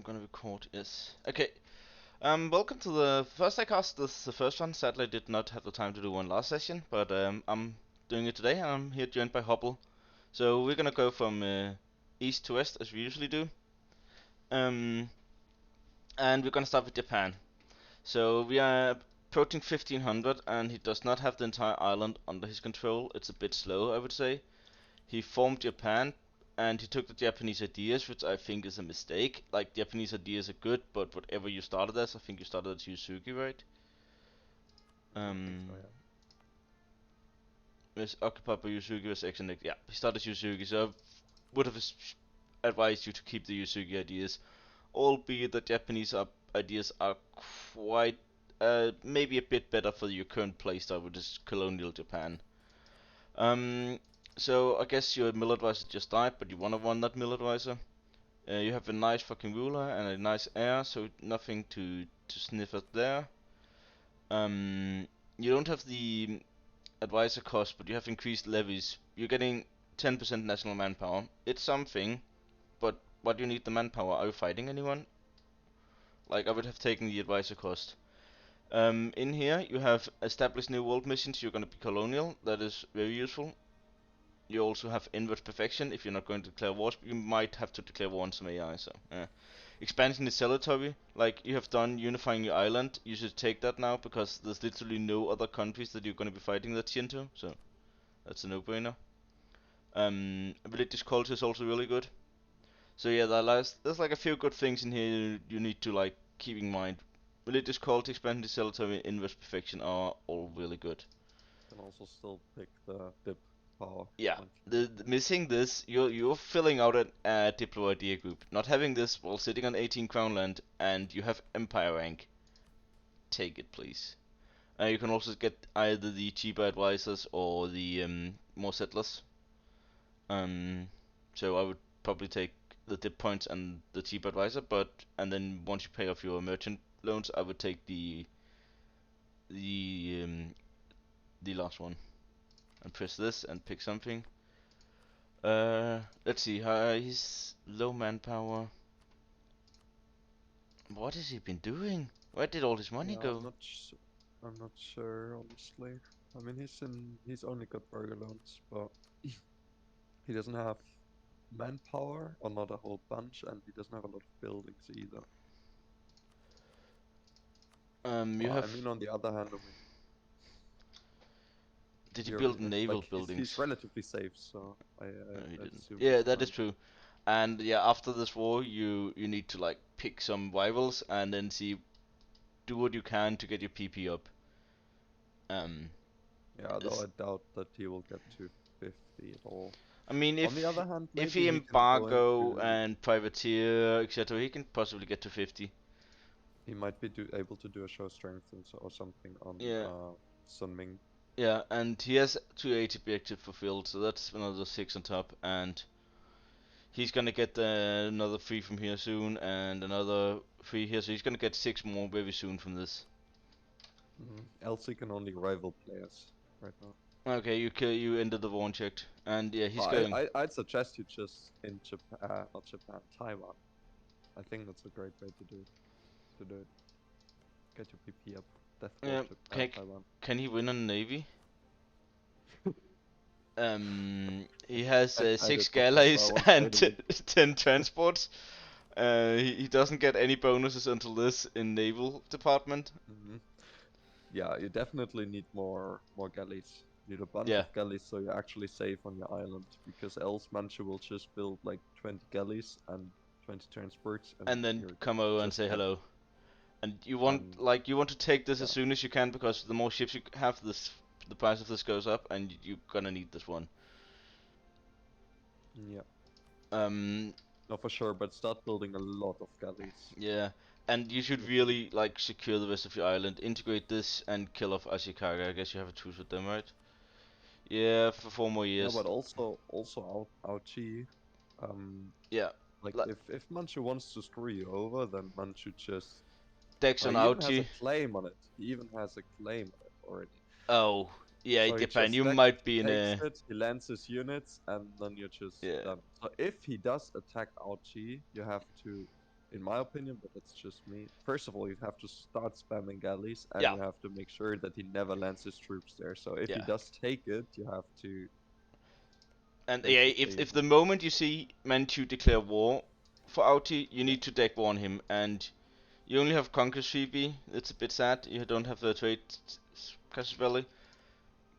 gonna record, yes. Okay. Welcome to the first cast. This is the first one. Sadly, I did not have the time to do one last session, but I'm doing it today, and I'm here joined by Hoppel. So we're gonna go from east to west as we usually do. Um, and we're gonna start with Japan. So we are approaching 1500, and he does not have the entire island under his control. It's a bit slow, I would say. He formed Japan, and he took the Japanese ideas, which I think is a mistake. Like, Japanese ideas are good, but whatever you started as, I think you started as Yusugi, right? I think so, Um, yeah. was occupied by Yusugi was excellent. Yeah, he started as Yusugi, so I would have advised you to keep the Yusugi ideas, albeit the Japanese ideas are quite, maybe a bit better for your current playstyle, which is colonial Japan. Um, so I guess your mill advisor just died, but you wanna run that mill advisor. You have a nice fucking ruler and a nice heir, so nothing to sniff at there. You don't have the advisor cost, but you have increased levies. You're getting 10% national manpower. It's something, but what do you need the manpower? Are you fighting anyone? Like, I would have taken the advisor cost. In here, you have established new world missions. You're gonna be colonial. That is very useful. You also have inward perfection. If you're not going to declare wars, you might have to declare war on some AI. So, expansion is salutary. Like you have done unifying your island, you should take that now because there's literally no other countries that you're going to be fighting that into. So that's a no-brainer. Religious culture is also really good. So yeah, there's like a few good things in here you need to like keep in mind. Religious culture, expansion is salutary, inverse perfection are all really good. Can also still pick the dip power Yeah, once you the want. missing this, you're filling out a Diplo idea group. Not having this while sitting on 18 crown land and you have empire rank. Take it, please. You can also get either the cheaper advisors or the more settlers. Um, so I would probably take the dip points and the cheaper advisor, but and then once you pay off your merchant loans, I would take the um, the last one and press this and pick something. Let's see. He's low manpower. What has he been doing? Where did all his money Yeah, go? I'm not sure honestly. I mean, he's only got burger loans, but he doesn't have manpower or not a whole bunch, and he doesn't have a lot of buildings either. You But have. I mean, on the other hand, I mean, Did he you're build naval like he's buildings? relatively safe, so No, he I didn't. assume Yeah, he's that is fine. true. And yeah, after this war, you need to like pick some rivals and then see do what you can to get your PP up. Um, Yeah, though it's, I doubt that he will get to 50 at all. I mean, On the other hand, if maybe he he can go embargo into. and privateer etc., he can possibly get to 50. He might be able to do a show strength or something on Yeah, Sun Ming. yeah, and he has 280 objective fulfilled, so that's another 6 on top, and he's gonna get another 3 from here soon, and another 3 here, so he's gonna get 6 more very soon from this. Elsie can only rival players right now. Okay, you ended the war unchecked, and yeah, he's Well, going. I'd suggest you just in Japan, not Japan, Taiwan. I think that's a great way to do it. To do it. Get your PP up. Death Ward Yeah, Japan, Taiwan. can he win on navy? He has I did 6 not know, so I galleys won't say and the win. 10 transports. He doesn't get any bonuses until this in naval department. hmm Yeah, you definitely need more galleys. You need a bunch Yeah, of galleys so you're actually safe on your island, because else Manchu will just build like 20 galleys and 20 transports, and and then you're come over and just say dead. hello. And And you want to take this as yeah, soon as you can because the more ships you have, the price of this goes up, and you're gonna need this one. yeah, Um, no, for sure. But start building a lot of galleys. yeah, and you should With the really like secure the rest of your island. Integrate this and kill off Ashikaga. I guess you have a truce with them, right? Yeah, for 4 more yeah, years. but also out G. Um, Yeah, like like if Manchu wants to screw you over, then Manchu just Dex on he even has a Auchi. claim on it. He even has a claim on it already. Oh, yeah, So he Japan, just you stacks it, might be he in takes a it, he lands his units, and then you're just yeah. done. So if he does attack Auchi, you have to in my opinion, but that's just me. First of all, you have to start spamming galleys, and Yeah, you have to make sure that he never lands his troops there. So if he yeah. does take it, you have to And yeah, basically, if the moment you see Manchu declare war for Auti, you yeah, need to deck warn him, and you only have Conquer Phoebe. It's a bit sad. You don't have the trade Casus Belli.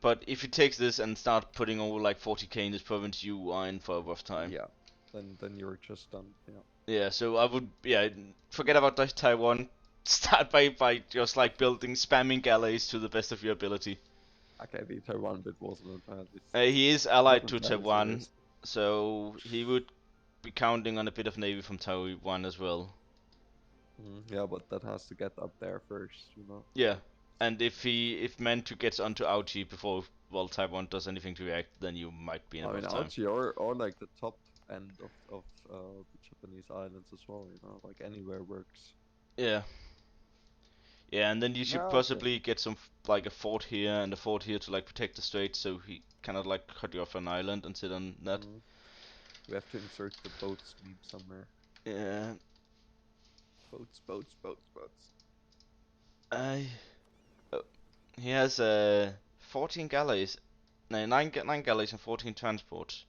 But if he takes this and start putting over like 40k in this province, you are in for a rough time. yeah, then you're just done. Yeah. Yeah, so I would, yeah, forget about Taiwan. Start by just like building, spamming galleys to the best of your ability. Okay, the Taiwan bit wasn't entirely He is not allied to entirely Taiwan, serious. so he would be counting on a bit of navy from Taiwan as well. Yeah, but that has to get up there first, you know. Yeah, and if Manchu gets onto Auchi before well Taiwan does anything to react, then you might be in a I mean, rough time. Auchi or like the top end of the Japanese islands as well, you know, like anywhere works. Yeah, yeah, and then you should Yeah, okay. possibly get some like a fort here and a fort here to like protect the strait, so he cannot like cut you off an island and sit on that. Mm. We have to insert the boats meme somewhere. Yeah, Boats, boats, boats, boats. I. Oh, he has 14 galleys, no, nine galleys and 14 transports.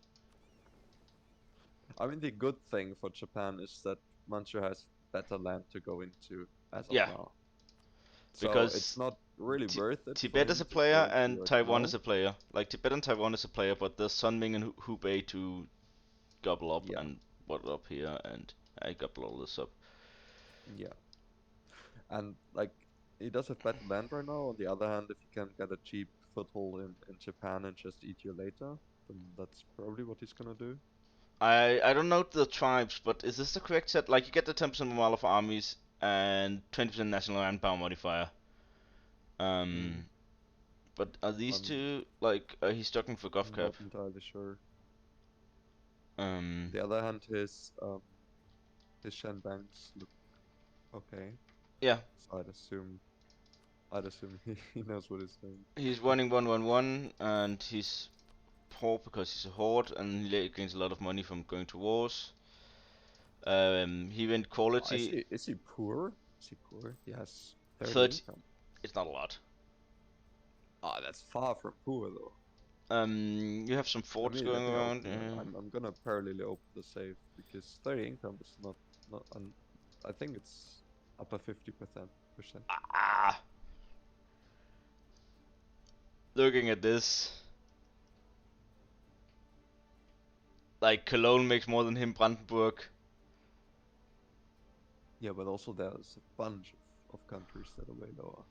I mean, the good thing for Japan is that Manchu has better land to go into as of Yeah, now. So it's because not really T- worth it for Tibet is him a to go player into and right Taiwan is now. a player. Like Tibet and Taiwan is a player, but there's Sunming and Hubei to gobble up Yeah, and bottle up here, and I gobble all this up. yeah. And like he does have better land right now. On the other hand, if he can get a cheap foothold in Japan and just eat you later, then that's probably what he's gonna do. I don't know the tribes, but is this the correct set? Like you get the 10% morale of armies and 20% national manpower modifier. Mm, Um, but are these I'm two like he's talking for GovCap? not entirely sure. On Um, the other hand, his Shen banks look okay. yeah, So I'd assume he knows what he's doing. he's running 111 and he's poor because he's a horde and he gains a lot of money from going to wars. He went Is quality he poor? Is he poor? He has 30 30. income. It's not a lot. Ah, that's far from poor though. You have some forts going Let me around. open. I'm gonna parallelly open the save because 30 income is not. I think it's upper 50%. Ah, looking at this, like Cologne makes more than him. Brandenburg. Yeah, but also there's a bunch of countries that are way lower.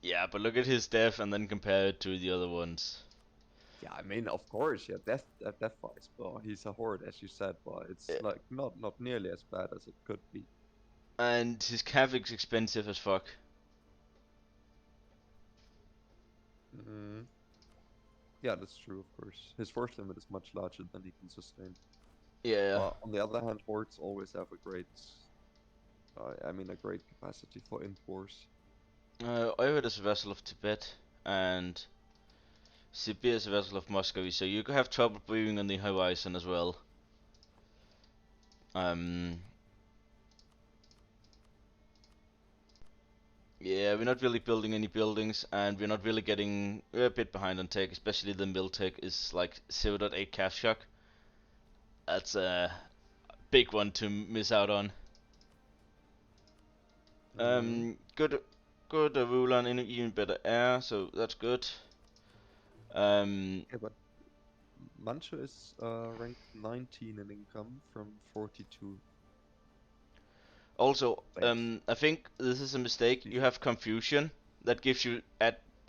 Yeah, but look at his death and then compare it to the other ones. Yeah, I mean, of course, yeah, death wise, but he's a horde, as you said, but it's Yeah. like not nearly as bad as it could be. And his Cavic's expensive as fuck. Mm, yeah, that's true, of course. His force limit is much larger than he can sustain. Yeah. But on the other hand, hordes always have a great capacity for int wars. Ovid is a vassal of Tibet, and Sibir is a vassal of Muscovy, so you could have trouble breathing on the horizon as well. Um, Yeah, we're not really building any buildings, and we're not really getting. We're a bit behind on tech, especially the mill tech is like 0.8 cash shock. That's a big one to miss out on. Mm. Good, good ruler and even better air, so that's good. Um, Yeah, but Manchu is ranked 19 in income from 42 Also, base. I think this is a It's mistake. You decent. have confusion that gives you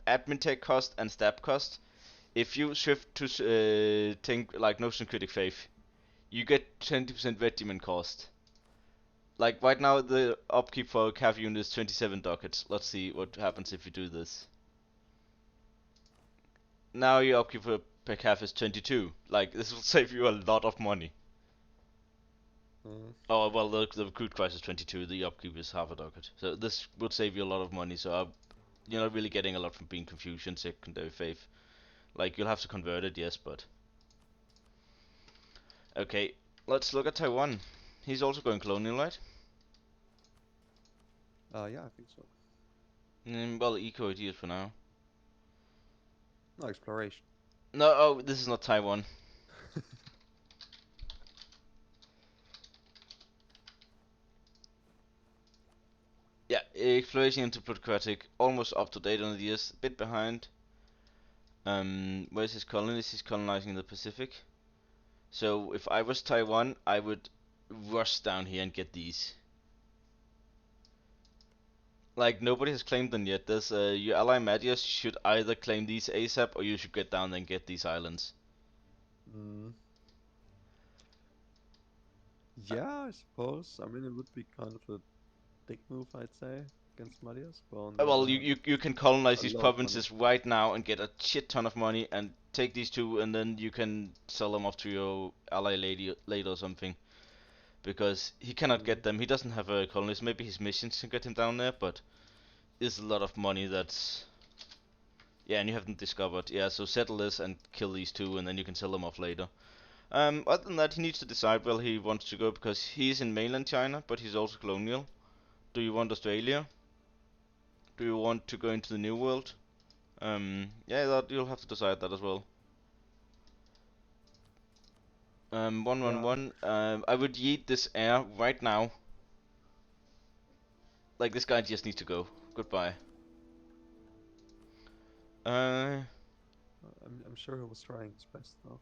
admin tech cost and stab cost. If you shift to think like Notion Critic Faith, you get 20% regiment cost. Like right now, the upkeep for a cav unit is 27 ducats. Let's see what happens if you do this. Now your upkeep for per cav is 22. Like this will save you a lot of money. Mm. Oh well, the recruit price is 22. The upkeep is half a ducat. So this would save you a lot of money. So you're not really getting a lot from being confusion secondary faith. Like you'll have to convert it, yes, but okay. Let's look at Taiwan. He's also going colonial, right? Yeah, I think so. Well, eco ideas for now. No, exploration. No, oh, this is not Taiwan. Yeah, exploration into bureaucratic, almost up to date on the years, bit behind. Where's his colonies? He's colonizing the Pacific. So if I was Taiwan, I would rush down here and get these. Like nobody has claimed them yet. There's your ally Magius should either claim these ASAP or you should get down and get these islands. Mm. Uh, Yeah, I suppose. I mean, it would be kind of a dick move, I'd say, against Marius, but on the other well, hand, you it's can colonize a these lot of money. provinces right now and get a shit ton of money and take these two and then you can sell them off to your ally lady later or something. Because he cannot Mm. get them. He doesn't have a colonist. Maybe his missions can get him down there, but it's a lot of money that's yeah, and you haven't discovered. Yeah, so settle this and kill these two, and then you can sell them off later. Other than that, he needs to decide where he wants to go because he's in mainland China, but he's also colonial. Do you want Australia? Do you want to go into the New World? Yeah, that you'll have to decide that as well. 111. Yeah, I would yeet this air right now. Like this guy just needs to go. Goodbye. Uh, I'm sure he was trying his best though.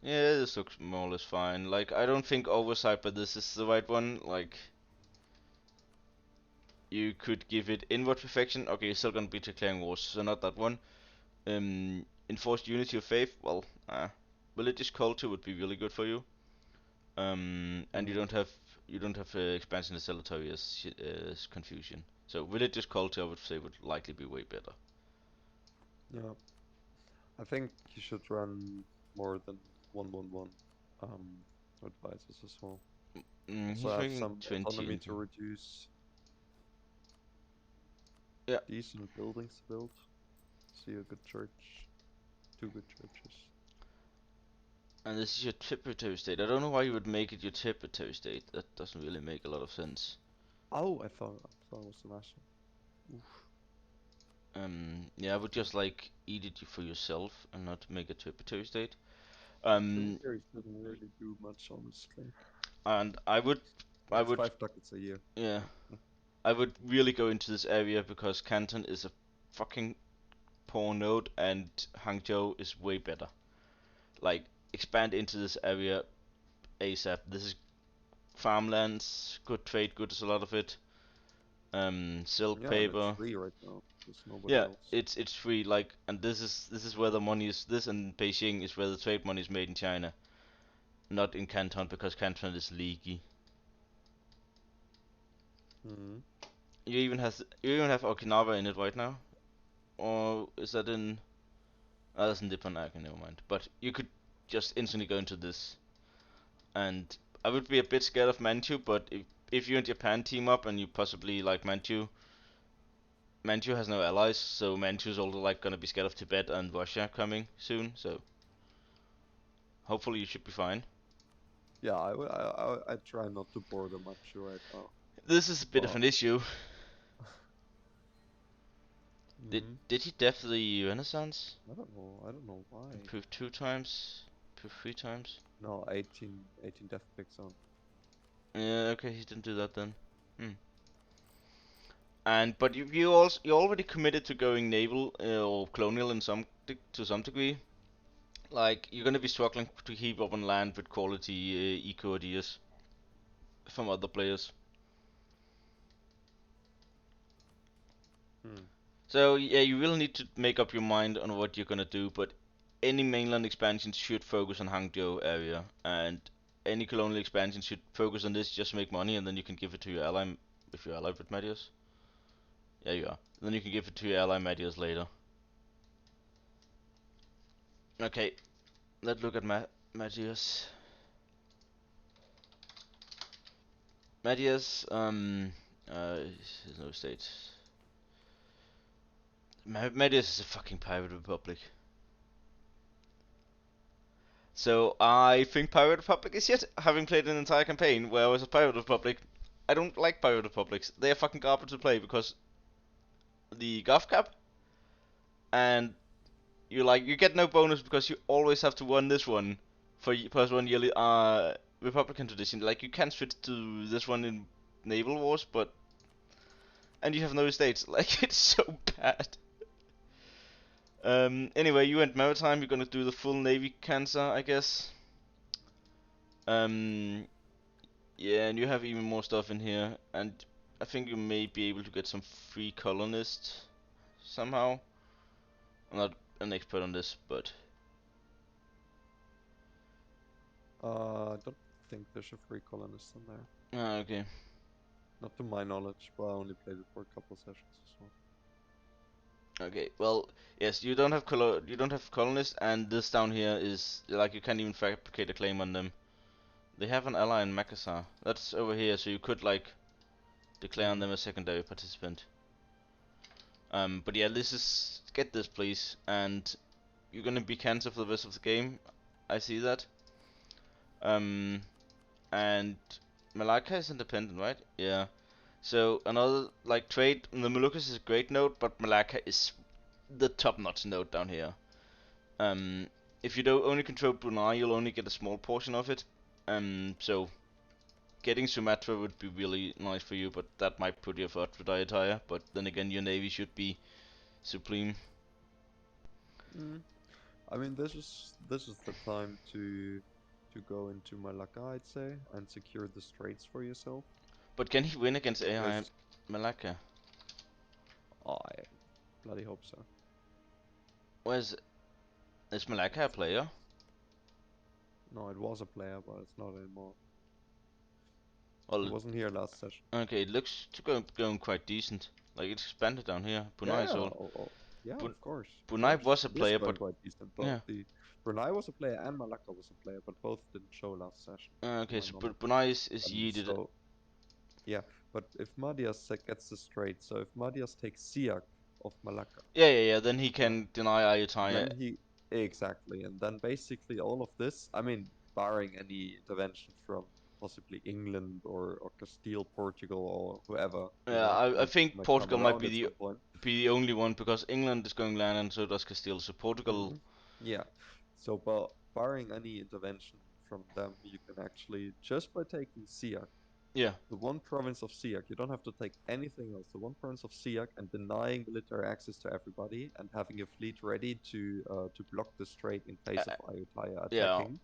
yeah, this looks more or less fine. Like I don't think oversight, but this is the right one. Like you could give it inward perfection. Okay, you're still gonna be declaring wars, so not that one. Enforced unity of faith. Well, religious culture would be really good for you. And Mm. you don't have expansion of cemetery as confusion. So religious culture, I would say, would likely be way better. Yeah, I think you should run more than 111 advisors as well. Also He's have making some 20. autonomy to reduce Yeah, decent buildings to build. See a good church, two good churches. and this is your tributary state. I don't know why you would make it your tributary state. That doesn't really make a lot of sense. Oh, I thought it was the national. Oof. Yeah, I would just like eat it for yourself and not make a tributary state. Two Um, years doesn't really do much, honestly. and I It's would, 5 ducats a year. yeah, I would really go into this area because Canton is a fucking poor node and Hangzhou is way better. Like, expand into this area ASAP. This is farmlands, good trade goods, a lot of it. Silk Yeah, and it's paper. free right now. There's nobody Yeah, else. it's free. Like, and this is where the money is. This and Beijing is where the trade money is made in China, not in Canton because Canton is leaky. Hmm. You even have Okinawa in it right now, or is that in? Oh, that's in Nippon. Okay, never mind. But you could just instantly go into this, and I would be a bit scared of Manchu, but if you and Japan team up and you possibly like Manchu, Manchu has no allies, so Manchu's also like gonna be scared of Tibet and Russia coming soon. So hopefully you should be fine. Yeah, I try not to bore them much right now, This is a bit of but an issue. hmm, Did he def the Renaissance? I don't know. I don't know why. Improve 2 times? Improve 3 times? No, 18 death picks on. Yeah, okay, he didn't do that then. Hmm. And but you also you're already committed to going naval or colonial in to some degree. Like you're gonna be struggling to keep up on land with quality eco ideas from other players. Hmm. So yeah, you will need to make up your mind on what you're gonna do. But any mainland expansion should focus on Hangzhou area, and any colonial expansion should focus on this. Just make money, and then you can give it to your ally if you're allied with Medius. Yeah, you are. Then you can give it to your ally Medius later. Okay, let's look at Medius. Medius, there's no state. Medius is a fucking pirate republic. So I think Pirate Republic is yet, having played an entire campaign where I was a Pirate Republic. I don't like Bio Republics. They are fucking garbage to play because the Gov cap, and you get no bonus because you always have to run this one for +1 yearly Republican tradition. Like you can switch to this one in Naval Wars, but and you have no estates. Like it's so bad. Anyway, you went maritime. You're gonna do the full navy cancer, I guess. Um, yeah, and you have even more stuff in here, and I think you may be able to get some free colonists somehow. I'm not an expert on this, but I don't think there's a free colonist in there. okay. Not to my knowledge, but I only played it for a couple sessions as well. Okay, well, yes, you don't have colonists, and this down here is like you can't even fabricate a claim on them. They have an ally in Makassar. That's over here, so you could like declare on them a secondary participant. But yeah, this is get this please, and you're gonna be cancer for the rest of the game. I see that. Um, and Malacca is independent, right? Yeah. So another like trade, the Moluccas is a great node, but Malacca is the top-notch node down here. If you don't only control Brunei, you'll only get a small portion of it. So getting Sumatra would be really nice for you, but that might put you off with Ayutthaya. But then again, your navy should be supreme. Mm. I mean, this is the time to go into Malacca, I'd say, and secure the straits for yourself. But can he win against AI Because Malacca? I bloody hope so. Where's is Malacca a player? No, it was a player, but it's not anymore. He Well, wasn't here last session. okay, it looks to go going quite decent. Like it's expanded down here. Brunei Yeah, is all. yeah, Bun of course, of Brunei course. was a It is player, going but quite decent, but yeah. the Brunei was a player and Malacca was a player, but both didn't show last session, to Okay, my so knowledge. Brunei is yeeted. So yeah, but if Madias gets the straight, so if Madias takes Siak of Malacca, Yeah. Then he uh, can deny Ayutthaya. then he exactly, and then basically all of this, I mean, barring any intervention from possibly England or Castile, Portugal, or whoever, Yeah, I think might come Portugal might around at some point. be the only one because England is going land and so does Castile. So Portugal, Yeah. So, but barring any intervention from them, you can actually just by taking Siak, yeah, the one province of Siak, you don't have to take anything else. The one province of Siak and denying military access to everybody and having a fleet ready to block the strait in case of Ayutthaya yeah, attacking,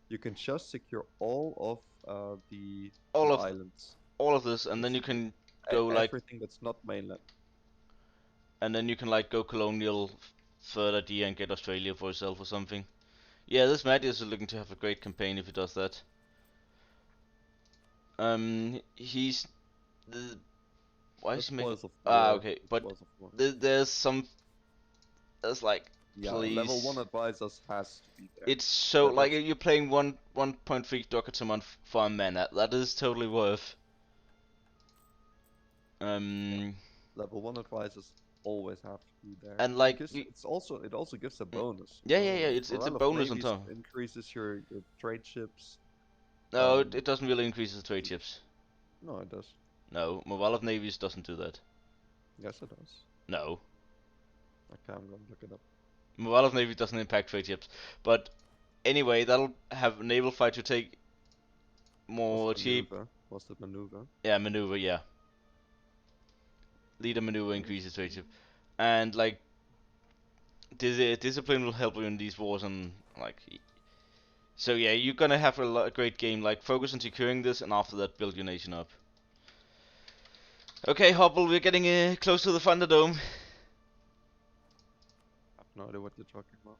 you can just secure all of all the of islands, all of this, and then you basically can go like, everything that's not mainland. and then you can like go colonial further D and get Australia for yourself or something. Yeah, this Mattias is looking to have a great campaign if he does that. He's the why is That's he making? spoils of Ah, war. okay, That's but spoils of war. there's like, Yeah, level one please. advisors has to be there. It's so like Levels you're playing 1.3 ducats a month for a mana. That is totally worth. Yeah, Um, level one advisors always have to be there and like because it also gives a bonus. yeah. It's a Morale of bonus on navies top. increases your trade ships. No, it doesn't really increase the trade chips. No, it does. No, Mobile of Navies doesn't do that. Yes, it does. No, Okay, I'm gonna look it up. Mobile of Navies doesn't impact trade chips. But anyway, that'll have naval fight to take more cheap. Was it maneuver? Yeah, maneuver. Yeah, leader maneuver Yes. increases trade chip, and like discipline will help you in these wars and like. So yeah, you're gonna have a great game. Like focus on securing this, and after that, build your nation up. Okay, Hoppel, we're getting close to the Thunderdome. I have no idea what you're talking about.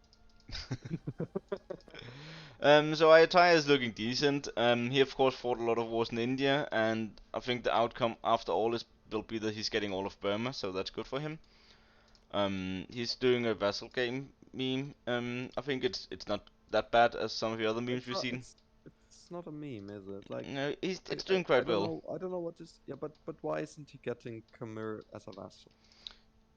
So Ayutthaya is looking decent. He of course fought a lot of wars in India, and I think the outcome after all is will be that he's getting all of Burma, so that's good for him. He's doing a vassal game meme. I think it's not that bad as some of the other memes It's we've not. seen. It's not a meme, is it? Like, No, I, it's I, doing quite I don't well. know. I don't know what is. Yeah, but why isn't he getting Khmer as a vassal?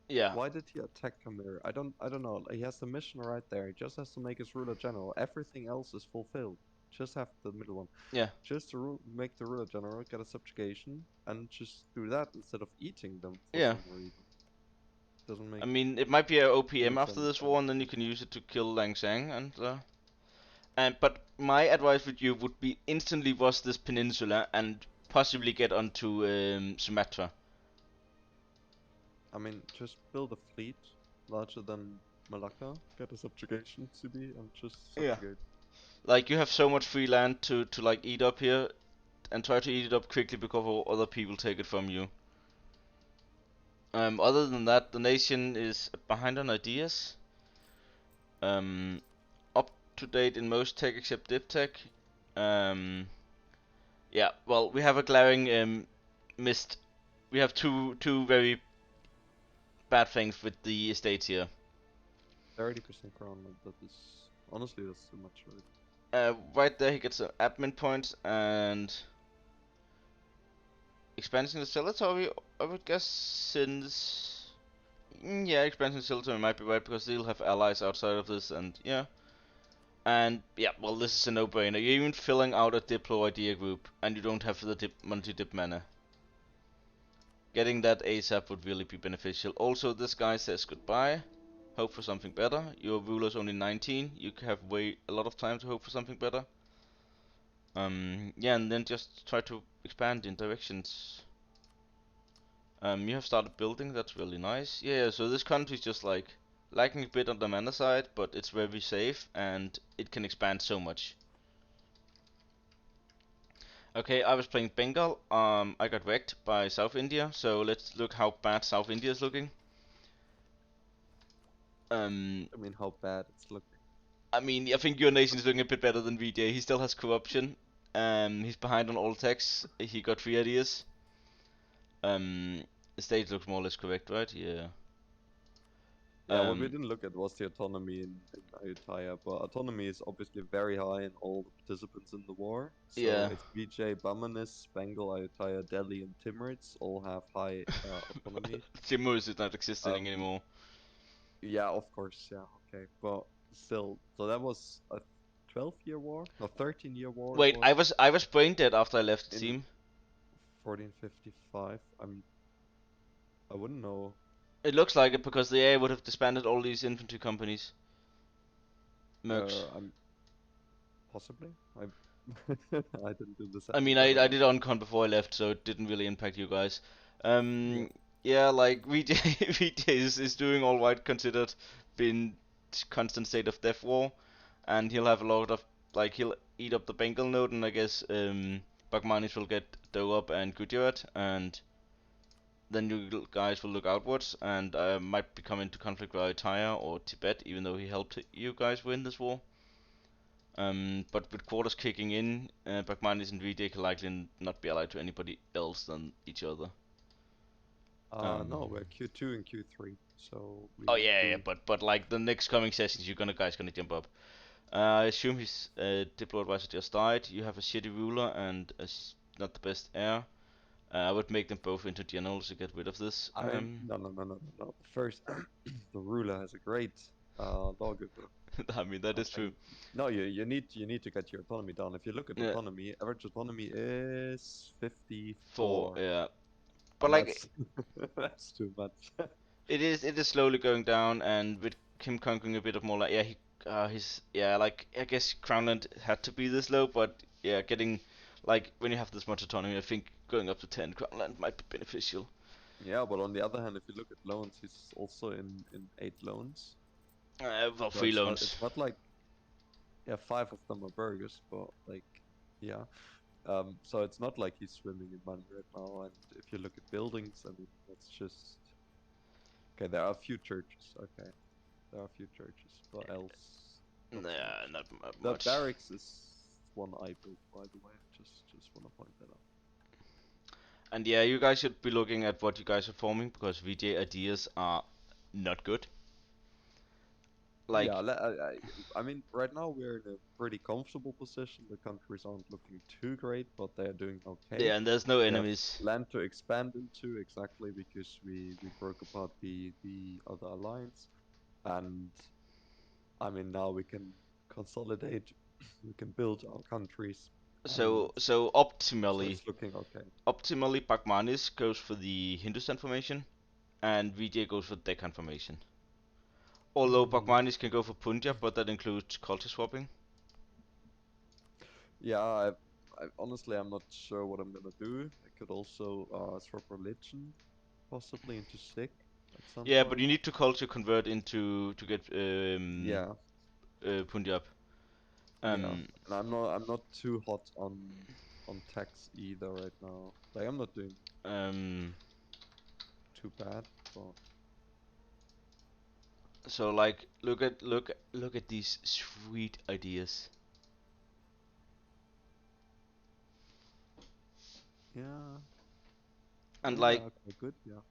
Yeah, Why did he attack Khmer? I don't know. He has the mission right there. He just has to make his ruler general. Everything else is fulfilled. Just have the middle one. Yeah, Just make the ruler general get a subjugation and just do that instead of eating them for yeah. some reason. Doesn't I make mean, it might be a too OPM much after this war, and then you sense. can use it to kill Lang Sang. And but my advice with you would be instantly watch this peninsula and possibly get onto Sumatra. I mean, just build a fleet larger than Malacca, get a subjugation city, and just Yeah. subjugate. Like you have so much free land to like eat up here, and try to eat it up quickly before other people take it from you. Other than that, the nation is behind on ideas. Um, Up to date in most tech except deep tech. Um, yeah, well, we have a glaring missed. We have two very bad things with the estates here. 30% crown, that is honestly that's too much already. Right there, he gets an admin point and expansion of territory. I would guess since yeah, expansion of territory might be right because they'll have allies outside of this, and yeah. And yeah, well, this is a no-brainer. You're even filling out a Diplo idea group, and you don't have the multi-dip mana. Getting that ASAP would really be beneficial. Also, this guy says goodbye. Hope for something better. Your ruler's only 19. You have a lot of time to hope for something better. Yeah, and then just try to expand in directions. You have started building. That's really nice. Yeah, so this country's just like lacking a bit on the mana side, but it's very safe and it can expand so much. Okay, I was playing Bengal. I got wrecked by South India. So let's look how bad South India is looking. Um, I mean, how bad it's looking. I mean, I think your nation is looking a bit better than VJ. He still has corruption. He's behind on all tax. He got 3 ideas. Um, the state looks more or less correct, right? Yeah. Yeah, what we Um, didn't look at was the autonomy in Ayutthaya, but autonomy is obviously very high in all the participants in the war. So yeah. it's Vijay, Bamanis, Bengal, Ayutthaya, Delhi, and Timurids all have high autonomy. Timur is not existing Um, anymore. yeah, of course, yeah, okay, but still, so that was a 12-year war, no, 13-year war it Wait, I was was I was brain dead after I left the in team. 1455. I wouldn't know. It looks like it because the AI would have disbanded all these infantry companies. Mercs. I'm possibly. I I didn't do the I mean, settings. I don't I know. did on con before I left, so it didn't really impact you guys. Yeah. Yeah, like VJ, VJ is doing all right considered being constant state of death war, and he'll have a lot of like he'll eat up the Bengal node, and I guess Bagmanis will get Doe up and Gujarat, and then you guys will look outwards, and might be coming into conflict with Ayutthaya or Tibet, even though he helped you guys win this war. But with quarters kicking in, Bagmanis and VJ can likely not be allied to anybody else than each other. No, Um, we're Q2 and Q3, so oh we yeah, yeah, we but like the next coming sessions, you guys gonna jump up. I assume his Diplo advisor just died. You have a shitty ruler and not the best heir. I would make them both into generals to get rid of this. I mean no. First, the ruler has a great lawgiver. I mean that I is true. think no, you need to get your autonomy down. If you look at Yeah, autonomy, average autonomy is four. 54, Yeah, but and like that's that's too much. it is slowly going down, and with him conquering a bit of more like yeah he's yeah like I guess Crownland had to be this low, but yeah getting like when you have this much autonomy, I think going up to 10 Crownland might be beneficial. Yeah, but on the other hand, if you look at loans, he's also in 8 loans. Well, So free loans. it's not like yeah, 5 of them are burgers, but like yeah. So it's not like he's swimming in money right now. And if you look at buildings, I mean, that's just okay. There are a few churches. Okay, there are a few churches, but else not so Nah, much. not The much. barracks is one I built, by the way. Just want to point that out. And yeah, you guys should be looking at what you guys are forming because VJ ideas are not good. Yeah, Like, I mean, right now we're in a pretty comfortable position. The countries aren't looking too great, but they're doing okay. yeah, and there's no We have enemies. land to expand into exactly because we broke apart the other alliance, and I mean now we can consolidate. we can build our countries, and So so optimally, it's looking okay. Baghmanis goes for the Hindustan formation, and Vijay goes for Deccan formation. Although Mm, Baghmanis can go for Punjab, but that includes culture swapping. yeah, honestly I'm not sure what I'm gonna do. I could also swap religion possibly into Sikh at some Yeah, but you point. need to culture convert into to get Yeah, Punjab. yeah, Um, and I'm not too hot on tax either right now. Like I'm not doing um, too bad, but so like look at these sweet ideas. yeah, And yeah, like okay, good, yeah.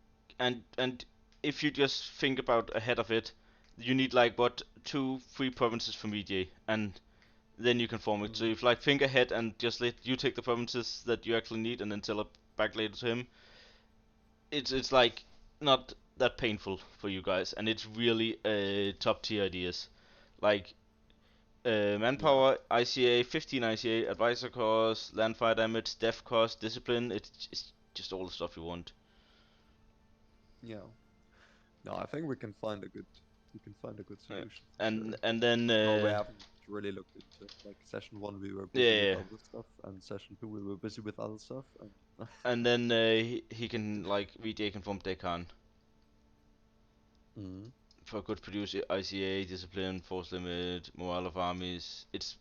and if you just think about ahead of it, you need like what 2, 3 provinces from VJ, and then you can form it. So Mm, if like think ahead and just let you take the provinces that you actually need and then sell it back later to him, it's like not that painful for you guys, and it's really top tier ideas. Like yeah, manpower, ICA, 15 ICA, advisor cost, land fire damage, death cost, discipline. It's just all the stuff you want. yeah. No, I think we can find a good Yeah. solution for And sure. and then No, we haven't really looked into it. Like session one, we were yeah, busy yeah, with yeah. other stuff, and session two, we were busy with other stuff. And And then he can like VJ can form Dekan mm, for good produce ICA, discipline, force limit, morale of armies. It's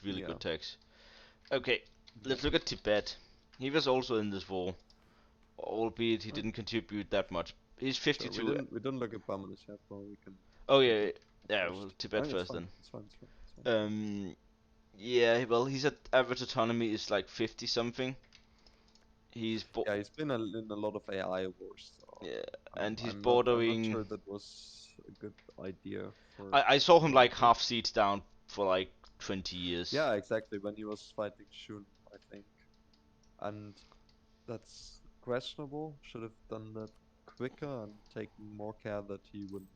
really yeah, good text. Okay, yeah. let's look at Tibet. He was also in this war, albeit he Oh, didn't contribute that much. He's sure. We 52. didn't we didn't look at Bamanis yet, but Oh we can yeah, look yeah, at yeah, first. well, I Tibet think it's first fine. then. It's fine. It's fine. It's fine. Yeah, well, his average autonomy is like 50 something. He's Yeah, he's been in a lot of AI wars, so yeah, I'm and he's I'm not I'm not bordering. sure that was a good idea I saw him for him like to. half seats down for like 20 years. Yeah, exactly. When he was fighting Shun, I think, and that's questionable. Should have done that quicker and taken more care that he wouldn't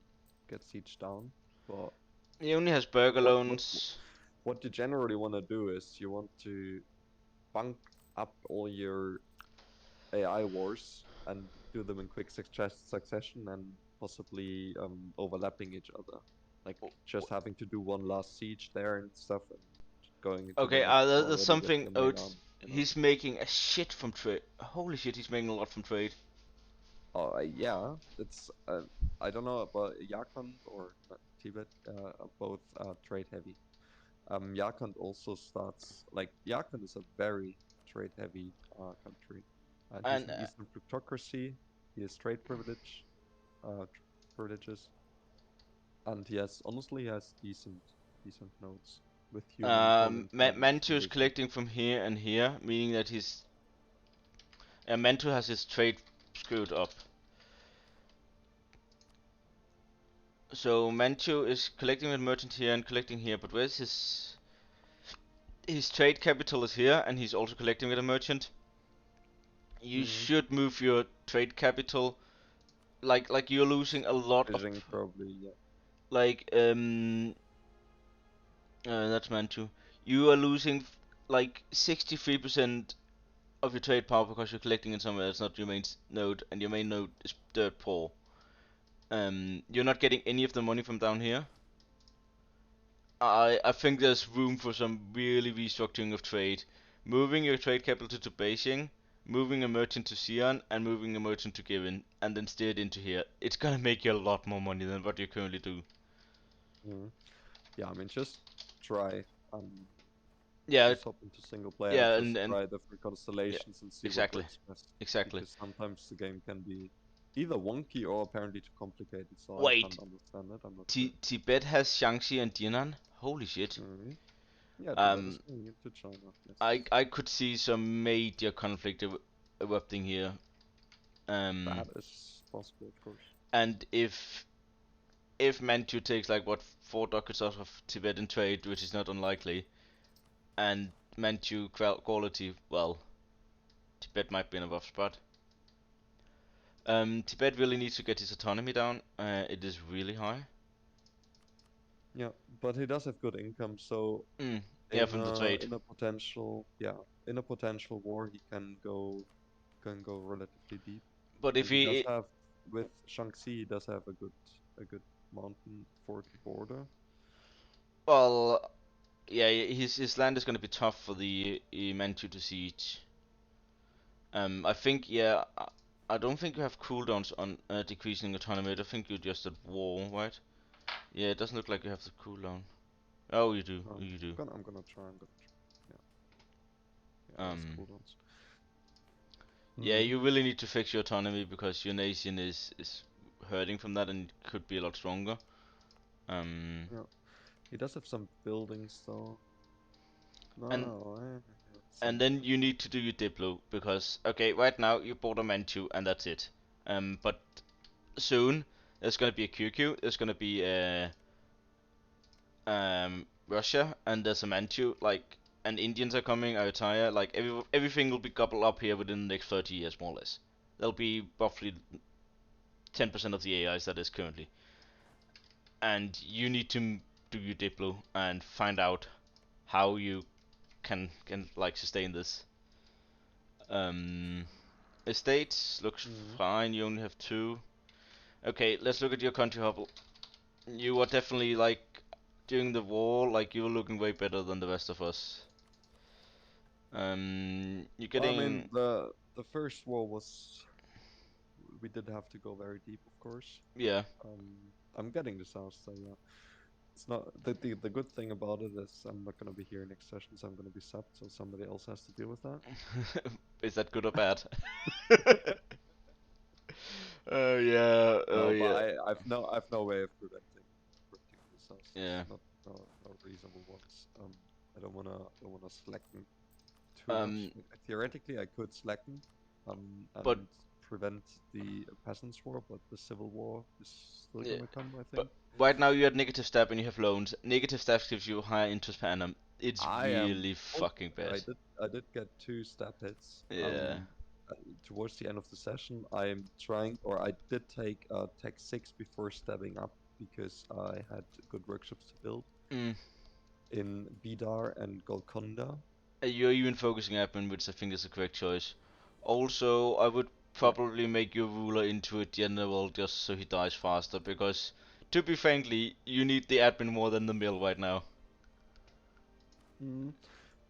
get sieged down. But He only has burger what loans. what you generally want to do is you want to bunk up all your AI wars and do them in quick succession and possibly overlapping each other. Like just having to do one last siege there and stuff and going into the Okay, next one there's already with something. your Oh, main army. he's making a shit from trade. Holy shit, he's making a lot from trade. Yeah, it's I don't know about Yarkand or Tibet, are both trade heavy. Yarkand also starts like Yarkand is a very trade heavy country, and he's And an Eastern plutocracy. He has trade privileges, and he has decent nodes with human, Poland, and Mantu is Malaysia. collecting from here and here, meaning that he's Mantu has his trade screwed up. So Manchu is collecting with merchant here and collecting here, but where's his trade capital is here, and he's also collecting with a merchant. You Mm. should move your trade capital. Like you're losing a lot of Fishing probably, yeah. like that's Manchu. You are losing like 63% of your trade power because you're collecting in somewhere that's not your main node, and your main node is dirt poor. You're not getting any of the money from down here. I think there's room for some really restructuring of trade. Moving your trade capital to Beijing, moving a merchant to Xi'an, and moving a merchant to Givin, and then steer it into here. It's gonna make you a lot more money than what you currently do. Mm. Yeah, I mean, just try. Um, Yeah, just hop into single player, yeah, just and try different yeah, constellations and see what exactly, works best. exactly. Because sometimes the game can be either wonky or apparently too complicated, so I Wait, can't understand it. I'm not sure. Tibet has Shaanxi and Jinan. Holy shit. Mm. Yeah, Tibet is Um, going into China. I Yes, I could see some major conflict erupting here. that is possible, of course. And if Manchu takes like what 4 ducats out of Tibetan trade, which is not unlikely, and Manchu quality, well, Tibet might be in a rough spot. Tibet really needs to get its autonomy down. It is really high. Yeah, but he does have good income, so Yeah, from the trade. in a potential in a potential war he can go relatively deep. But if And he does he, have with Shaanxi he does have a good mountain fort border. well, yeah, his land is gonna be tough for the Manchu to siege. I think, yeah, I don't think you have cooldowns on decreasing autonomy. I think you're just at war, right? Yeah, it doesn't look like you have the cooldown. Oh, you do. You do. I'm gonna try. Yeah, yeah, it has Um, cooldowns. yeah, Hmm. you really need to fix your autonomy because your nation is hurting from that and could be a lot stronger. Um, Yeah, he does have some buildings though. and No, and some. then you need to do your Diplo because okay, right now you bought a Manchu and that's it. But soon there's gonna be a QQ, there's gonna be a Russia, and there's a Manchu, like, and Indians are coming, Ayutthaya, like, everything will be gobbled up here within the next 30 years, more or less. There'll be roughly 10% of the AIs that is currently. And you need to do your Diplo and find out how you can like, sustain this. Um, Estates looks Hmm. fine, you only have two. Okay, let's look at your country, Hoppel. You are definitely, like, during the war, like, you were looking way better than the rest of us. You're Well, I mean, getting, the first war was we did have to go very deep, of course. yeah. I'm getting this house, so yeah. It's not the good thing about it is I'm not gonna be here next session, so I'm gonna be subbed, so somebody else has to deal with that. Is that good or bad? Oh yeah, oh No, but yeah, I've no way of preventing this house. It's yeah. not no reasonable ones. I don't wanna slacken too much. Um, Like, theoretically, I could slacken, but and prevent the peasants' war, but the civil war is still yeah, gonna come, I but think. right now you're at negative stab and you have loans. Negative stab gives you higher interest per annum. It's I am really fully fucking aware. bad. I did get two stab hits. Yeah. Towards the end of the session, I'm trying, or I did take Tech 6 before stepping up because I had good workshops to build Mm. in Bidar and Golconda. You're even focusing admin, which I think is the correct choice. Also, I would Yeah. probably make your ruler into a general just so he dies faster, because to be frankly, you need the admin more than the mill right now. Mm.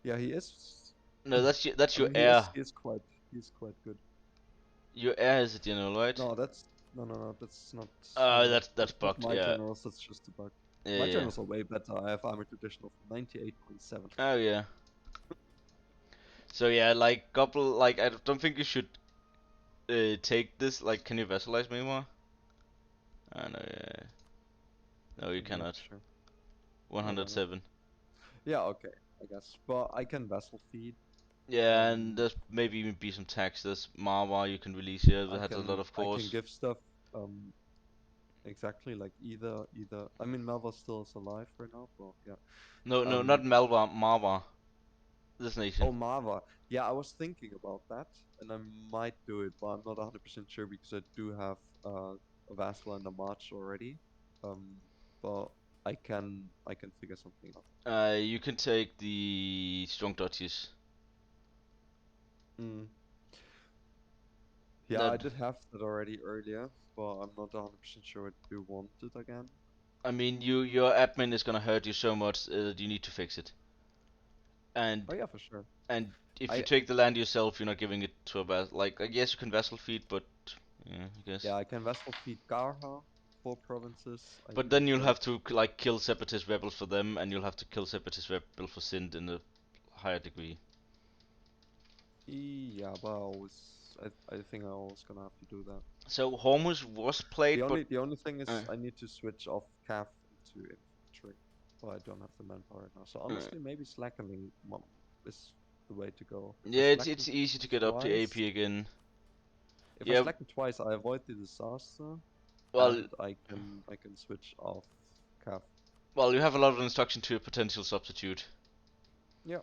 Yeah, he is. No, that's I your mean, heir. he's quite good. Your heir is a general, right? No, no, that's not That's that's not bugged. my Yeah, generals. That's just a bug. yeah, My yeah. generals are way better. I have armor tradition of 98.7. Oh yeah. So yeah, like couple, like I don't think you should take this. Like, can you vassalize me more? No, yeah. No, you I'm not cannot. sure. No, why not? 107. Yeah, okay, I guess. But I can vessel feed. Yeah, and Um, there's maybe even be some tax. There's Marwa you can release here that has a lot of I can cores. give stuff. Exactly like either. I mean, Malva still is alive right now, but yeah. No, no, not Um, Malwa, Marwa. This nation. oh Mava. Yeah, I was thinking about that, and I might do it, but I'm not 100% sure because I do have a vassal and a march already. Um, but I can figure something out. You can take the strong duchies. Mm. Yeah, I That, did have that already earlier, but I'm not 100% sure I do want it again. I mean, your admin is gonna hurt you so much that you need to fix it. And Oh yeah, for sure. and if you I take the land yourself, you're not giving it to a vassal. Like, I guess you can vassal feed, but yeah, I guess. Yeah, I can vassal feed Garha, 4 provinces. I But can then you'll take. have to like kill separatist rebels for them, and you'll have to kill separatist rebel for Sindh in a higher degree. Yeah, but I think I was gonna have to do that. So Hormuz was played, but The only thing uh, is I need to switch off calf into infantry. But I don't have the manpower right now. So uh, honestly, maybe slackening is the way to go. If I yeah, slacken it's easy to get up to twice, AP again. if I Yeah, slacken twice, I avoid the disaster, well, and I can switch off calf. well, you have a lot of instruction to a potential substitute. Yeah.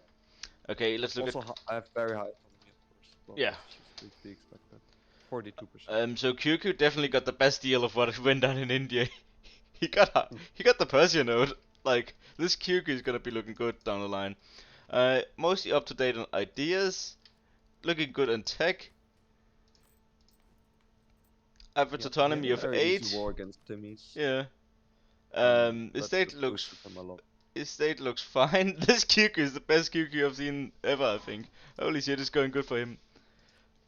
Okay, let's look at Also, I have very high autonomy, of course, but yeah. that's just to be expected. 42%. So QQ definitely got the best deal of what went down in India. He got the Persia node. Like this Kyuki is gonna be looking good down the line. Mostly up to date on ideas, looking good on tech. Average Yep, he had autonomy a of very easy 8. war against Timmy's, Yeah. and His that state that looks boosted him a lot. his state looks fine. This Kyuki is the best Kyuki I've seen ever, I think. Holy shit, it's going good for him.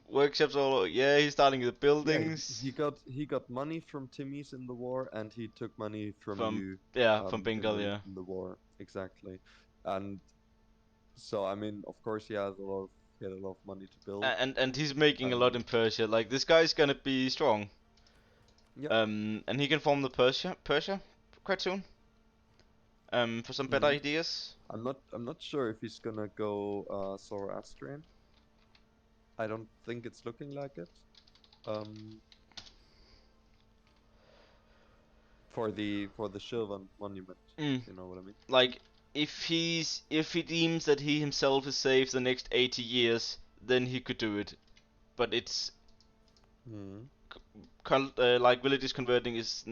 Workshops all, yeah, he's starting the Yeah, buildings he got money from Timmy's in the war, and he took money from from, you, yeah, from Bengal, yeah. in the war, exactly. And so, I mean, of course, he had a lot of money to build. And he's making a lot And in Persia. Like this guy's gonna be strong. yeah, And he can form the Persia quite soon. For some better hmm ideas. I'm not sure if he's gonna go Zoroastrian. I don't think it's looking like it. Um, for the Shirvan monument, Mm. if you know what I mean. Like if he deems that he himself is safe the next 80 years, then he could do it. But it's Hmm like villages converting is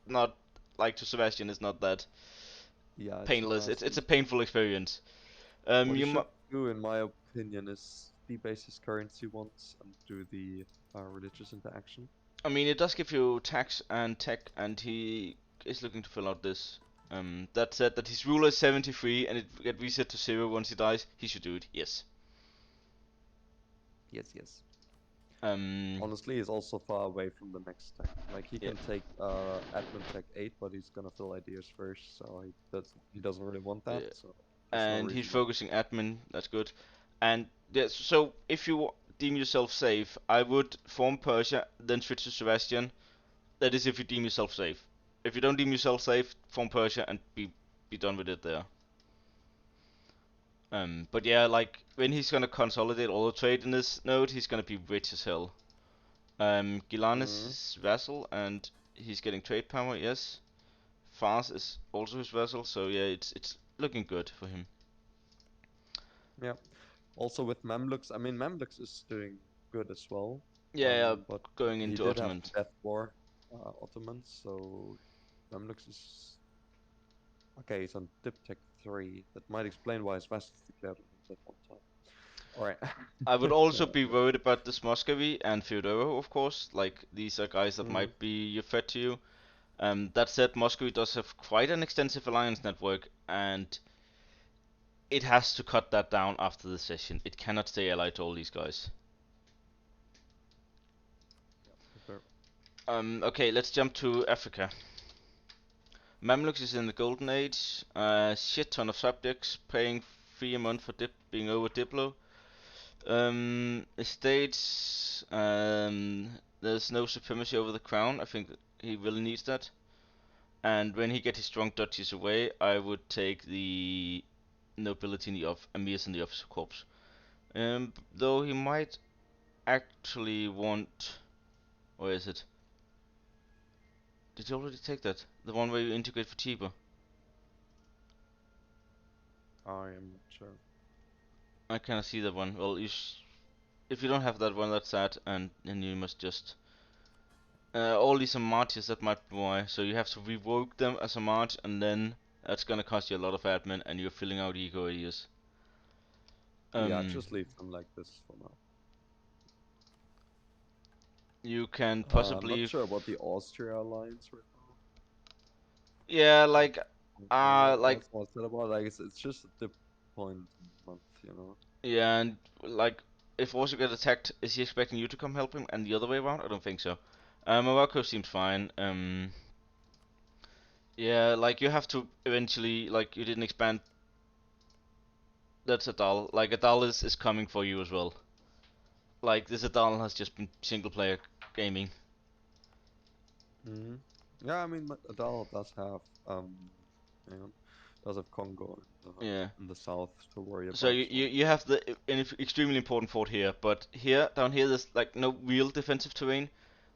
not like to Sebastian is not that Yeah, it's not painless. as It's a easy. painful experience. What he You should do, in my opinion, is debase his currency once and do the religious interaction. I mean it does give you tax and tech, and he is looking to fill out this. That said, that his ruler is 73 and it get reset to 0 once he dies. He should do it. Yes. Yes, yes. Um. Honestly, he's also far away from the next tech. Like he Yeah. can take admin tech 8, but he's gonna fill ideas first, so he doesn't really want that. Yeah. So there's no And he's reason why. focusing admin. That's good. And yes, so if you deem yourself safe, I would form Persia, then switch to Sebastian. That is if you deem yourself safe. If you don't deem yourself safe, form Persia and be done with it there. But yeah, like when he's gonna consolidate all the trade in this node, he's gonna be rich as hell. Gilan is Mm, his vassal, and he's getting trade power. Yes, Fars is also his vassal, so yeah, it's looking good for him. yeah. Also with Mamluks, I mean Mamluks is doing good as well. Yeah, But going he into did have the Ottomans. Death War, Ottomans, so Mamluks is okay. He's on Diptech 3. That might explain why his vassals declared on him that one time. All right. I would also Uh, be worried about this Muscovy and Fyodoro, of course. Like these are guys that mm, might be a threat to you. That said, Muscovy does have quite an extensive alliance network, and it has to cut that down after the session. It cannot stay allied to all these guys. yeah, fair. Okay, let's jump to Africa. Mamluks is in the golden age. Shit ton of subjects, paying 3 a month for being over Diplo. Estates. There's no supremacy over the crown. I think he really needs that. And when he gets his strong duchies away, I would take the nobility in the emirs in the officer corps. Though he might actually want. Or is it? Did you already take that? The one where you integrate for cheaper? I am not sure. I cannot see that one. Well, if you don't have that one, that's sad, and then you must just. All these are marches, that might be why. So you have to revoke them as a march, and then that's gonna cost you a lot of admin, and you're filling out eco areas. Yeah, Um, just leave them like this for now. you can I'm not possibly. sure about the Austria alliance right now. Yeah, Like, like, what's said about like it's just a dip point in the month, you know. yeah, and like, if Warsaw gets attacked, is he expecting you to come help him, and the other way around? I don't think so. Morocco seems fine. Yeah, like you have to eventually, like you didn't expand. That's Adal. Like Adal is coming for you as well. Like this Adal has just been single player gaming. hmm Yeah, I mean, Adal does have hang on, does have Congo Yeah. in the south to worry So about you as you, well. you have an extremely important fort here, but here down here there's like no real defensive terrain.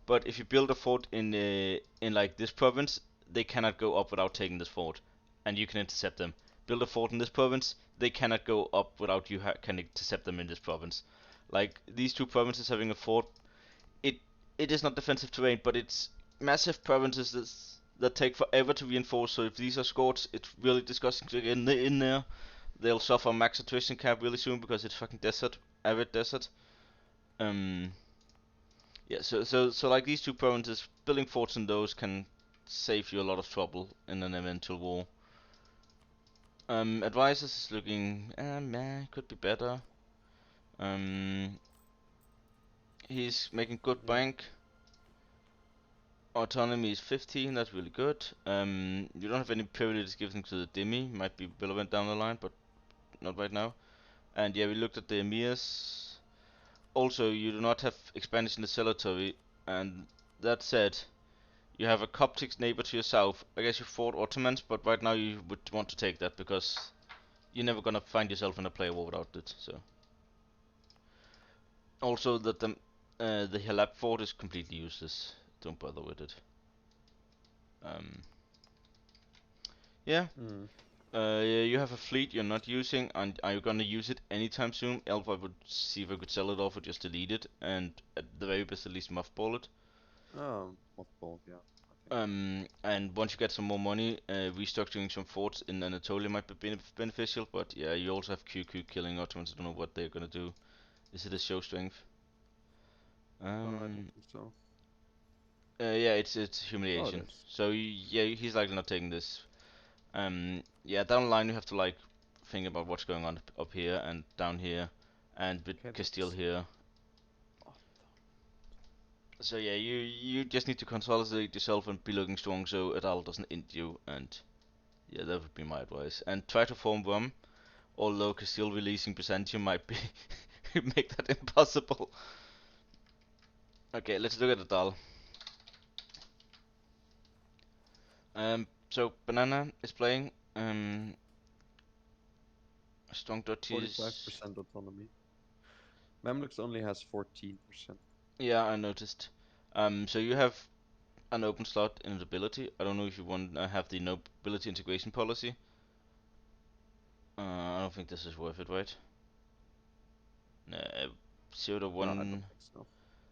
But if you build a fort in like this province, they cannot go up without taking this fort, and you can intercept them. Build a fort in this province, they cannot go up without you can intercept them in this province. Like these two provinces having a fort, it it is not defensive terrain, but it's massive provinces that take forever to reinforce. So if these are scored, it's really disgusting to get in there. They'll suffer max attrition cap really soon because it's fucking desert, arid desert. Um, yeah. So like these two provinces, building forts in those can save you a lot of trouble in an eventual war. Advisors is looking, meh, could be better. Um, he's making good Yeah. bank. Autonomy is 15, that's really good. You don't have any privileges given to the Demi, might be relevant down the line, but not right now. And yeah, we looked at the emirs. Also, you do not have expansion in the cemetery, and that said, you have a Coptic neighbor to your south. I guess you fought Ottomans, but right now you would want to take that because you're never gonna find yourself in a play war without it. So, also that the Halab fort is completely useless. Don't bother with it. Um, yeah. Mm. Yeah, you have a fleet you're not using, and are you gonna use it anytime soon? Else I would see if I could sell it off or just delete it, and at the very best at least mothball it. Mothball, yeah, I think. And once you get some more money, restructuring some forts in Anatolia might be beneficial, but yeah, you also have QQ killing Ottomans. I don't know what they're gonna do. Is it a show strength? I don't think so. Yeah, it's Oh, it humiliation. is. So yeah, he's likely not taking this. Yeah, down the line you have to like think about what's going on up here and down here, and with Okay, Castile that's. here. Oh, So yeah, you just need to consolidate yourself and be looking strong so Adal doesn't int you, and yeah, that would be my advice. And try to form Rum, although Castile releasing Byzantium might be make that impossible. Okay, let's look at Adal. So Banana is playing. Strong duchies. 45% autonomy. Mamluks only has 14%. Yeah, I noticed. So you have an open slot in nobility. I don't know if you want to have the nobility integration policy. I don't think this is worth it, right? Uh, 0 to No, I don't 1. think so.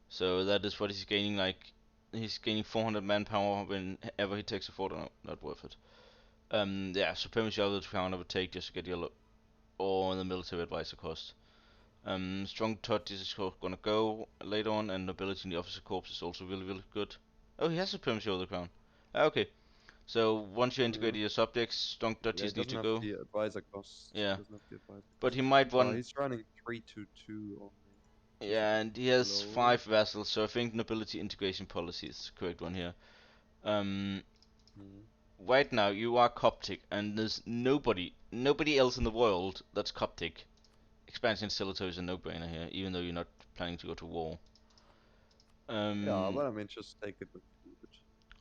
So that is what he's gaining. Like he's gaining 400 manpower whenever he takes a fort. No, not worth it. Yeah, supremacy of the crown I would take just to get your or the military advisor cost. Strong touch is gonna go later on, and nobility in the officer corps is also really good. Oh, he has supremacy over the crown. Okay, so once you Yeah. integrated your subjects, strong Yeah, he duchies need doesn't to have go. the advisor cost. He Yeah, doesn't have the advisor but cost. he might run. He's running 322 only, which is a Yeah, bit and he has low. 5 vassals, so I think nobility integration policy is the correct one here. Um, Mm. right now you are Coptic, and there's nobody else in the world that's Coptic. Expansion Stiletto is a no-brainer here, even though you're not planning to go to war. Yeah, Um, but I mean, just take it and leave it,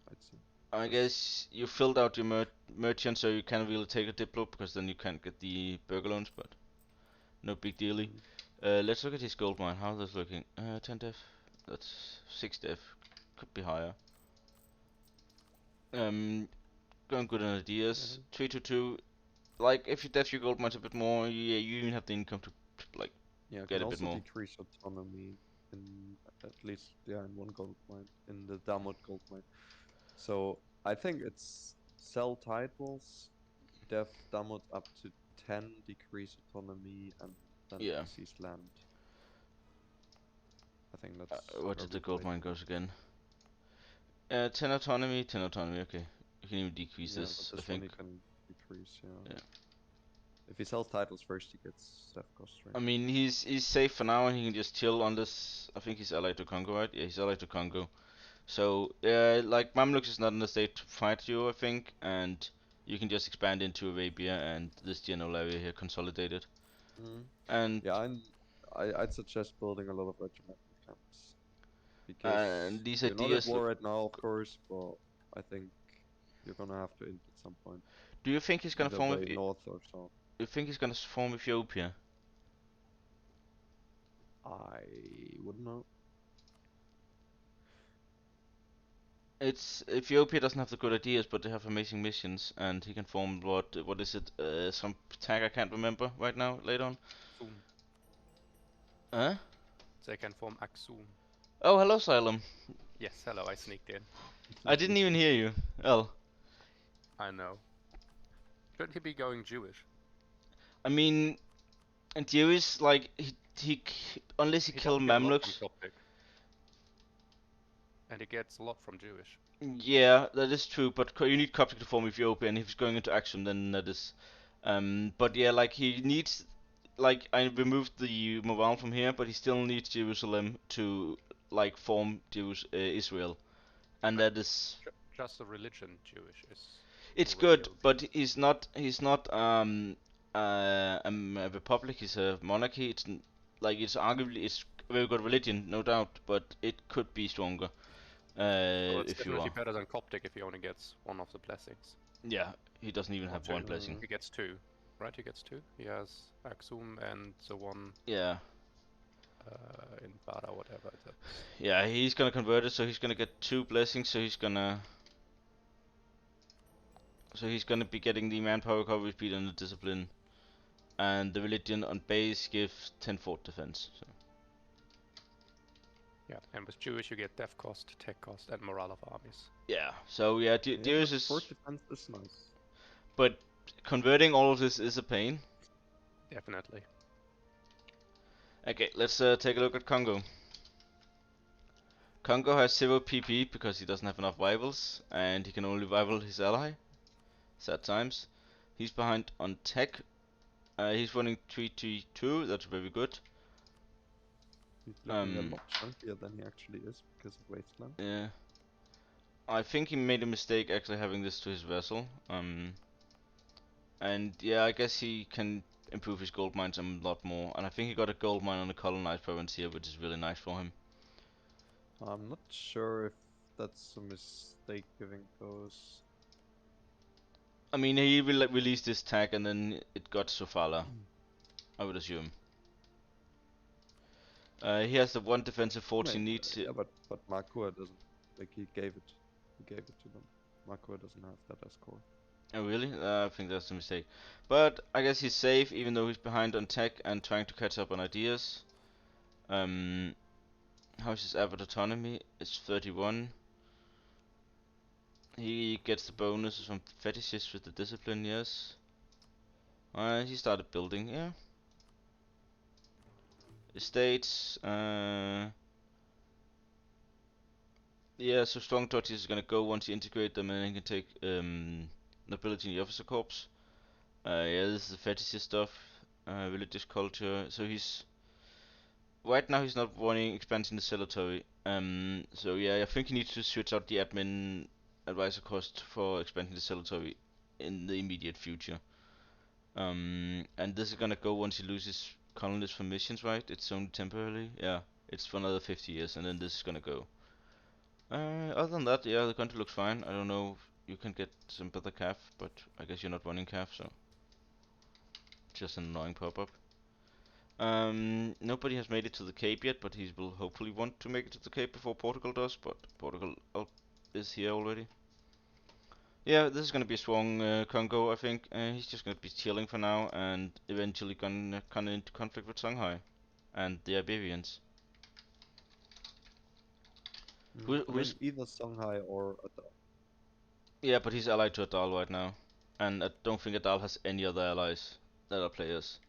I'd say. I Because, guess you filled out your merchant, so you can't really take a Diplo because then you can't get the burger loans, but no big dealy. mm, Let's look at his gold mine. How's this looking? 10 def. That's 6 def. Could be higher. Um, going good on yeah, ideas. 322. Like if you def your gold mines a bit more, yeah, you even have the income to like yeah, get can a bit also more. decrease autonomy in at least, yeah, in one gold mine, in the Damot gold mine. So I think it's sell titles, def Damot up to 10, decrease autonomy, and then Yeah. seize land. I think that's What did probably the the gold way to mine go. goes again? 10 autonomy, 10 autonomy. Okay, you can even decrease Yeah, but this. I this one think. he can decrease, yeah. Yeah. If he sells titles first, he gets def cost, right? I mean, he's safe for now, and he can just chill on this. I think he's allied to Congo, right? Yeah, he's allied to Congo. So, like Mamluks is not in the state to fight you, I think, and you can just expand into Arabia and this general area here, consolidate it. Mm. And Yeah, I'd suggest building a lot of regimental camps because these you're not at ideas war look. right now, of course, but I think you're gonna have to int at some point, Do you think he's gonna either form with? way, north or south. You think he's gonna form Ethiopia? I wouldn't know. It's Ethiopia doesn't have the good ideas, but they have amazing missions, and he can form what is it? Some tag I can't remember right now. Later on. Aksum. Huh? They can form Aksum. Oh, hello, Xylem. Yes, hello, I sneaked in. I didn't even hear you. Well, I know. Should he be going Jewish? I mean, and Jewish, like, unless he He killed doesn't get a lot from Mamluks. Coptic. And he gets a lot from Jewish. Yeah, that is true, but you need Coptic to form Ethiopia, and if he's going into action, then that is. But yeah, like, he needs. Like, I removed the Moral from here, but he still needs Jerusalem to, like, form Jewish Israel. And But that is. just the religion Jewish is It's already good, OP. but he's not a republic. He's a monarchy. Like it's arguably it's a very good religion, no doubt, but it could be stronger. Well, it's If you definitely are, better than Coptic if he only gets one of the blessings. yeah, he doesn't even Or have one two. blessing. He gets two. Right, he gets two. He has Axum and the one Yeah, in Bada, whatever. That's yeah, he's gonna convert it, so he's gonna get two blessings. So he's gonna be getting the manpower, recovery speed, and the discipline, and the religion on base gives 10 fort defense. So. yeah. And with Jewish you get death cost, tech cost, and morale of armies. Yeah, so yeah, Yeah, Darius but is. fort defense is nice. But converting all of this is a pain. Definitely. Okay, let's take a look at Congo. Congo has 0 PP because he doesn't have enough rivals, and he can only rival his ally. Sad times. He's behind on tech. He's running 3-2, that's very good. He's looking a lot chunkier than he actually is because of Wasteland. Yeah. I think he made a mistake actually having this to his vessel. And yeah, I guess he can improve his gold mines a lot more. And I think he got a gold mine on the colonized province here, which is really nice for him. I'm not sure if that's a mistake giving those. I mean, he released this tag and then it got Sofala, I would assume. He has the one defensive fort he needs. Yeah, but Makua doesn't. Like he gave it to them. Makua doesn't have that as core. Oh really? I think that's a mistake. But I guess he's safe, even though he's behind on tech and trying to catch up on ideas. How's his average autonomy? It's 31. He gets the bonuses from fetishes with the discipline, yes. He started building, yeah. Estates, yeah, so strong touches is gonna go once you integrate them, and then you can take nobility in the officer corps. Yeah, this is the fetish stuff, religious culture. So he's right now he's not running expansion the cemetery. So yeah, I think he needs to switch out the admin advisor cost for expanding the cemetery in the immediate future. And this is gonna go once he loses colonists from missions, right? It's only temporarily. Yeah, it's for another 50 years, and then this is gonna go. Other than that, yeah, the country looks fine. I don't know if you can get some better calf, but I guess you're not running calf, so just an annoying pop-up. Nobody has made it to the Cape yet, but he will hopefully want to make it to the Cape before Portugal does, but Portugal is here already. Yeah, this is gonna be a strong Congo, I think. He's just gonna be chilling for now, and eventually gonna come into conflict with Shanghai and the Iberians. I mean, either Songhai or Adal. Yeah, but he's allied to Adal right now, and I don't think Adal has any other allies that are players.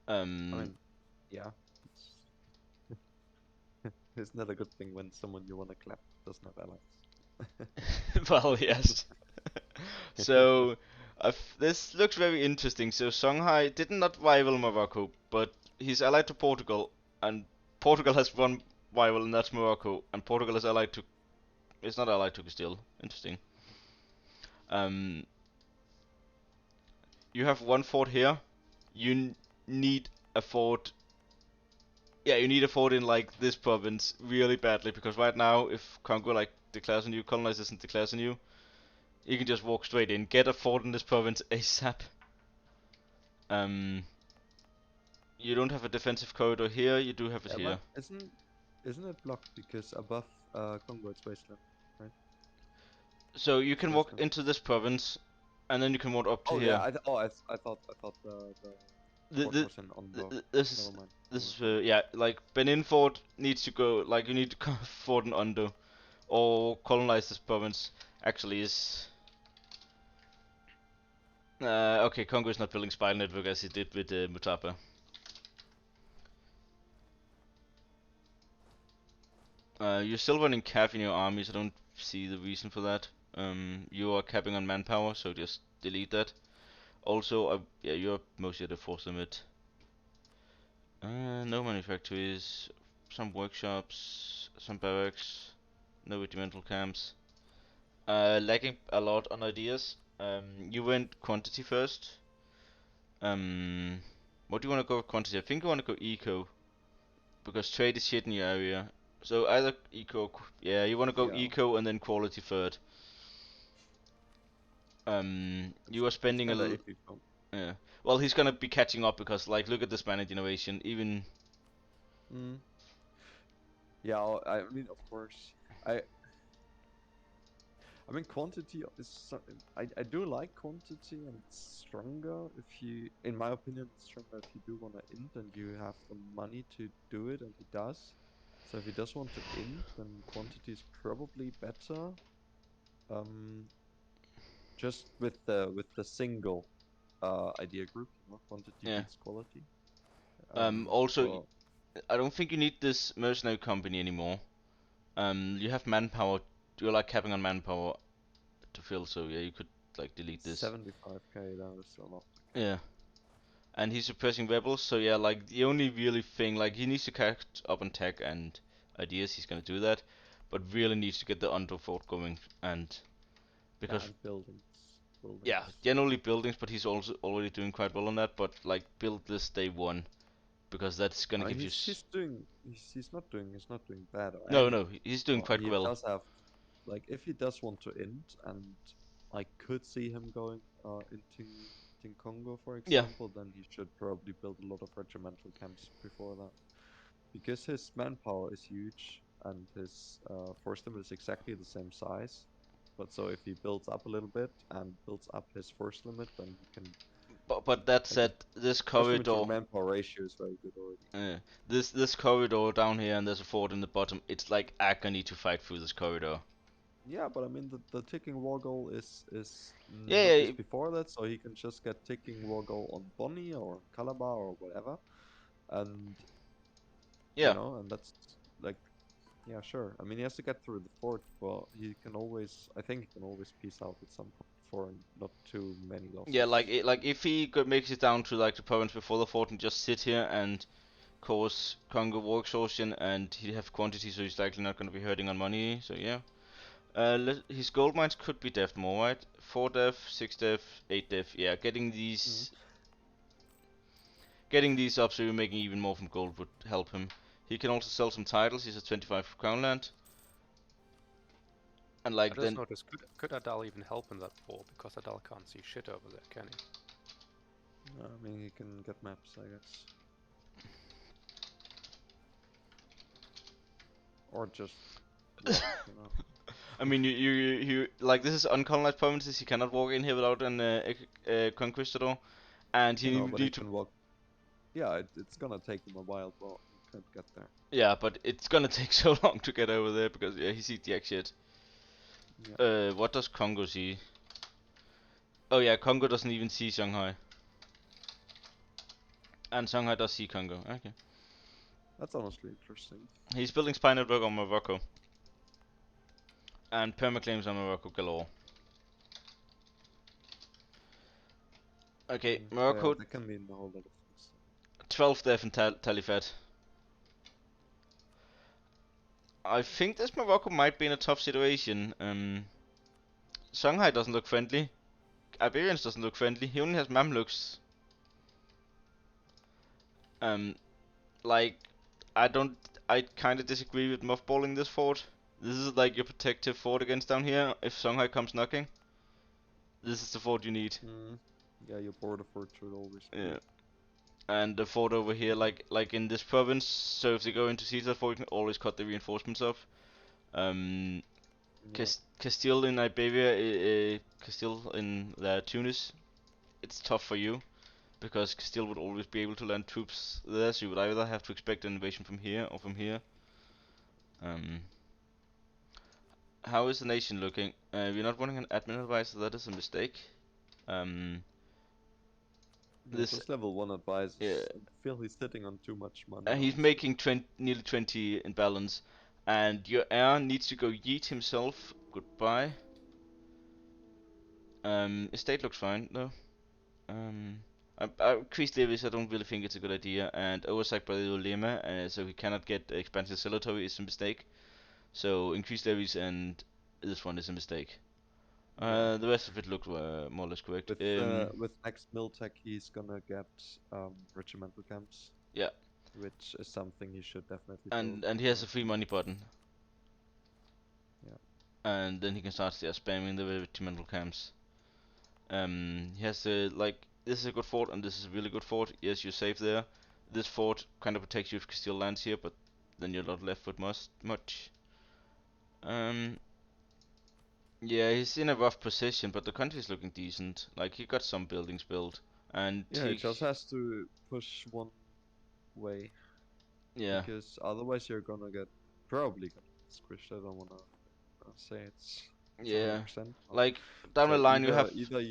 I mean, yeah, it's not a good thing when someone you wanna clap doesn't have allies. Well, yes. So, this looks very interesting. So, Songhai did not rival Morocco, but he's allied to Portugal, and Portugal has one rival, and that's Morocco, and Portugal is allied to. It's not allied to Castile. Interesting. Um, you have one fort here. You need a fort. Yeah, you need a fort in like this province really badly because right now, if Congo like declares on you, colonizes and declares on you, you can just walk straight in, get a fort in this province ASAP. Um, you don't have a defensive corridor here. You do have it Yeah, here. but isn't it blocked because above Congo it's wasteland, right? So you It's can walk wasteland. into this province, and then you can walk up to Oh yeah, here. I thought the What was in Ondo? This Never is mind. this is yeah, like Benin Fort needs to go. Like you need to come fort in Ondo, or colonize this province. Actually, is okay. Congo is not building spy network as he did with Mutapa. You're still running cav in your armies. I don't see the reason for that. You are capping on manpower, so just delete that. Also, yeah, you're mostly at the force limit. No manufactories, some workshops, some barracks, no regimental camps. Lacking a lot on ideas. You went quantity first. Um, what do you want to go with quantity? I think you want to go eco because trade is shit in your area. So either eco, yeah, you want to go Yeah. eco and then quality third. You are spending Kinda iffy from. yeah. Well, he's gonna be catching up because like look at the Spanish innovation. Even Mm. Yeah, I mean, of course, I I mean, quantity is. I do like quantity, and it's stronger if you, in my opinion, it's stronger if you do want to int and you have the money to do it, and he does. So if he does want to int, then quantity is probably better. Um, just with the single idea group, quantity yeah. beats quality. Also, But I don't think you need this mercenary company anymore. You have manpower. You're like capping on manpower to fill, so yeah, you could like delete this. 75k, that is a lot. Yeah. And he's suppressing rebels, so yeah, like the only really thing, like he needs to catch up on tech and ideas, he's gonna do that, but really needs to get the underfort going, and Yeah, because and buildings, yeah, buildings. generally buildings, but he's also already doing quite well on that, but like build this day one, because that's gonna I mean, give you he's not doing bad or no, no, anything. he's doing But quite he well. does have, like, if he does want to int, and I could see him going in Congo, for Yeah, example, then he should probably build a lot of regimental camps before that, because his manpower is huge and his force limit is exactly the same size. But so if he builds up a little bit and builds up his force limit, then he can, but that like, said, this force limit to corridor, manpower ratio is very good already. this corridor down here, and there's a fort in the bottom. It's like agony to fight through this corridor. Yeah, but I mean the ticking woggle is Yeah, not is yeah, before that, so he can just get ticking woggle on Bonnie or Calabar or whatever, and yeah. and that's like, yeah, sure. I mean, he has to get through the fort, but he can always, I think he can always peace out at some point for not too many Yeah, losses. like if he makes it down to like the province before the fort and just sit here and cause Congo war exhaustion, and he have quantity, so he's likely not going to be hurting on money. So yeah, his gold mines could be def more, right? 4 def, 6 def, 8 def. Yeah, Mm. getting these up so you're making even more from gold would help him. He can also sell some titles. He's at 25 crown land, and I like just then noticed, could Adal even help in that war? Because Adal can't see shit over there, can he? I mean, he can get maps, I guess, or just walk, I mean you like this is uncolonized provinces. He cannot walk in here without an conquistador, and he But he need to. can walk. Yeah, it's gonna take him a while, but he could get there. Yeah, but it's gonna take so long to get over there because yeah, he sees jack shit. Yeah, What does Congo see? Oh yeah, Congo doesn't even see Shanghai, and Shanghai does see Congo. Okay, that's honestly interesting. he's building spy network on Morocco, and permaclaims on Morocco galore. Okay, Oh yeah, Morocco that can mean a whole lot of things. 12 def and Talifat. I think this Morocco might be in a tough situation. Shanghai doesn't look friendly. Iberians doesn't look friendly. He only has Mamluks. Um, like I don't. I kind of disagree with mothballing this fort. This is like your protective fort against down here. If Shanghai comes knocking, this is the fort you need. Mm. Yeah, your border fort should always be. Yeah. And the fort over here, like in this province, so if they go into siege that fort, you can always cut the reinforcements off. Um, Yeah. Castile in Iberia, Castile in Tunis, it's tough for you. because Castile would always be able to land troops there, so you would either have to expect an invasion from here or from here. Um, how is the nation looking? We're not running an admin advisor, that is a mistake. Um, Yeah, this, just level 1 yeah, advisors. I feel he's sitting on too much money, he's honestly. making nearly 20 in balance, and your heir needs to go yeet himself. Goodbye. Estate looks fine though. Increased levies, I don't really think it's a good idea, and oversight by the Lema, so he cannot get expansive cemetery is a mistake. So increased levies and this one is a mistake. Yeah. The rest of it looked more or less correct. With next Miltech, he's gonna get regimental camps, Yeah, which is something he should definitely build. and he has a free money button, Yeah. and then he can start spamming the regimental camps. He has to like this is a good fort and this is a really good fort. Yes, you're safe there. This fort kind of protects you if Castile lands here, but then you're not left with much. Um, yeah, he's in a rough position, but the country's looking decent. Like he got some buildings built, and Yeah, he just has to push one way, yeah, because otherwise you're probably gonna get squished. I don't wanna say it's yeah. 100%. Like down the So line, you have either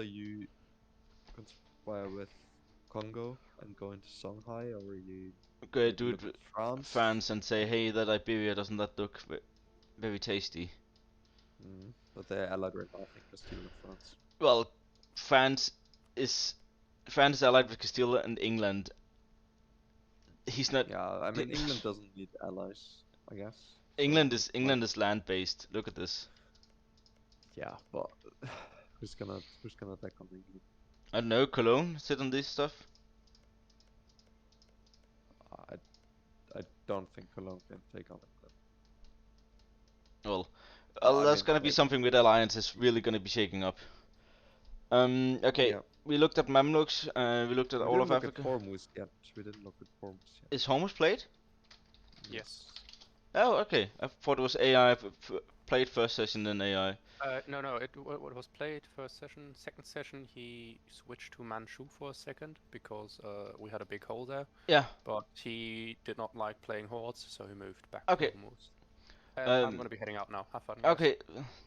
you conspire with Congo and go into Songhai, or you okay, maybe do look it at with France. France and say, hey, that Iberia doesn't that look very tasty? But they're allied right now, I think, Castile and France. Well, France is France is allied with Castile and England. He's not. Yeah, I mean England doesn't need allies, I guess. England So is like, England is land based. Look at this. yeah, but who's gonna attack on England? I don't know. Cologne sit on this stuff. I I don't think Cologne can take on England. Well, I that's mean, gonna be something with alliances really gonna be shaking up. Okay. yeah, We looked at Mamluks. We looked at we all didn't of look at Africa. Hormuz yet. We didn't look at Hormuz yet. Is Hormuz played? Yes. Oh, okay. I thought it was AI played first session then AI. No, it was played first session. Second session, he switched to Manchu for a second because we had a big hole there. Yeah. But he did not like playing hordes, so he moved back Okay. to Hormuz. I'm gonna be heading out now. Have fun. Guys. Okay.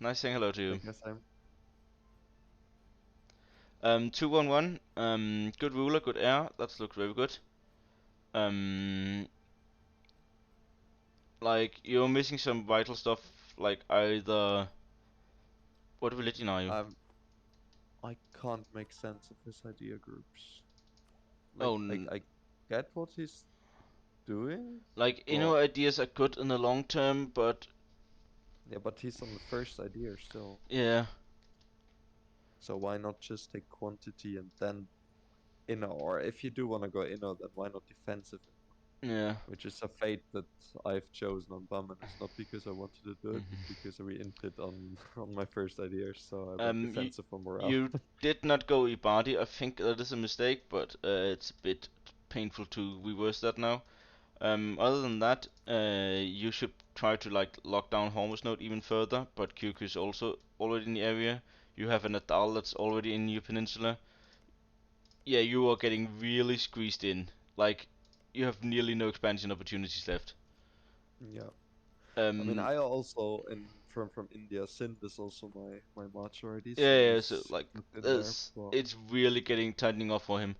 Nice saying hello to you. Yes, I'm. 2-1-1. Good ruler, good heir. That looks very good. Like you're missing some vital stuff. Like either. What religion are you? I can't make sense of his idea groups. Oh, I get what he's doing. like but ideas are good in the long term, but yeah, but he's on the first idea still. yeah, So why not just take quantity and then inner? Or if you do want to go inner, then why not defensive? yeah. Which is a fate that I've chosen on Bum, and it's not because I wanted to do it, but because I re-input on on my first idea, so I went defensive for morale. You did not go Ibadi. I think that is a mistake, but it's a bit painful to reverse that now. Other than that, you should try to like lock down Hormuz Node even further, but QQ is also already in the area. You have an Adal that's already in your peninsula. Yeah, you are getting really squeezed in. Like, you have nearly no expansion opportunities left. Yeah. I mean, I also from India. Sind is also my march already, so Yeah, so he's like, in there. But it's really getting tightening off for him.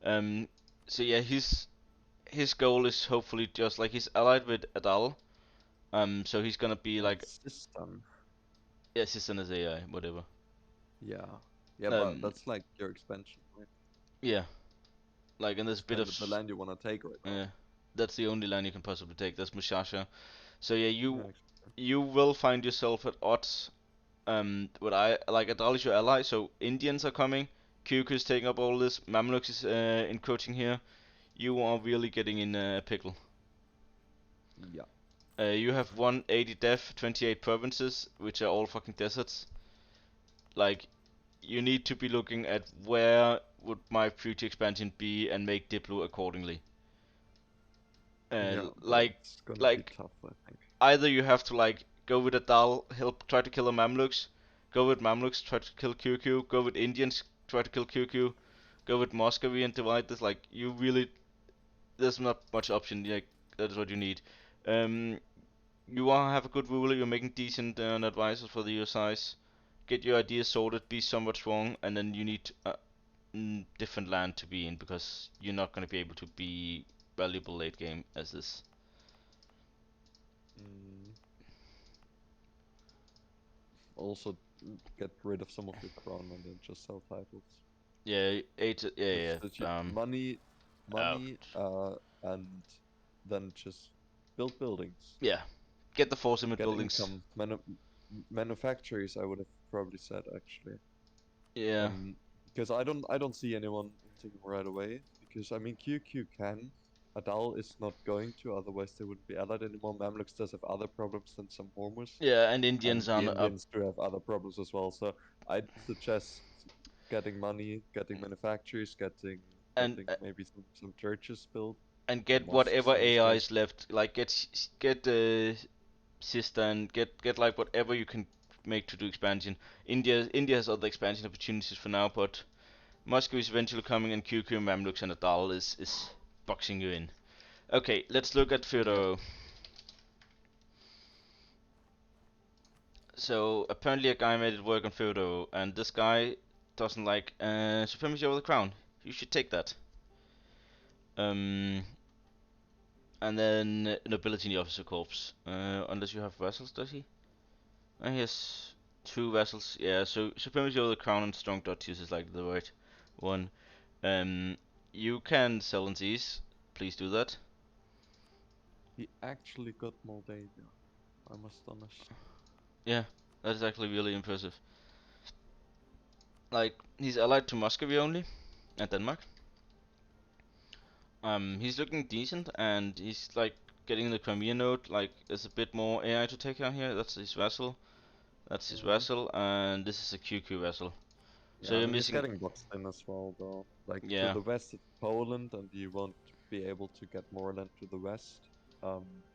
Um, so yeah, his goal is hopefully just like he's allied with Adal. So he's gonna be like, system. yeah, System as AI, whatever. Yeah. Yeah, but that's like your expansion, right? Yeah, like, and there's a bit of the land you want to take right now. yeah, that's the only land you can possibly take. That's Mushasha. So yeah, Yeah, you will find yourself at odds. What I like, Adal is your ally, so Indians are coming. Kyuk is taking up all this. Mamluks is encroaching here. You are really getting in a pickle. Yeah. You have 180 def, 28 provinces, which are all fucking deserts. Like, you need to be looking at where would my future expansion be and make Diplo accordingly. Yeah, Like, it's gonna be tough, I think. either you have to like go with Adal, help try to kill the Mamluks, go with Mamluks, try to kill QQ, go with Indians, try to kill QQ, go with Muscovy and divide this. Like you really, there's not much option. Like that's what you need. Um, you wanna have a good ruler. You're making decent advisors for your size. Get your ideas sorted. Be somewhat strong, and then you need different land to be in because you're not gonna be able to be valuable late game as this. Also, get rid of some of your crown and then just sell titles. Yeah, eight. Yeah, Just yeah. money, Out. and then just build buildings. Yeah, get the force limit Get buildings. income. Manufactories, I would have probably said actually. Yeah. Because I don't see anyone hinting right away. Because I mean, QQ can. Adal is not going to, otherwise they wouldn't be allied anymore. Mamluks does have other problems than some Hormuz. Yeah, and Indians And the are up. Indians do have other problems as well. So I'd suggest getting money, getting manufacturers, getting And maybe some churches built, and get mosques whatever in this AI case. is left. Like get sister and get like whatever you can make to do expansion. India has other expansion opportunities for now, but Moscow is eventually coming, and QQ, Mamluks, and Adal is boxing you in. Okay, let's look at Fyodoro. So apparently a guy made it work on Fyodoro, and this guy doesn't like supremacy over the crown. You should take that. And then nobility in the officer corps. Unless you have vassals, does he? He has 2 vassals. Yeah, so supremacy over the crown and strong duchies is like the right one. You can sell in these. Please do that. He actually got Moldavia. I'm astonished. Yeah, that is actually really impressive. Like, he's allied to Muscovy only, and Denmark. He's looking decent, and he's like getting the Crimea node. Like, there's a bit more AI to take out here. That's his vassal. That's his vassal, and this is a QQ vassal. So Yeah, I you're mean, he's missing. getting boxed in as well, though. Like, to Yeah, the west it's Poland, and you won't be able to get more land to the west.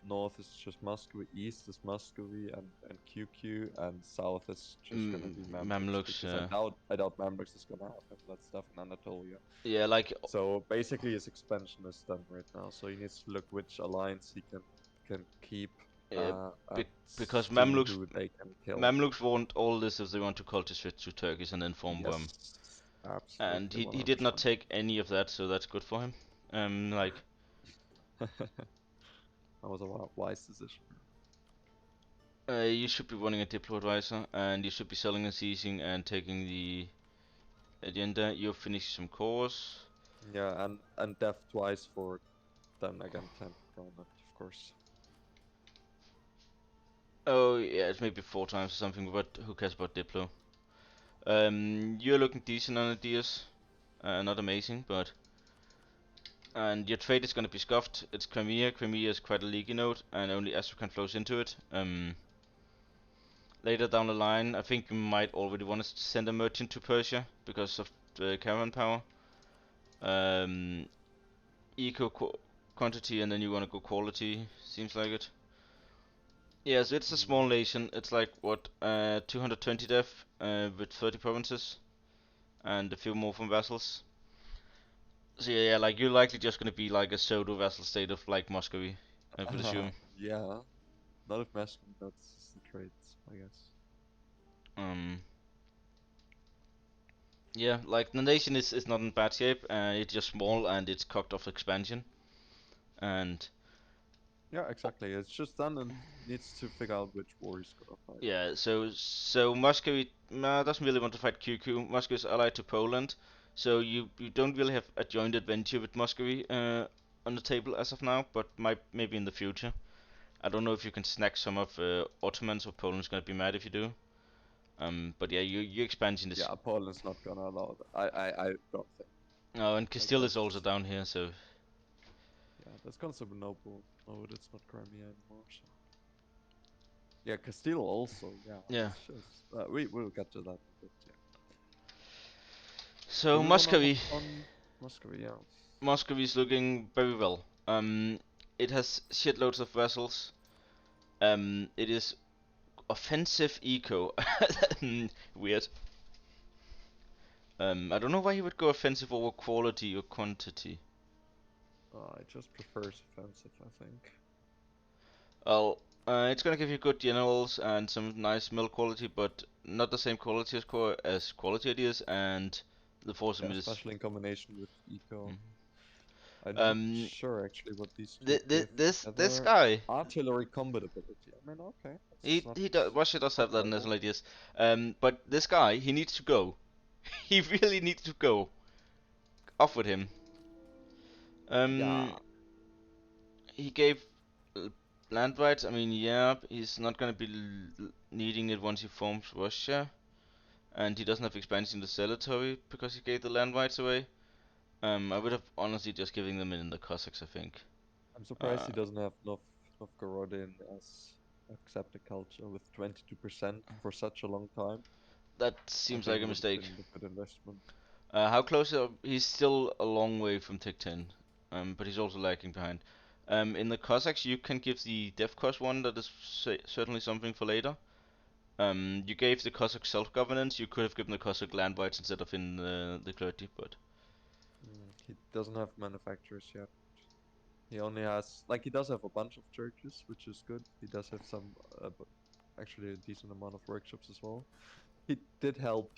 North is just Muscovy, east is Muscovy and QQ, and south is just gonna be Mamluks, Mamluks. because I doubt Mamluks is gonna happen. That's stuff in Anatolia. Yeah, like So basically, his expansion is done right now. So he needs to look which alliance he can keep, uh, and because see who they can kill. Mamluks want all this if they want to culture switch to Turkish and then form Burma. Yes, And absolutely, he did not 100%. take any of that, so that's good for him. Like That was a wise decision. you should be running a Diplo advisor, and you should be selling and seizing and taking the agenda. You're finishing some cores. Yeah, and death twice for then again 10 prominent, of course. Oh yeah, it's maybe 4 times or something, but who cares about Diplo? You're looking decent on ideas. Not amazing, but and your trade is gonna be scuffed. It's Crimea. Crimea is quite a leaky node, and only Astrakhan flows into it. Later down the line, I think you might already want to send a merchant to Persia because of the caravan power. Eco quantity, and then you want to go quality. Seems like it. Yeah, so it's a small nation. It's like what 220 def with 30 provinces and a few more from vassals. So yeah, like you're likely just gonna be like a pseudo vassal state of like Muscovy, I would assume. Yeah, not if Masculine, that's the traits, I guess. Um, yeah, like the nation is not in bad shape. It's just small and it's cocked off expansion. And Yeah, exactly. It's just done and needs to figure out which war he's gonna fight. yeah, so Muscovy doesn't really want to fight QQ. Muscovy is allied to Poland, so you don't really have a joint adventure with Muscovy on the table as of now, but maybe in the future. I don't know if you can snack some of Ottomans, or Poland's gonna be mad if you do. But yeah, your expansion is. Yeah, Poland's not gonna allow that. I don't think. Oh, and Like Castile is also that's down here, so yeah, that's Constantinople. No, it's not Crimea anymore. So yeah, Castile also. Yeah, yeah. it's just we'll get to that in a bit. Yeah. Do So we wanna hop Muscovy, on Muscovy? Yeah. Muscovy is looking very well. It has shitloads of vessels. It is offensive eco. Weird. I don't know why he would go offensive over quality or quantity. I just prefers offensive, I think. Well, it's gonna give you good generals and some nice mill quality, but not the same quality as quality ideas, and the force Yeah, limit is. especially in combination with eco. Mhm. I'm not Um, sure actually what these two give this together. guy, Artillery combat ability. I mean, okay, that's he does. Russia does not have that in terrible. national ideas. But this guy, he needs to go. He really needs to go. Off with him. Yeah, Um, he gave land rights. I mean, yeah, he's not gonna be needing it once he forms Russia, and he doesn't have expansion in the territory because he gave the land rights away. I would have honestly just given them in the Cossacks, I think. I'm surprised Uh, he doesn't have Novgorodin as accepted culture with 22% for such a long time. that I seems think like it a would have mistake. been a good investment. How close are, he's still a long way from Tick 10, but he's also lagging behind. In the Cossacks, you can give the Dev Cost one, that is certainly something for later. You gave the Cossack self-governance, you could have given the Cossack land rights instead of in the clergy, but He doesn't have manufacturers yet. He only has, like, he does have a bunch of churches, which is good. He does have some, actually a decent amount of workshops as well. He did help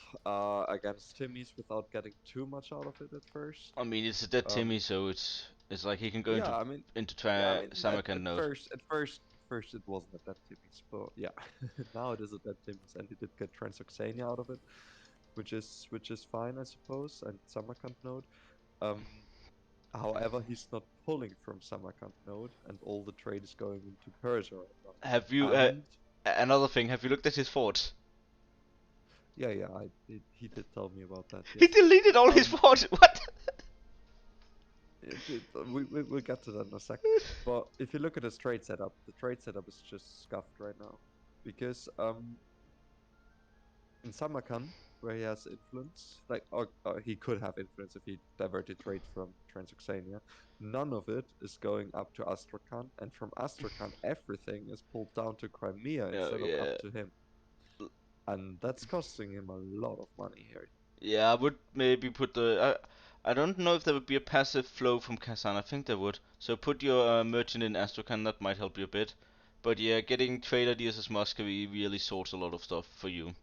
against Timmy's without getting too much out of it at first. I mean it's a dead Um, Timmy, so it's like he can go yeah, I mean, into yeah, I mean, Samarkand node. first it wasn't a dead Timmy's, but yeah, now it is a dead Timmy's, and he did get Transoxania out of it, which is fine, I suppose, and Samarkand node. Um, However, he's not pulling from Samarkand node, and all the trade is going into Persia right Have now. you And another thing? Have you looked at his forts? yeah, he did tell me about that. He Yes. deleted all his Um, forts. What? we'll get to that in a sec. But if you look at his trade setup, the trade setup is just scuffed right now, because in Samarkand, where he has influence, like, or he could have influence if he diverted trade from Transoxania, none of it is going up to Astrakhan, and from Astrakhan, everything is pulled down to Crimea Oh instead of up yeah. to him. And that's costing him a lot of money here. Yeah, I would maybe put the. I don't know if there would be a passive flow from Kazan. I think there would. So put your merchant in Astrakhan. That might help you a bit. But yeah, getting trade ideas as Muscovy really sorts a lot of stuff for you.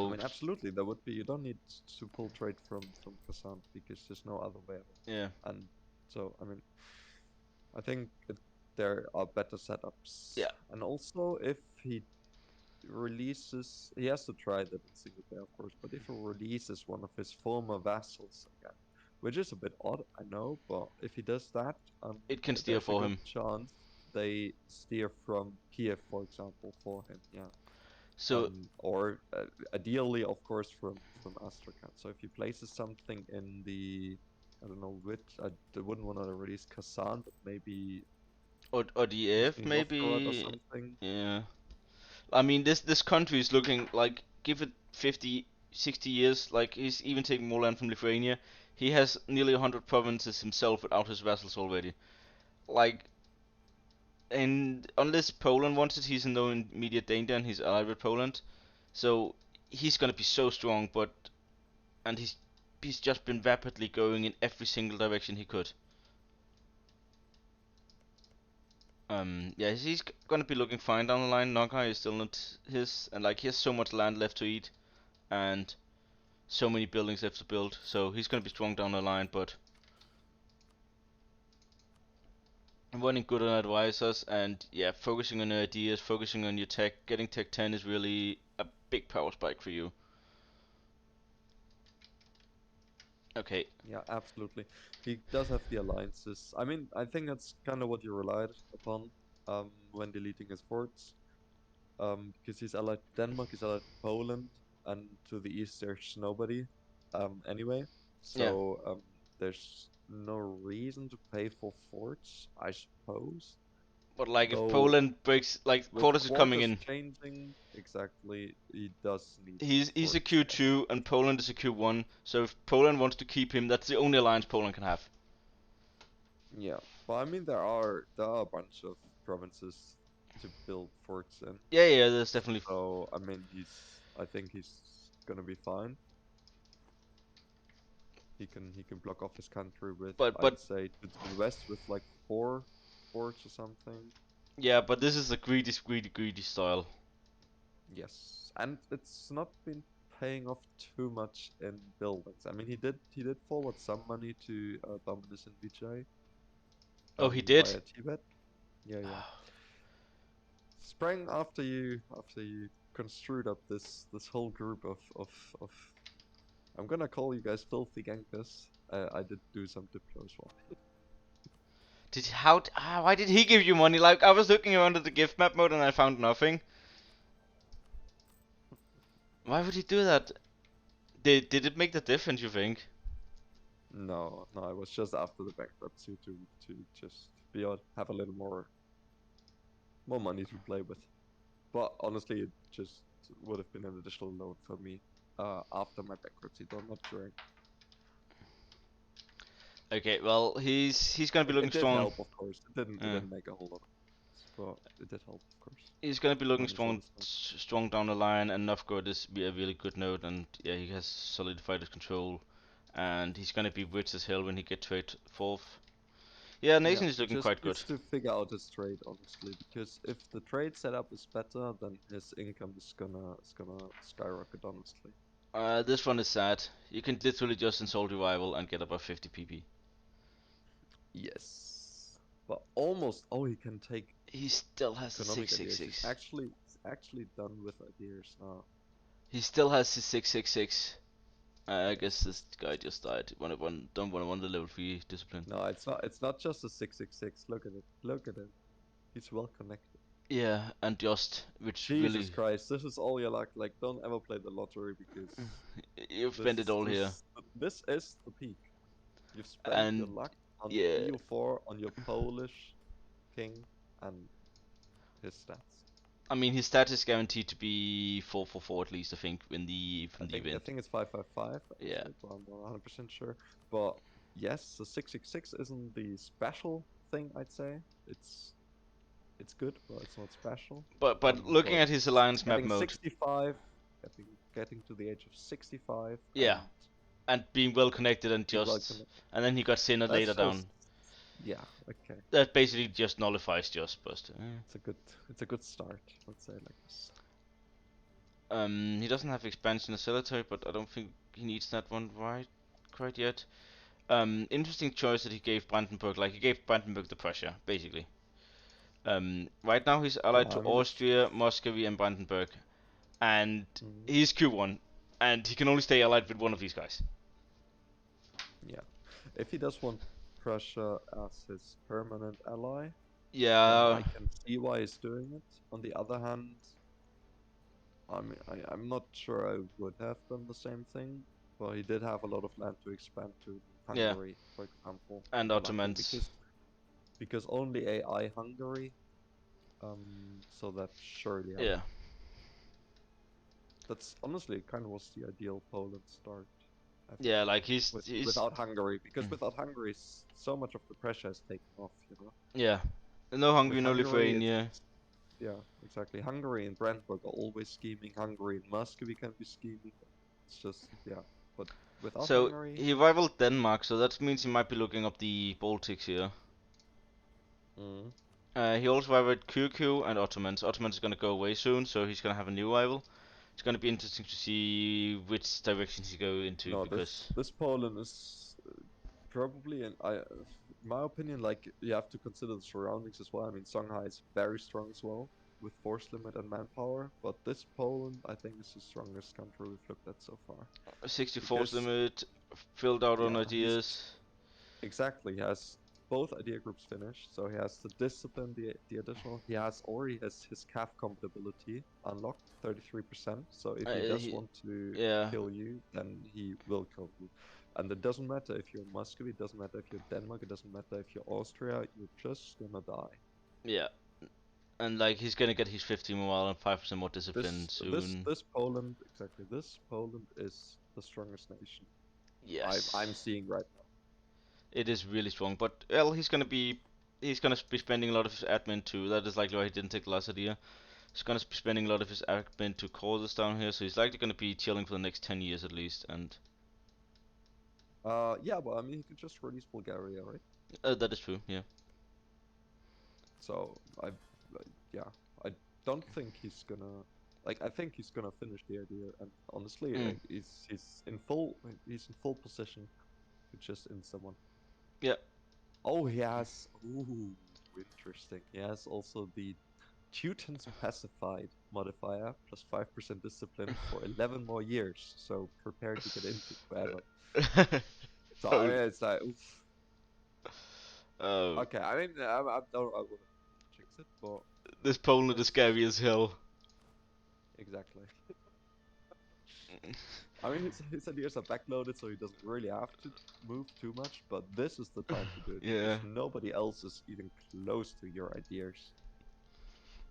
I So mean, absolutely, there would be. You don't need to pull trade from Kazan because there's no other way of it. yeah, And so, I mean, I think there are better setups. yeah. And also, if he releases, he has to try that in single player, of course, but if he releases one of his former vassals again, which is a bit odd, I know, but if he does that, It can steer there's a for good him. chance they steer from Kiev, for example, for him, yeah. So Or ideally, of course, from Astrakhan. So if he places something in the, I don't know which, I wouldn't want to release Kazan, but maybe or the AF Nizhny Novgorod or maybe. something. Yeah. I mean this country is looking like, give it 50, 60 years. Like he's even taking more land from Lithuania. He has nearly 100 provinces himself without his vassals already. Like, and unless Poland wants it, he's in no immediate danger and he's allied with Poland. So he's gonna be so strong, but and he's just been rapidly going in every single direction he could. Yeah, he's gonna be looking fine down the line. Nogai is still not his, and like he has so much land left to eat, and so many buildings left to build. So he's gonna be strong down the line, but running good on advisors and yeah, focusing on your ideas, focusing on your tech. Getting tech 10 is really a big power spike for you. Okay. Yeah, absolutely. He does have the alliances. I mean, I think that's kind of what you relied upon when deleting his forts. Because he's allied to Denmark, he's allied to Poland, and to the east there's nobody. Anyway, Yeah. so there's no reason to pay for forts, I suppose. But like if Though Poland breaks, like with quarters is coming quarters in, changing, exactly, he does need he's a forts. Q2 and Poland is a Q1. So if Poland wants to keep him, that's the only alliance Poland can have. Yeah, but I mean there are a bunch of provinces to build forts in. Yeah, there's definitely. So I mean I think he's gonna be fine. He can block off his country with, But I'd say, to the west with like 4 forts or something. yeah, but this is a greedy style. Yes, and it's not been paying off too much in buildings. I mean, he did forward some money to Dominus and Vijay Oh, he did. via Tibet. Yeah, yeah. Sprang after you construed up this whole group of I'm gonna call you guys filthy gankers. I did do some Diplo as well. Why did he give you money? Like, I was looking around at the gift map mode and I found nothing. Why would he do that? Did it make the difference, you think? No, no, it was just after the bankruptcy to just have a little more money to play with. But honestly, it just would have been an additional load for me after my bankruptcy, though not during. Okay, well, he's gonna be looking It did strong. help, of course. It didn't make a whole lot of sense, but it did help, of course. He's gonna be looking Money is strong, always fun. strong down the line, and Novgorod is a really good node, and yeah, he has solidified his control, and he's gonna be rich as hell when he gets trade fourth. Yeah, Yeah, Nation is he looking just quite good. needs to figure out his trade, honestly, because if the trade setup is better, then his income is gonna skyrocket, honestly. This one is sad. You can literally just install Revival and get above 50 PP. Yes, but almost all he can take He still has the economic ideas is 666. actually done with ideas now. He still has his 666. I guess this guy just died. Don't want to run the level 3 discipline. No, it's not just a 666. Look at it. Look at it. He's well connected. Yeah, and just, which Jesus really, Christ, this is all your luck. Like, don't ever play the lottery because you've this spent it all here. this is the peak. You've spent your And luck on yeah, EU4 on your Polish king and his stats. I mean his stat is guaranteed to be 444 at least. I think in the I from the think I event. think it's 555 Yeah, actually, but I'm not 100% sure. But yes, the 666 isn't the special thing, I'd say. It's good, but it's not special. but looking But at his alliance map getting mode, 65, getting to the age of 65, yeah, and being well connected and being well just, connected. and then he got Sinner That's later just, down. yeah, okay. That basically just nullifies just, but It's a good start. Let's say it like this. he doesn't have expansion accelerator, but I don't think he needs that one quite yet. Interesting choice that he gave Brandenburg. Like he gave Brandenburg the pressure, basically. Right now he's allied Yeah, to I mean, Austria, Muscovy, and Brandenburg, and mm, he's Q1, and he can only stay allied with one of these guys. yeah. If he does want Prussia as his permanent ally, then Yeah, I can see why he's doing it. On the other hand, I mean, I'm not sure I would have done the same thing, but he did have a lot of land to expand to yeah, Hungary, for example, and luckily, Ottomans. because only AI Hungary, so that surely Yeah, that's honestly kind of was the ideal Poland start, I yeah, think, like he's without Hungary, because without Hungary, so much of the pressure is taken off, you know. yeah, no With Hungary, no Hungary, Lithuania. yeah, exactly. Hungary and Brandenburg are always scheming. Hungary and Muscovy can be scheming. It's just, yeah. But without So Hungary, he rivaled Denmark, so that means he might be looking up the Baltics here. mm, He also rivaled Kyrgyz and Ottomans. Ottomans are gonna go away soon, so he's gonna have a new rival. It's gonna be interesting to see which directions he go into no, because this Poland is probably, in my opinion, like you have to consider the surroundings as well. I mean, Shanghai is very strong as well with force limit and manpower, but this Poland, I think, is the strongest country we've looked at so far 64's because, limit filled out on yeah, he's ideas. exactly. He has both idea groups finished, so he has the discipline, the additional. He has already has his CAF compatibility unlocked, 33%. So if he does He, want to yeah, kill you, then he will kill you. And it doesn't matter if you're Muscovy, it doesn't matter if you're Denmark, it doesn't matter if you're Austria, you're just gonna die. yeah, and like he's gonna get his 50 morale and 5% more discipline soon. This Poland, exactly. This Poland is the strongest nation I'm Yes, seeing right now. it is really strong. But well, he's gonna be spending a lot of his admin too. That is likely why he didn't take the last idea. He's gonna be spending a lot of his admin to call this down here, so he's likely gonna be chilling for the next 10 years at least. And Yeah, but I mean, he could just release Bulgaria, right? That is true. Yeah. So yeah, I don't think he's gonna like. I think he's gonna finish the idea, and honestly, Mm. he's in full position to just in someone. Yeah. Oh, he has. Ooh, interesting. He has also the Teuton's pacified modifier plus 5% discipline for 11 more years. So prepare to get into forever. So I Pol- mean, it's like, oof. uh, Okay. I mean, I wouldn't jinx it, but this Poland is that's scary as hell. exactly. I mean, his ideas are backloaded, so he doesn't really have to move too much. But this is the time to do it Yeah. because nobody else is even close to your ideas,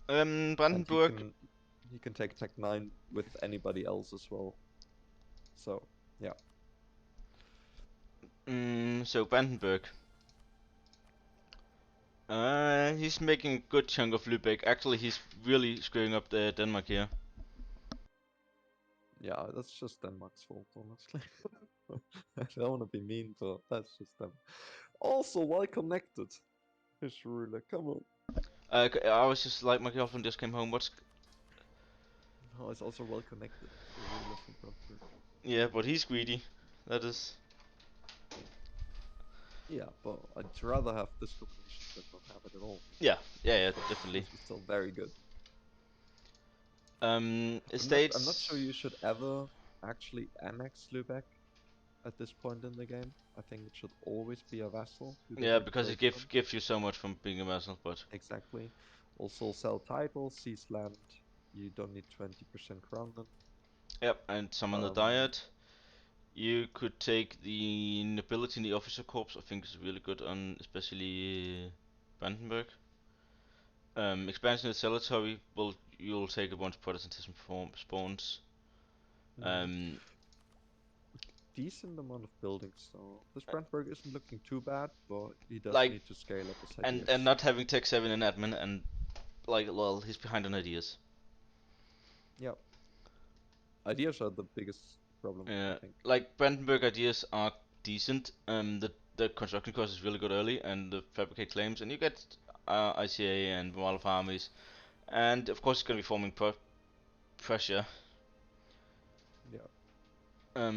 and Brandenburg. he can take Tech 9 with anybody else as well. So yeah. So Brandenburg. He's making a good chunk of Lübeck. Actually, he's really screwing up the Denmark here. Yeah, that's just Denmark's fault, honestly. I don't want to be mean, but that's just them. Also, well connected. His ruler, come on. I was just like, my girlfriend just came home. What's? No, it's also well connected. The ruler from Brandenburg. Yeah, but he's greedy. That is. Yeah, but I'd rather have this combination than not have it at all. Yeah, yeah, This was definitely. this was still very good. I'm not sure Estates. you should ever actually annex Lübeck at this point in the game. I think it should always be a vassal who the Yeah, game because it trades from. gives you so much from being a vassal, but Exactly. Also sell titles, seize land. You don't need 20% crown then. yep. And some on the Um, diet. You could take the nobility in the officer corps. I think is really good on especially Brandenburg. Expansion of the territory. Well, you'll take a bunch of Protestantism spawns. mm, Um, decent amount of buildings, so this Brandenburg isn't looking too bad, but he does like need to scale up his and ideas. not having Tech 7 in admin and like well he's behind on ideas. Yeah, ideas are the biggest problem, I think. Like Brandenburg ideas are decent. The construction cost is really good early, and the fabricate claims, and you get ICA and Wall of Armies, and of course it's gonna be forming pressure. Yeah,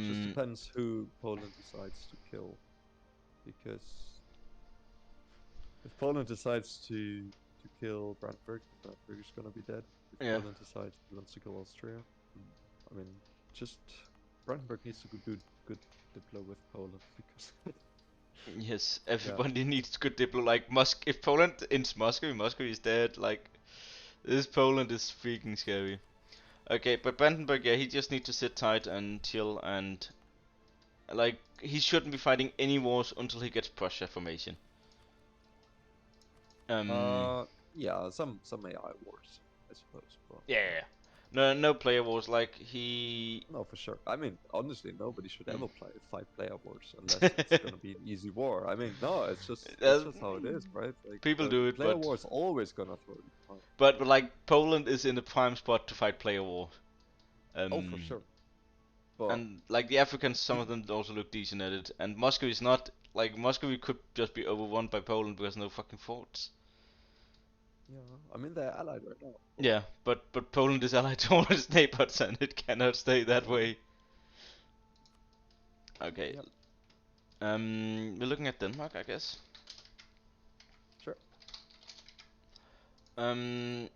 just Um, depends who Poland decides to kill, because if Poland decides to kill Brandenburg, then Brandenburg is gonna be dead. If yeah. Poland decides he wants to kill Austria, mm, I mean, just Brandenburg needs to do good diplo with Poland because Yes, yeah. everybody needs good diplo. Like if Poland ends Moscow, Moscow is dead. Like this Poland is freaking scary. Okay, but Brandenburg, yeah, he just needs to sit tight and chill, and like he shouldn't be fighting any wars until he gets Prussia formation. Um, Uh, yeah, some AI wars, I suppose, but yeah, yeah, yeah. No, no player wars. Like he. no, for sure. I mean, honestly, nobody should Mm. ever fight player wars unless it's gonna be an easy war. I mean, no, it's Uh, just how it is, right? Like People do it, player war is always gonna throw you behind. but like Poland is in the prime spot to fight player war. Oh, for Um, sure. But and like the Africans, some of them also look decent at it. And Moscow is not like Moscow could just be overrun by Poland because no fucking forts. yeah, I mean they're allied right now. Yeah, but Poland is allied to all its neighbors, and it cannot stay that Yeah, way. Okay. yep, We're looking at Denmark, I guess. sure. Um,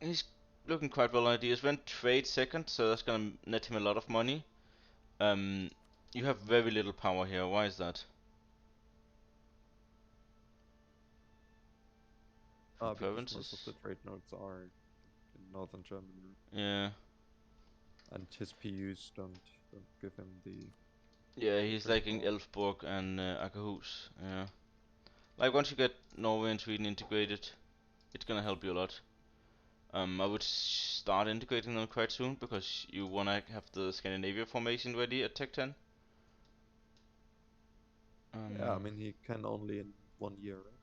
he's looking quite well on ideas. Went trade second, so that's gonna net him a lot of money. Um, you have very little power here. Why is that? For Because most of provinces? the trade nodes are in northern Germany, Yeah. and his PUs don't give him Yeah, the he's trade liking power. Elfborg and Akerhus. Yeah. Like once you get Norway and Sweden integrated, it's gonna help you a lot. I would start integrating them quite soon because you wanna have the Scandinavia formation ready at Tech 10. Yeah, I Um. mean he can only in 1 year, right?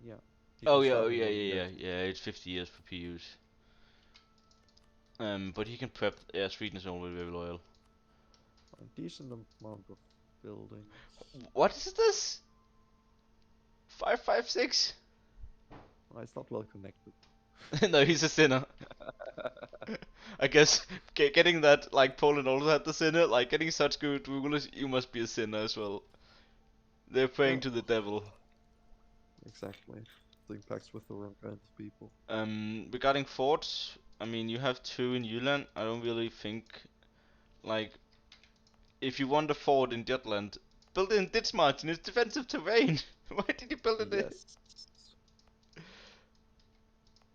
Yeah, he Oh can yeah, start in 1 year. yeah. It's 50 years for PUs. But he can prep. Yeah, Sweden is already very loyal. A decent amount of buildings. What is this? 556? Oh, it's not well connected. No, he's a sinner. I guess getting that, like Poland also had the sinner, like getting such good rulers, you must be a sinner as well. They're praying Yeah, to the devil. exactly. Doing pacts with the wrong kinds of people. Regarding forts, I mean, you have two in Jylland. I don't really think, like, if you want a fort in Jutland, build it in Dithmarschen. It's defensive terrain. Why did you build it? Yes.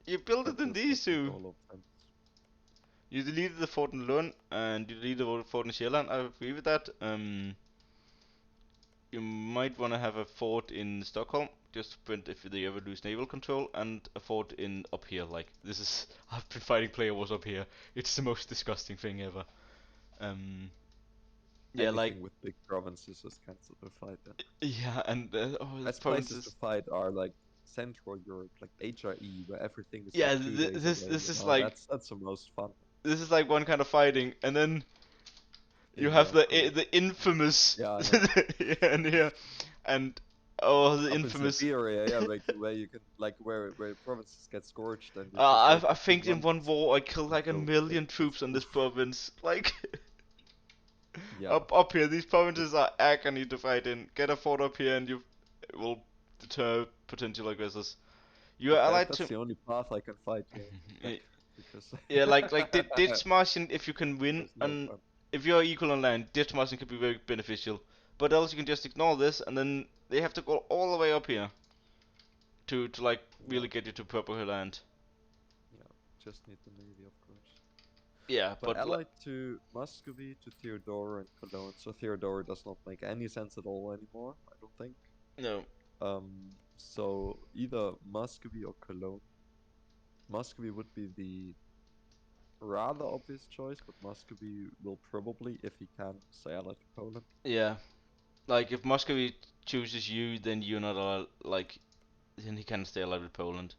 You built That it in does not these make a two. whole lot of sense. You deleted the fort in Lund and you deleted the fort in Sjælland. I agree with that. You might want to have a fort in Stockholm, just to prevent if they ever lose naval control, and a fort in up here. Like this is, I've been fighting player wars up here. It's the most disgusting thing ever. Yeah, like Anything with big provinces is cancelled to fight then. yeah, and oh, the Best places to provinces. fight are like Central Europe, like HRE, where everything is Yeah, like 2 days away. this You is know, like that's the most fun. this is like one kind of fighting, and then you India, have of course. the infamous Yeah, I know. yeah, and here, and oh the Up in infamous. Siberia, yeah, where you can like where provinces get scorched and you just wake I up in think in one one war I killed like a until million it's troops on this oof. province. Like Yeah. up here, these provinces are agony to fight in. Get a fort up here and you will deter potential aggressors. You are allied That's to the only path I can fight here, because yeah, like Dithmarschen if you can win there's no and fun. if you're equal on land, Dithmarschen could be very beneficial. But else you can just ignore this and then they have to go all the way up here to like Yeah, really get you to proper land. yeah. Just need the navy, of course. Yeah, But but allied to Muscovy, to Theodora and Cologne, so Theodora does not make any sense at all anymore, I don't think. no. So either Muscovy or Cologne. Muscovy would be the rather obvious choice, but Muscovy will probably, if he can, stay allied to Poland. Yeah. Like if Muscovy chooses you, then you're not allowed, like then he can stay alive with Poland.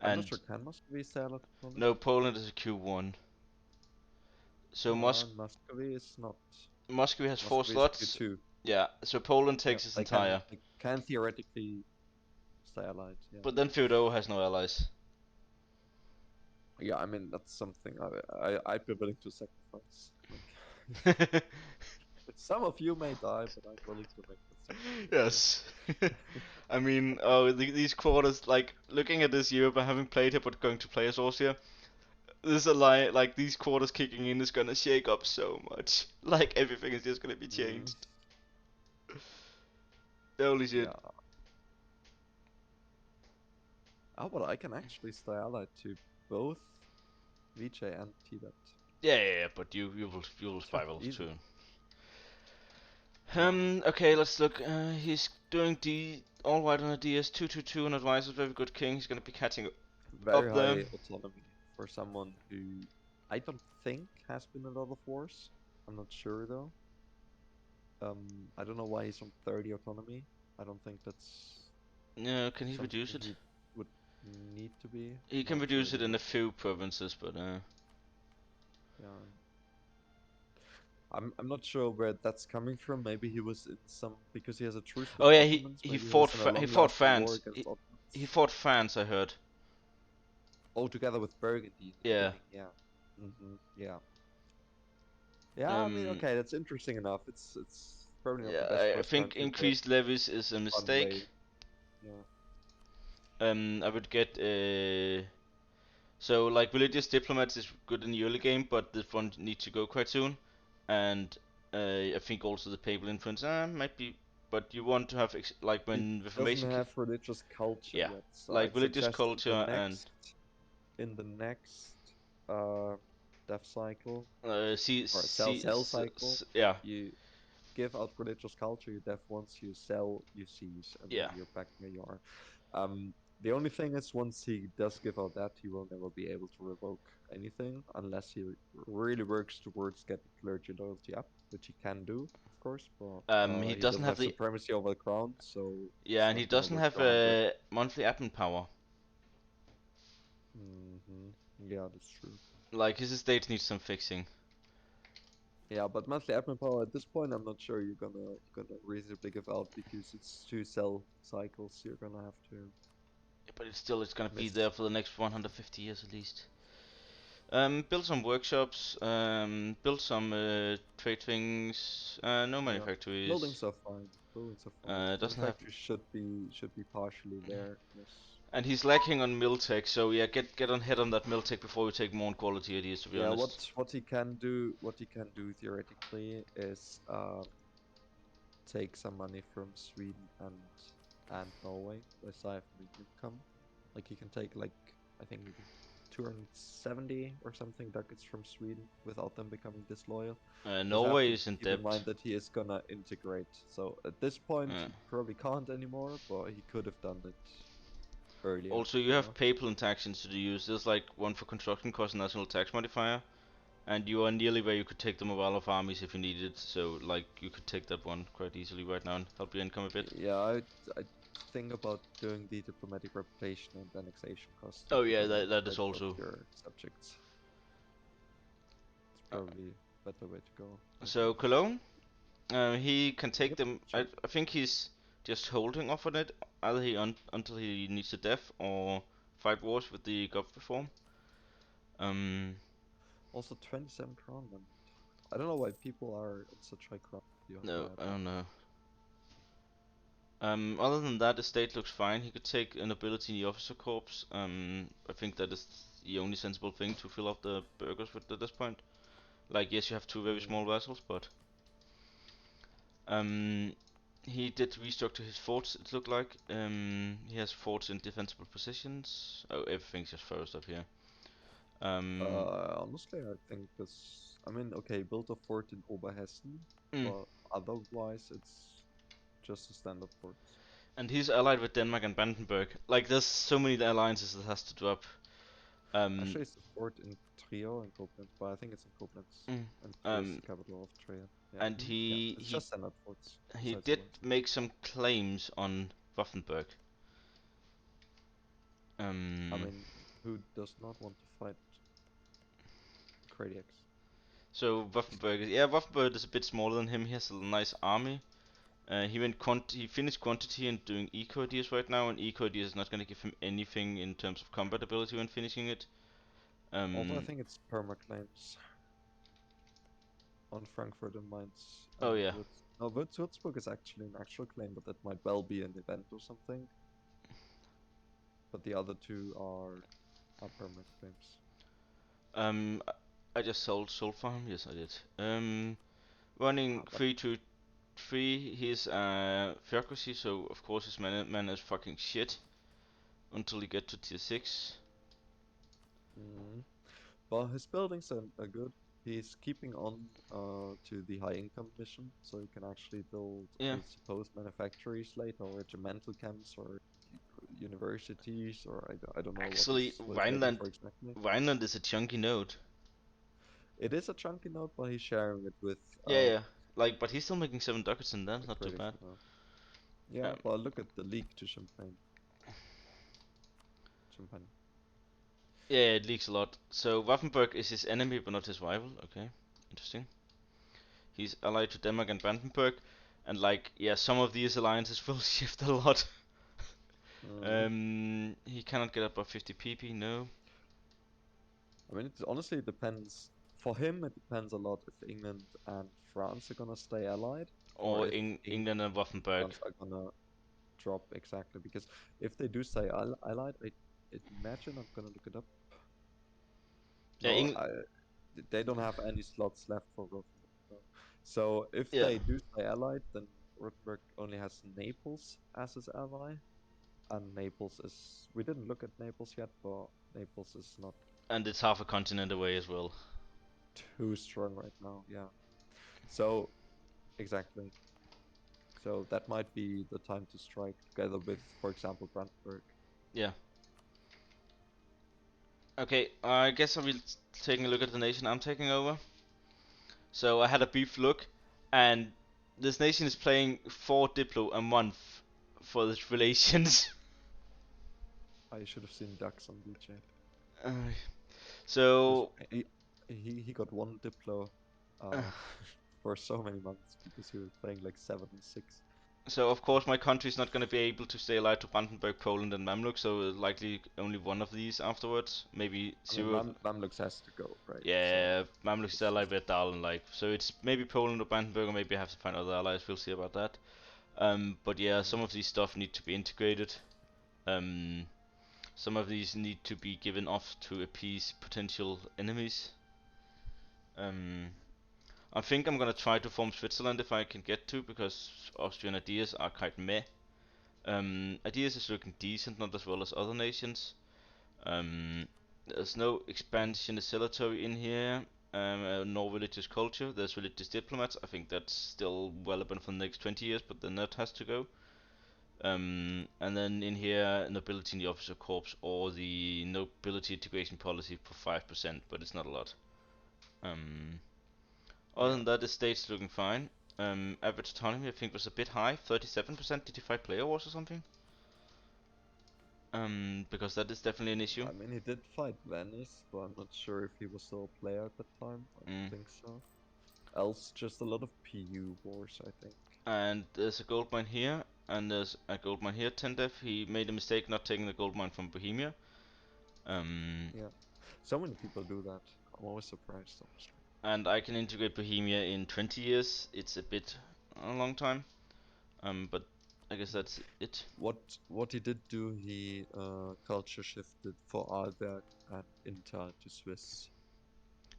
I'm not And sure, can Muscovy stay allied to Poland? no, Poland is a Q1. So Muscovy is not. Muscovy has four Muscovy is slots. Q2. Yeah, so Poland Yeah, takes his entire. they can theoretically stay allied, yeah. But then Fyodor has no allies. Yeah, I mean, that's something I'd be willing to sacrifice. Like, some of you may die, but I'm willing to make that sacrifice. Yes. I mean, oh, these quarters, like, looking at this Europe, I haven't played here, but going to play as Austria, this alliance, like, these quarters kicking in is gonna shake up so much. Like, everything is just gonna be changed. Holy shit. Yeah. Oh, but I can actually stay allied to both Vijay and Tibet. Yeah, but you will Sure, spiral easy. too. Okay, let's look. He's doing all white on a DS 222 on advisors. Very good king. He's gonna be catching Very up there. high autonomy for someone who I don't think has been a lot of wars. I'm not sure though. I don't know why he's on 30 autonomy. I don't think that's Yeah, can he something reduce it? he would need to be. He can Not reduce it really, in no. a few provinces, but Yeah. I'm not sure where that's coming from. Maybe he was in some because he has a truce with oh yeah, Ottomans. he Maybe he was in a he fought long-lasting war France. against Ottomans. He fought France, I heard. Oh, together with Burgundy in the Yeah. beginning. Yeah. Yeah. Yeah. I mean, okay, that's interesting enough. It's probably not the best Yeah, I first think country, but increased levies is a fun mistake. way. Yeah. I would get so like religious diplomats is good in the early game, but this one needs to go quite soon, and I think also the papal influence might be, but you want to have like He when doesn't Reformation, have religious culture yeah, yet, so like I'd religious suggest culture and in the next uh death cycle see or sell cycle, yeah, you give out religious culture, you death once, you sell, you seize, and then yeah. you're back where you are. The only thing is once he does give out that, he will never be able to revoke anything unless he really works towards getting clergy loyalty up, which he can do, of course, but He he doesn't doesn't have have the supremacy over the crown, so yeah, it's and he not gonna doesn't work have to 100. a monthly admin power. Mm-hmm. Yeah, that's true. Like his estate needs some fixing. Yeah, but monthly admin power at this point, I'm not sure you're gonna reasonably give out because it's 2 cell cycles. You're gonna have to But it's gonna be there miss. for the next 150 years at least. Build some workshops. Build some trade things. No Yeah, manufactories. buildings are fine. Buildings are fine. Doesn't have. Manufacturers should be partially there. Yes. And he's lacking on mill tech, so yeah, get on head on that mill tech before we take more on quality ideas. To be Yeah, honest. what he can do theoretically is take some money from Sweden and Norway by siphonning income. Like he can take like I think 270 or something ducats from Sweden without them becoming disloyal. Just have Norway to is in keep in debt. mind that he is gonna integrate. So at this point Uh, he probably can't anymore, but he could have done it earlier, Also, you you have know? papal and taxes to use. There's like one for construction cost and national tax modifier, and you are nearly where you could take the morale of armies if you needed. So like you could take that one quite easily right now and help your income a bit. Yeah, I think about doing the diplomatic reputation and annexation cost if Oh you yeah, don't want that to is bankrupt also. your subjects. It's Uh, probably a better way to go, I so think. Cologne, he can take Yep, them. sure. I think he's just holding off on it. Either until he needs a death or fight wars with the gov reform. Um, Also 27 crown limit. I don't know why people are on such high crown value on no, that, I but don't know. Other than that, the state looks fine. He could take an ability in the officer corps. I think that is the only sensible thing to fill up the burgers with at this point. Like, yes, you have two very mm, small vessels, but um, he did restructure his forts. It looked like he has forts in defensible positions. Oh, everything's just first up here. Um, honestly, I think this. I mean, okay, built a fort in Oberhessen, mm. but otherwise it's just a standard fort. And he's allied with Denmark and Brandenburg. Like, there's so many alliances that has to drop. Um, Actually, it's a fort in Trio and Koblenz, but I think it's in Koblenz, mm. and Trio is um, the capital of Trier. Yeah, and yeah, he it's he just standard forts he besides did alliance. make some claims on Waffenberg. I Um, mean, who does not want to fight Gradiax? so Waffenberg is a bit smaller than him. He has a nice army. He finished quantity and doing eco ideas right now, and eco ideas is not going to give him anything in terms of combat ability when finishing it. Also, I Um, think it's perma-claims on Frankfurt and Mainz oh and yeah, No, Würzburg is actually an actual claim, but that might well be an event or something. But the other two are permanent claims. um, I just sold for him. Yes, I did. Running But 3-2-3. He's bureaucracy, so of course his man is fucking shit until he get to tier 6. mm, but his buildings are good. He's keeping on to the high income mission, so he can actually build, Yeah, I suppose, manufactories later, or regimental camps, or universities, or I don't know actually, what he's waiting for exactly. Rhineland is a chunky node. It is a chunky node, but he's sharing it Yeah, yeah. Like, but he's still making 7 ducats in that. the Not too critics bad. now. Yeah, Um, but look at the leak to Champagne. yeah, it leaks a lot. So Waffenberg is his enemy, but not his rival. Okay, interesting. He's allied to Denmark and Brandenburg, and like, yeah, some of these alliances will shift a lot. Mm. He cannot get above 50 PP. No. I mean, it honestly depends. For him, it depends a lot if England and France are gonna stay allied, or Or if England and Waffenberg. France are gonna drop exactly. Because if they do stay allied, I imagine I'm gonna look it up. Yeah, No, they don't have any slots left for Rothenburg. No. So if yeah, they do stay allied, then Rothenburg only has Naples as his ally, and Naples is. We didn't look at Naples yet, but Naples is not and it's half a continent away as well. too strong right now. Yeah. So exactly. So that might be the time to strike together with, for example, Brandenburg. Yeah. Okay, I guess I will taking a look at the nation I'm taking over. So I had a brief look, and this nation is playing 4 Diplo a month for its relations. I should have seen Ducks on DJ. Uh, He was so he got one Diplo uh, for so many months because he was playing like 7 and 6. So of course my country's not gonna be able to stay allied to Brandenburg, Poland, and Mamluk, so likely only one of these afterwards. Maybe I mean, zero. Mamluks has to go, right? So Yeah, Mamluk's it's allied just with Dal and like, so it's maybe Poland or Brandenburg, or maybe I have to find other allies. We'll see about that. But yeah, mm, some of these stuff need to be integrated. Um, some of these need to be given off to appease potential enemies. Um, I think I'm gonna try to form Switzerland if I can get to, because Austrian ideas are quite meh. Ideas is looking decent, not as well as other nations. There's no expansion oscillatory in here, nor religious culture. There's religious diplomats. I think that's still relevant for the next 20 years, but then that has to go. And then in here, nobility in the officer corps or the nobility integration policy for 5%, but it's not a lot. Other yeah. than that, the state's looking fine. Average autonomy I think was a bit high, 37%. Did you fight player wars or something? Because that is definitely an issue. I mean, he did fight Venice, but I'm not sure if he was still a player at the time. I don't Mm. think so. Else, just a lot of PU wars, I think. And there's a gold mine here, and there's a gold mine here. Tendev, he made a mistake not taking the gold mine from Bohemia. Um, Yeah. So many people do that. I'm always surprised, honestly. and I can integrate Bohemia in 20 years. It's a bit a long time. But I guess Mm. that's it. What he did do, he culture shifted for Arberg and Inter to Swiss.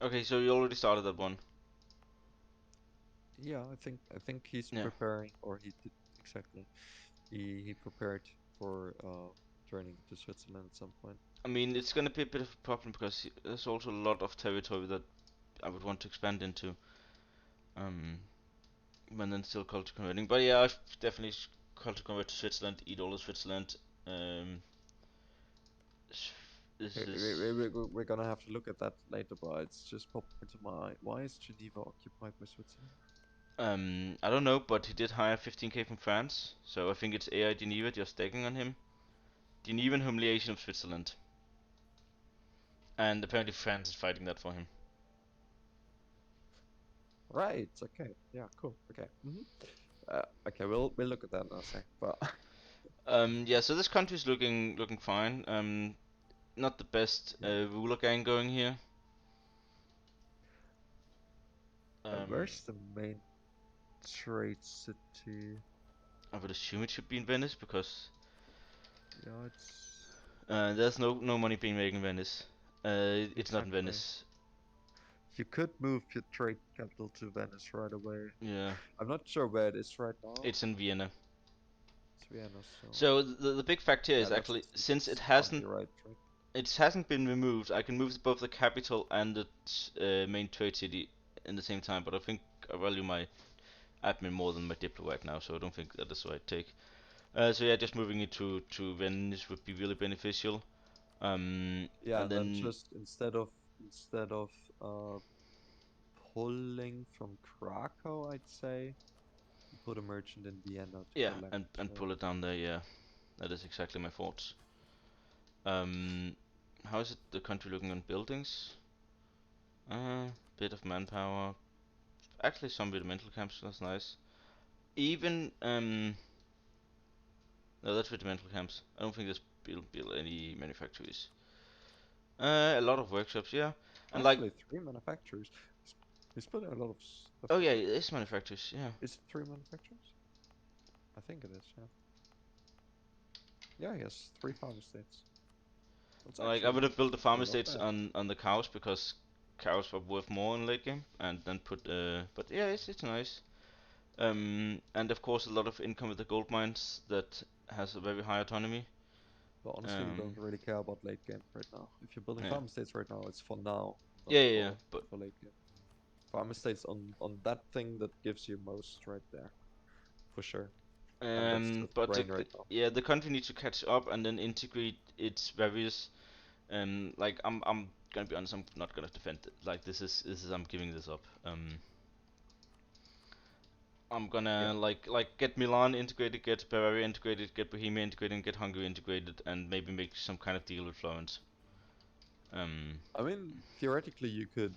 Okay, so you already started that one. Yeah, I think he's Yeah. preparing, or he did exactly. He prepared for joining to Switzerland at some point. I mean, it's gonna be a bit of a problem because there's also a lot of territory that I would want to expand into. Um, and then still culture converting. But yeah, I've definitely culture convert to Switzerland, eat all of Switzerland. Um, this Okay, is. we're gonna have to look at that later, but it's just popped into my mind. Why is Geneva occupied by Switzerland? I don't know, but he did hire 15k from France, so I think it's AI Geneva just stacking on him. Genevan humiliation of Switzerland. And apparently France is fighting that for him. Right. Okay. Yeah. Cool. Okay. Okay. We'll look at that in a sec. But Yeah, so this country's looking fine. Not the best yeah, ruler gang going here. Um, where's the main trade city? I would assume it should be in Venice because Yeah, it's there's no money being made in Venice. It's not in exactly. Venice. You could move your trade capital to Venice right away. Yeah, I'm not sure where it is right now. it's in Vienna. It's Vienna, so So the big fact here yeah, is actually since that's probably right, right? it hasn't been removed, I can move both the capital and the main trade city in the same time. But I think I value my admin more than my diplo right now, so I don't think that is the right take. So yeah, just moving it to Venice would be really beneficial. Yeah, And and then then just instead of uh pulling from Krakow, I'd say you put a merchant in Vienna to yeah, collect. and pull it down there. Yeah, that is exactly my thoughts. How is it the country looking on buildings? Bit of manpower. Actually, some regimental camps. That's nice. Even no, that's regimental camps. I don't think there's build any manufactories. A lot of workshops, yeah, and like, Actually, three manufacturers. He's putting a lot of stuff oh there. yeah, it is manufacturers, yeah. Is it three manufacturers? I think it is, yeah. Yeah, he has three farm estates. That's Like, I actually would have built the farm not estates bad. on the cows because cows were worth more in late game, and then put but yeah, it's nice. And of course a lot of income with the gold mines that has a very high autonomy. But honestly, we Um, don't really care about late game right now. If you're building yeah, farm estates right now, it's for now, not yeah, for but late game. Farm estates on that thing that gives you most right there, for sure. And that's just grain right now. yeah, the country needs to catch up and then integrate its various. Like I'm gonna be honest, I'm not gonna defend it. Like this is I'm giving this up. I'm Yeah. gonna like get Milan integrated, get Bavaria integrated, get Bohemia integrated, and get Hungary integrated, and maybe make some kind of deal with Florence. Um, I mean, theoretically, you could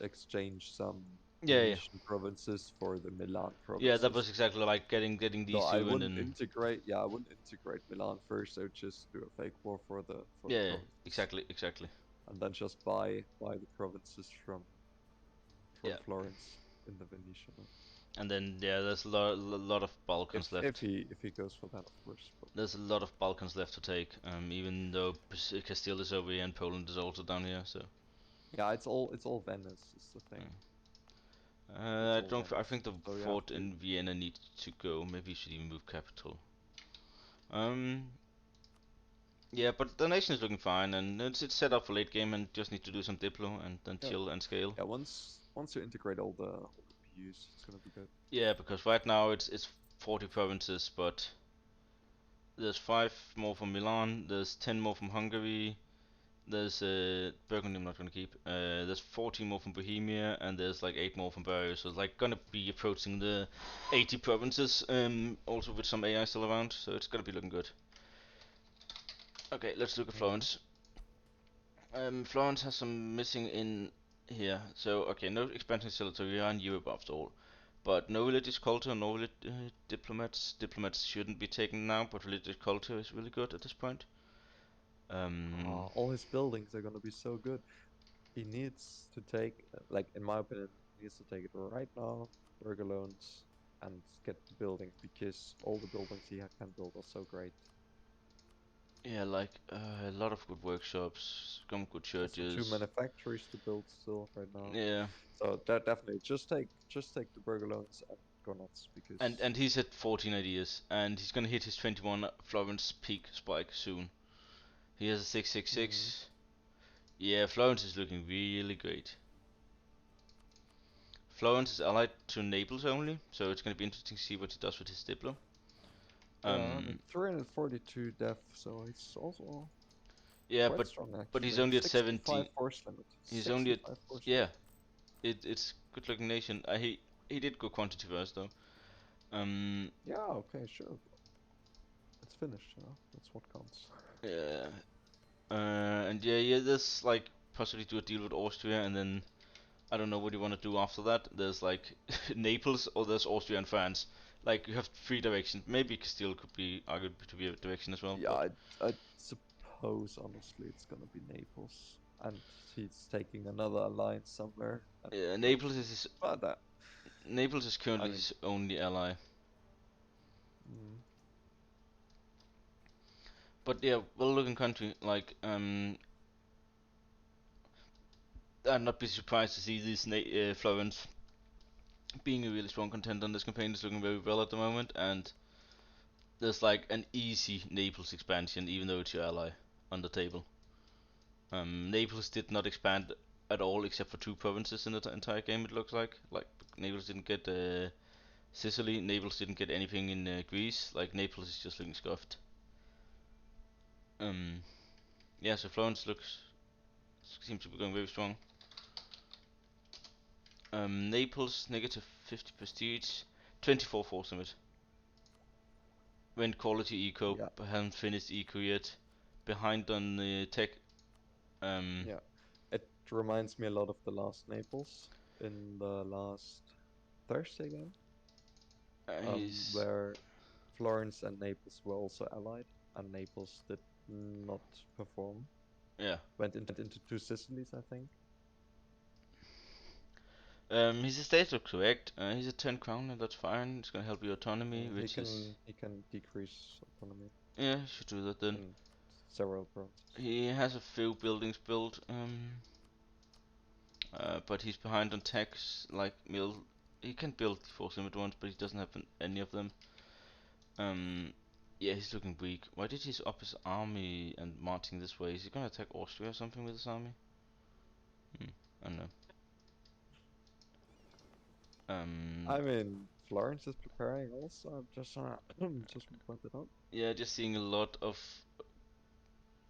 exchange some Yeah, yeah, Venetian provinces for the Milan yeah. That provinces. was exactly like getting So these I two, and wouldn't then integrate. Yeah, I wouldn't integrate Milan first. I would just do a fake war for the yeah, yeah, provinces, exactly, exactly. and then just buy the provinces from Yeah, Florence in the Venetian. and then yeah, there's lot of Balkans If left. he goes for that, of course. But There's a lot of Balkans left to take. Even though Castile is over here and Poland is also down here, so. yeah, it's all Venice is the thing. It's I all don't. I Venice. think the So you have fort to. in Vienna needs to go. Maybe you should even move capital. Um. Yeah, but the nation is looking fine, and it's set up for late game, and just need to do some diplo and then Yeah, chill and scale. yeah. Once you integrate all the PUs, it's gonna be good. Yeah, because right now it's 40 provinces, but there's 5 more from Milan. There's 10 more from Hungary. There's Burgundy. I'm not gonna keep. There's 14 more from Bohemia, and there's like 8 more from Bavaria. So it's like gonna be approaching the 80 provinces. Also with some AI still around, so it's gonna be looking good. Okay, let's look at Mhm. Florence. Florence has some missing in here. So okay, no expansion still, so we are in Europe after all. But no religious culture, no diplomats. Diplomats shouldn't be taken now, but religious culture is really good at this point. Um, All his buildings are gonna be so good. He needs to take, like in my opinion, he needs to take it right now, work loans, and get the building because all the buildings he can build are so great. yeah, like a lot of good workshops, some good Also, two churches. manufactories to build still right now. Yeah, So that definitely just take the burger loans and go nuts and because he's at 14 ideas, and he's gonna hit his 21 Florence peak spike soon. He has a Mhm. 666. Yeah, Florence is looking really great. Florence is allied to Naples only, so it's going to be interesting to see what he does with his Diplo. Yeah, I mean Um, 342 def, so it's also yeah, quite strong but he's actually. only at 65 17. force limit. He's only at 65 force yeah. limit. It's good looking nation. He did go quantity first though. Um, Yeah, okay, sure. It's finished, That's what counts. yeah. And yeah, there's like possibly do a deal with Austria, and then I don't know what you want to do after that. There's like Naples, or there's Austria and France. Like you have 3 directions. Maybe Castile could be argued to be a direction as well, Yeah, but I suppose honestly it's gonna be Naples, and he's taking another alliance somewhere and yeah, closing. But Naples is I currently mean, his only ally. mm, But yeah, well-looking country. Like I'd not be surprised to see this Florence being a really strong contender. This campaign is looking very well at the moment, and there's like an easy Naples expansion, even though it's your ally on the table. Naples did not expand at all except for 2 provinces in the entire game. It looks like Naples didn't get Sicily. Naples didn't get anything in Greece. Like Naples is just looking scuffed. Um, yeah, so Florence looks seems to be going very strong. Naples negative 50 prestige, 24 force limit. When quality eco, yeah, but haven't finished eco yet. Behind on the tech. Um, yeah. It reminds me a lot of the last Naples in the last Thursday game, he's where Florence and Naples were also allied, and Naples did not perform. yeah. Went into two Sicilies, I think. His estates are correct. He's a 10 crown, and that's fine. It's gonna help your autonomy, He which is can decrease autonomy yeah, you should do that then. in several provinces. He has a few buildings built. But he's behind on tax. Like mill, he can build force limit ones, but he doesn't have any of them. Um, yeah, he's looking weak. Why did he up his army and marching this way? Is he gonna attack Austria or something with his army? I don't know. Um, I mean, Florence is preparing also. I'm just just want to point it out. yeah, just seeing a lot of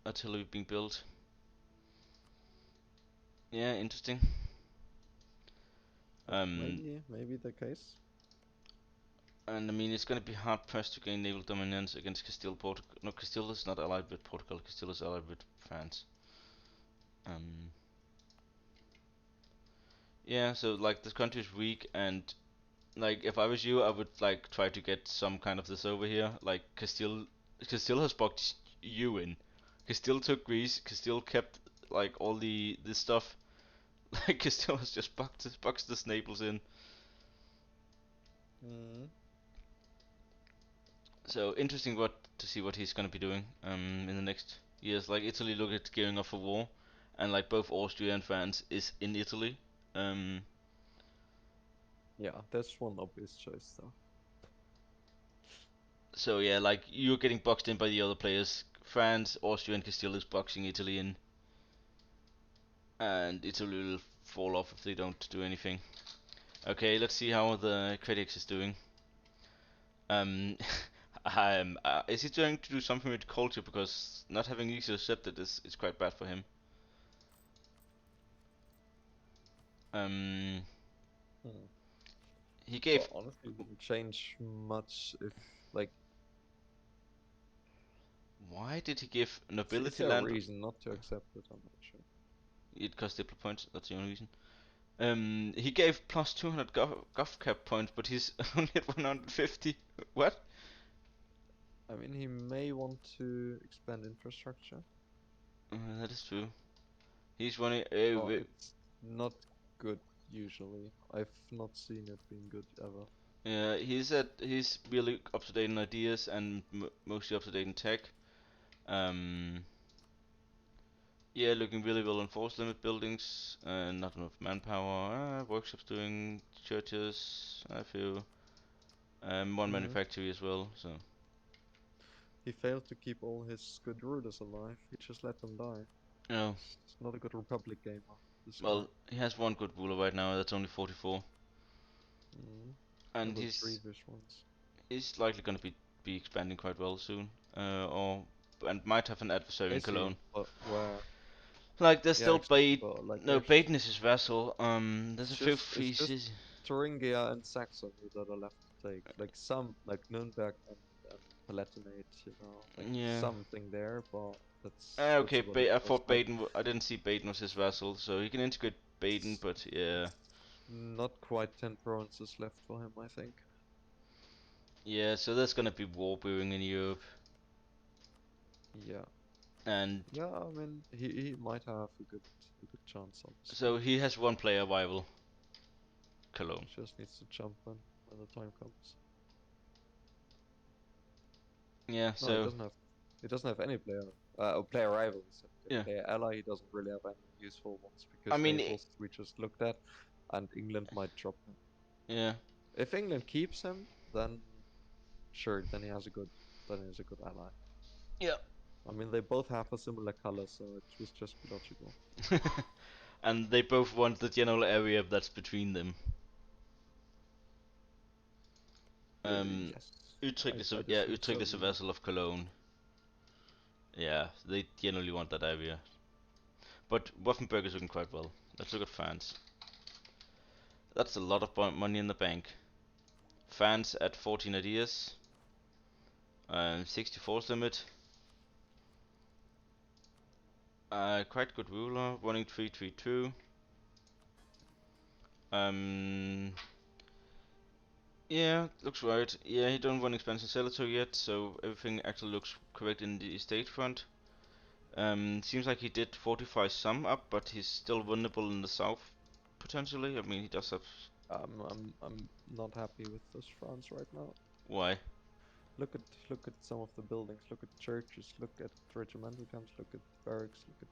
artillery being built. Yeah, interesting. But Um, maybe the case. and I mean, it's gonna be hard pressed to gain naval dominance against Castile. Portugal. No, Castile is not allied with Portugal. Castile is allied with France. Um, Yeah, so like this country is weak, and like if I was you, I would like try to get some kind of this over here. Like Castile has boxed you in. Castile took Greece. Castile kept like all the this stuff. Like Castile has just boxed the Naples in. Mm. So interesting what to see what he's gonna be doing in the next years. Like Italy look at gearing up for war, and like both Austria and France is in Italy. Um, Yeah, that's one obvious choice though. so yeah, like you're getting boxed in by the other players. France, Austria, and Castile is boxing Italy in, and Italy will fall off if they don't do anything. Okay, let's see how the critics is doing. Um, is he trying to do something with culture because not having easily accepted is quite bad for him. Um, Hmm. he But gave. honestly, it wouldn't change much if, like, Why did he give is nobility there a land? reason not to accept it? I'm not sure. It cost diplo points. That's the only reason. He gave plus 200 gov cap points, but he's only at 150. What? I mean, he may want to expand infrastructure, That is true. He's running. but it's not good usually. I've not seen it being good ever. Yeah, he's really up to date in ideas and mostly up to date in tech. Um, yeah, looking really well on force limit buildings. Not enough manpower. Workshops doing churches. I feel. One Hmm. manufactory as well. So He failed to keep all his good rulers alive. He just let them die. no. He's not a good Republic gamer, this guy. Well, he has one good ruler right now. That's only 44, Mm. and And the previous ones. he's likely going to be expanding quite well soon. Or and might have an adversary in Is he? Cologne. But where? Like there's Yeah, still exactly. Bade. But like, No, there's Baden is his vassal. There's a fifth. it's just Thuringia and Saxony that are left to take. Like some, like Nuremberg and Palatinate, you know, like Yeah. something there, but that's Okay, about it. I There's thought like Baden. I didn't see Baden was his vassal, so he can integrate Baden, s- but yeah, not quite 10 provinces left for him, I think. yeah. So there's gonna be war brewing in Europe, Yeah. and Yeah, I mean, he might have a good chance, honestly. so he has one player rival, Cologne. He just needs to jump in when the time comes. Yeah. No, he So doesn't have. He doesn't have any player. Player rivals. Okay, yeah. player ally. He doesn't really have any useful ones I because mean, Naples we just looked at, and England might drop him. yeah, If England keeps him, then sure, then he has a good, then he has a good ally. yeah. I mean, they both have a similar color, so it was just logical. And they both want the general area that's between them. Um, Yes, Utrecht is I'd assume Utrecht so. is a Yeah. vassal of Cologne. Yeah, they generally want that area. But Württemberg is looking quite well. Let's look at France. That's a lot of money in the bank. France at 14 ideas. 64's limit. Quite good ruler. Running 332. Um, yeah, looks right. Yeah, he don't run expansion senator yet, so everything actually looks correct in the state front. Seems like he did fortify some up, but he's still vulnerable in the south, potentially. I mean, he does have... I'm not happy with this France right now. Why? Look at look at some of the buildings. Look at churches. Look at regimental camps. Look at barracks. Look at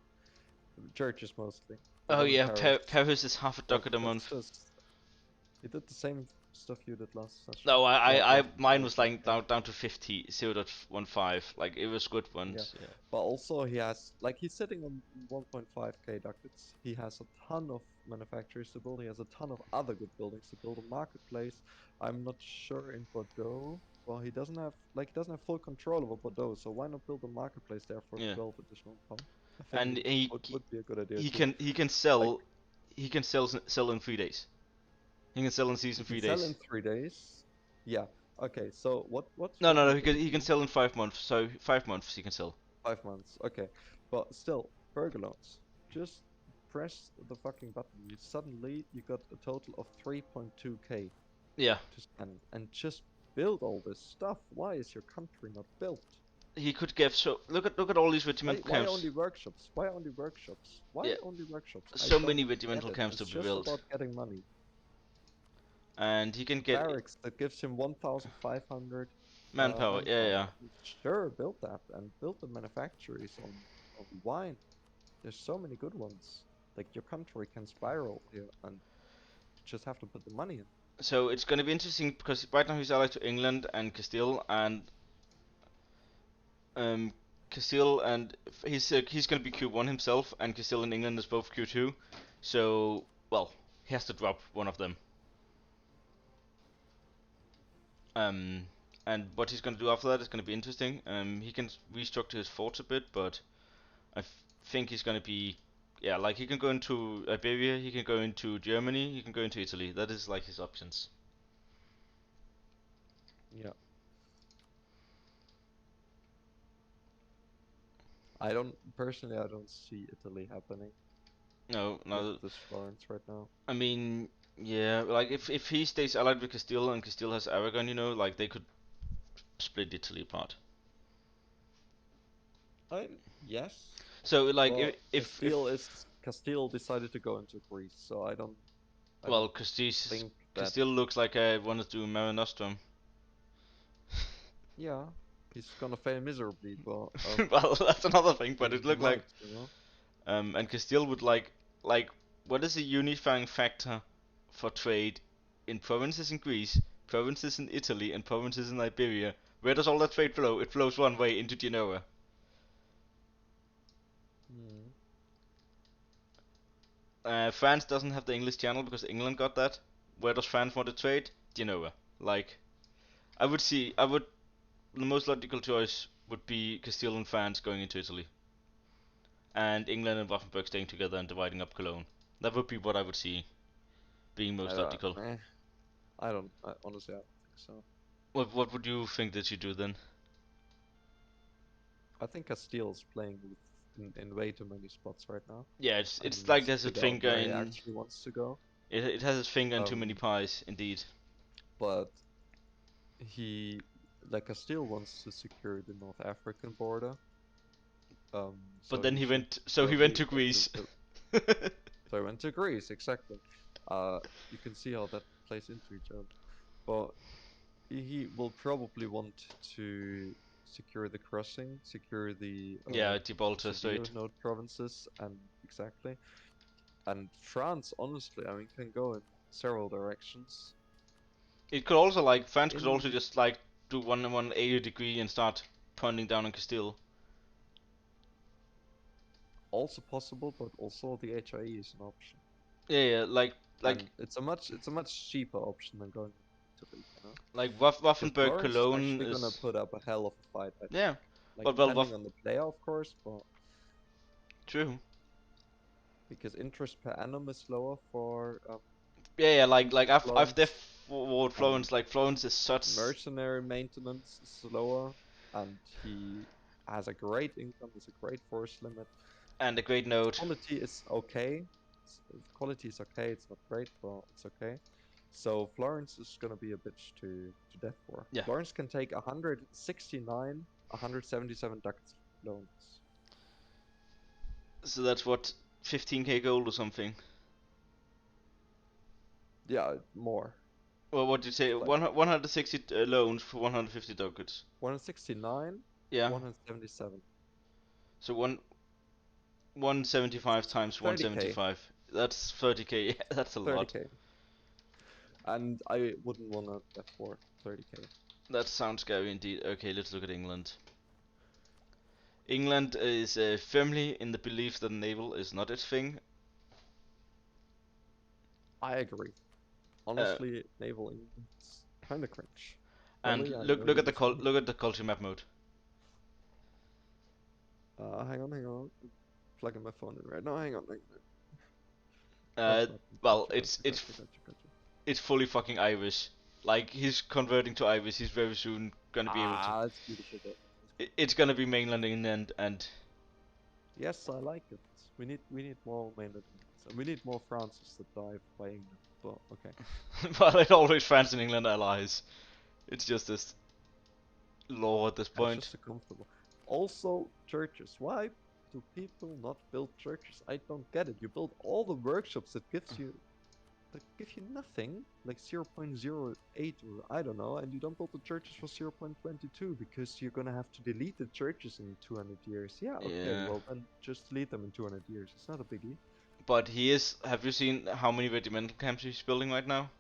churches mostly. The Oh one in yeah, Paris. Paris is half a ducat a That's month. just he did the same stuff you did last session. No, Well, mine last was like game. down to 50, 0.15. Like, it was good Yeah, ones, yeah. but also he has like he's sitting on 1.5k ducats. He has a ton of manufacturers to build. He has a ton of other good buildings to build. A marketplace. I'm not sure in Bordeaux. Well, he doesn't have full control over Bordeaux. So why not build a marketplace there for Yeah. 12 additional pound? I think And would be a good idea he too. can he can Like sell sell in 3 days. He can sell in he season can 3 sell days. in 3 days. Yeah. Okay. So No, what no, no. happened He can to sell in 5 months. So 5 months he can sell. 5 months? Okay, but still, burger loans. Just press the fucking button, you got a total of 3.2k Yeah, to spend, and just build all this stuff. Why is your country not built? he could give. So look at all these Why, regimental why camps. only workshops? Why only workshops? Why Yeah, only workshops? I so many don't get regimental it. camps It's to be just built, about getting money. and he can get Barracks that gives him 1,500 manpower. Yeah, manpower. yeah. Sure, build that and build the manufactories on wine. There's so many good ones. Like your country can spiral here, and you just have to put the money in. So it's going to be interesting because right now he's allied to England and Castile, and um, Castile and he's going to be Q1 himself, and Castile and England is both Q2. So well, he has to drop one of them. Um, and what he's going to do after that is going to be interesting. He can restructure his forts a bit, but think he's going to be, yeah, like he can go into Iberia, he can go into Germany, he can go into Italy. That is like his options. Yeah. I don't see Italy happening No, with no. this Florence right now. I mean, yeah, like if he stays allied with Castile and Castile has Aragon, like they could split Italy apart. Yes, So like but if Castile decided to go into Greece, so I well, don't think that. Castile looks like I want to do Mare Nostrum. Yeah, he's gonna fail miserably, but Well, that's another thing, but it he looked like might, you know. and Castile would like what is the unifying factor for trade in provinces in Greece, provinces in Italy, and provinces in Iberia? Where does all that trade flow? It flows one way into Genoa. Hmm. France doesn't have the English Channel because England got that. Where does France want to trade? Genoa. Like, I would, the most logical choice would be Castile and France going into Italy, and England and Wafenberg staying together and dividing up Cologne. That would be what I would see being I most don't. logical. Honestly, I don't think so. What would you think that you do then? I think Castile's playing in way too many spots right now, Yeah, it's and like needs to there's a figure out finger where he in actually wants to go. it has its finger in too many Um, pies, indeed. but he, like Castile wants to secure the North African border. But So then he should he went probably to Greece. so he went to Greece, exactly. You can see how that plays into each other. But he will probably want to secure the crossing, secure the Yeah, Gibraltar severe Strait. node provinces, and exactly. And France, honestly, I mean, can go in several directions. It could also like France could also In just like do 180 degree and start pointing down on Castile. Also possible, but also the HIE is an option, Yeah, yeah, like and it's a much cheaper option than going to Italy, you know. Because Waffenberg Florence is Cologne actually gonna is put up a hell of a fight, I think. yeah, Like but well, depending on the player, of course, but true. because interest per annum is lower for Yeah, yeah, like I've Florence, Ward and Florence. Like Florence is such. mercenary maintenance is lower, and he has a great income, has a great force limit. And a great Its note. quality is okay. Its quality is okay. It's not great, but it's okay. So Florence is gonna be a bitch to death for. Yeah. Florence can take 169, 177 ducats loans. So that's what 15k gold or something. Yeah, more. Well, what did you say? Like 160 loans for 150 ducats. 169, Yeah. 177. So 175 It's times 30k. 175. That's 30k. Yeah, that's a lot. 30k. And I wouldn't wanna bet for 30k. That sounds scary indeed. Okay, let's look at England. England is firmly in the belief that naval is not its thing. I agree. Uh, Honestly, naval England's kinda cringe. and Billy, I know you disagree. look at the culture map mode. Hang on. I'm plugging my phone in right now. Hang on. Uh, well, Gotcha. it's fully fucking Irish. Like he's converting to Irish. He's very soon gonna be able to. It's beautiful, but It's gonna be mainland England and yes, I like it. We need more mainland Englands, and we need more Frances that dive by England. But okay. Well, it always France and England allies. It's just this law at this That's point. just so comfortable. Also, churches. Why do people not build churches? I don't get it. You build all the workshops that give you nothing, like 0.08 or I don't know, and you don't build the churches for 0.22 because you're gonna have to delete the churches in 200 years. Yeah, okay, Yeah. well then just delete them in 200 years. It's not a biggie. But he is. Have you seen how many regimental camps he's building right now?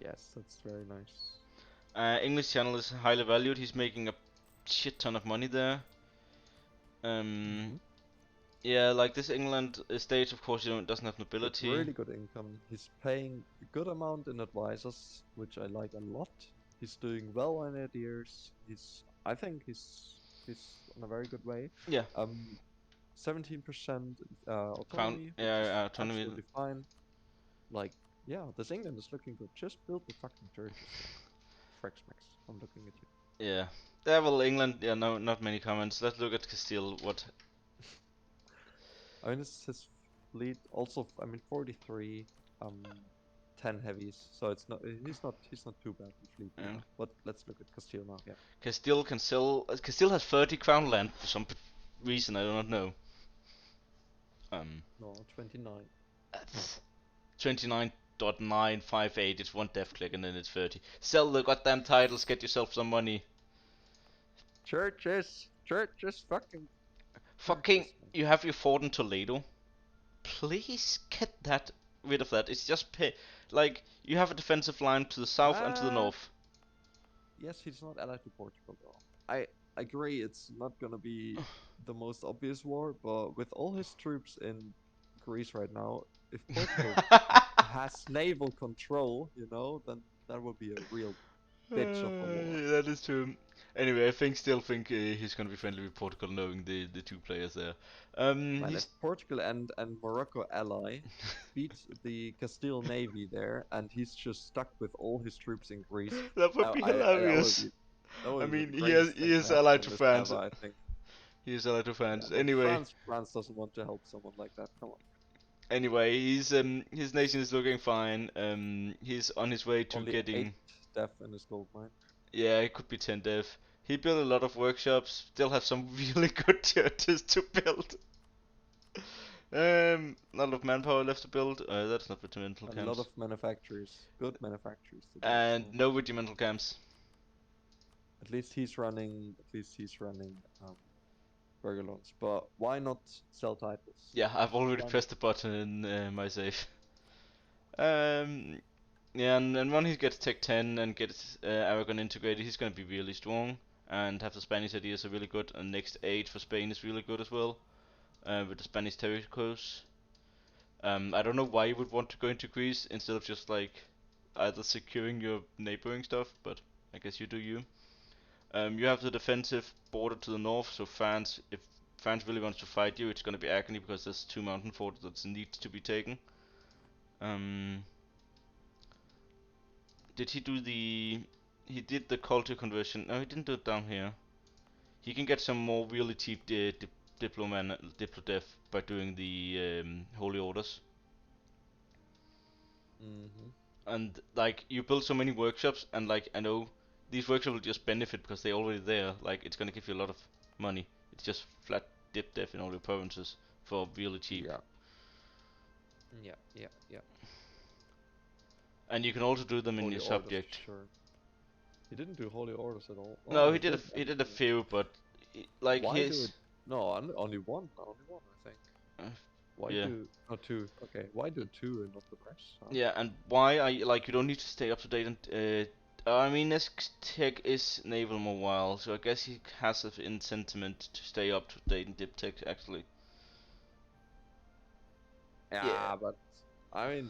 Yes, that's very nice. English Channel is highly valued. He's making a shit ton of money there. Mhm. Yeah, like this England stage, of course, doesn't have With nobility. really good income. He's paying a good amount in advisors, which I like a lot. He's doing well in ideas. I think he's on a very good way. Yeah, 17% crown. autonomy, which is Yeah, autonomy. absolutely fine. Like, yeah, this England is looking good. Just build the fucking churches there. Frexmax, I'm looking at you. Yeah. Yeah, well, England. Yeah, no, not many comments. Let's look at Castile. What? I mean, it's his fleet. Also, I mean, 43, 10 heavies. So it's not. He's not too bad in fleet Yeah. either. But let's look at Castile now. Yeah. Castile can sell. Castile has 30 crown land for some reason I do not know. No, 29. That's 29.958. It's one death click and then it's 30. Sell the goddamn titles. Get yourself some money. Churches, fucking Fucking. churches, man. You have your fort in Toledo. Please get that rid of that. It's just like you have a defensive line to the south and to the north. Yes, he's not allied to Portugal though. I agree it's not gonna be the most obvious war, but with all his troops in Greece right now, if Portugal has naval control, then that would be a real bitch of a war. That is true. Anyway, still think he's gonna be friendly with Portugal, knowing the two players there. Man, He's if Portugal and Morocco ally beat the Castile navy there, and he's just stuck with all his troops in Greece, that would be hilarious. that I would be mean, the greatest he thing is to happen allied in to this France. ever, I think. He is allied to Yeah, France. but Anyway, France doesn't want to help someone like that. Come on. he's his nation is looking fine. He's on his way to Only getting. 8 death in his gold mine. Yeah, it could be 10 dev. He built a lot of workshops. Still have some really good churches to build. Not a lot of manpower left to build. That's not regimental A camps. lot of manufacturers, good manufacturers to build. And So no regimental camps. at least he's running. Burger but why not sell titles? Yeah, I've already Why pressed the button in my save. Um, yeah, and when he gets Tech 10 and gets Aragon integrated, he's gonna be really strong. And have the Spanish ideas are really good. And next 8 for Spain is really good as well. With the Spanish territories. I don't know why you would want to go into Greece instead of just like either securing your neighboring stuff, but I guess you do you. You have the defensive border to the north, so France, if France really wants to fight you, it's gonna be agony because there's 2 mountain forts that need to be taken. Did he do the? He did the culture conversion. No, he didn't do it down here. He can get some more really cheap diplodev by doing the holy orders. Mm-hmm. And like you build so many workshops, and like I know these workshops will just benefit because they're already there. Like it's gonna give you a lot of money. It's just flat dip dev in all your provinces for really cheap. Yeah. And you can also do them in Holy your orders, subject. sure. He didn't do holy orders at all. No, Oh, he did a actually. few, but like Why do his it? No, only one. Only one, I think. uh, Why yeah. do? Oh, two. Okay. Why do two and not the rest? Yeah, and why are you like you don't need to stay up to date and I mean this tech is naval mobile, so I guess he has an sentiment to stay up to date in dip tech actually. Yeah, but I mean,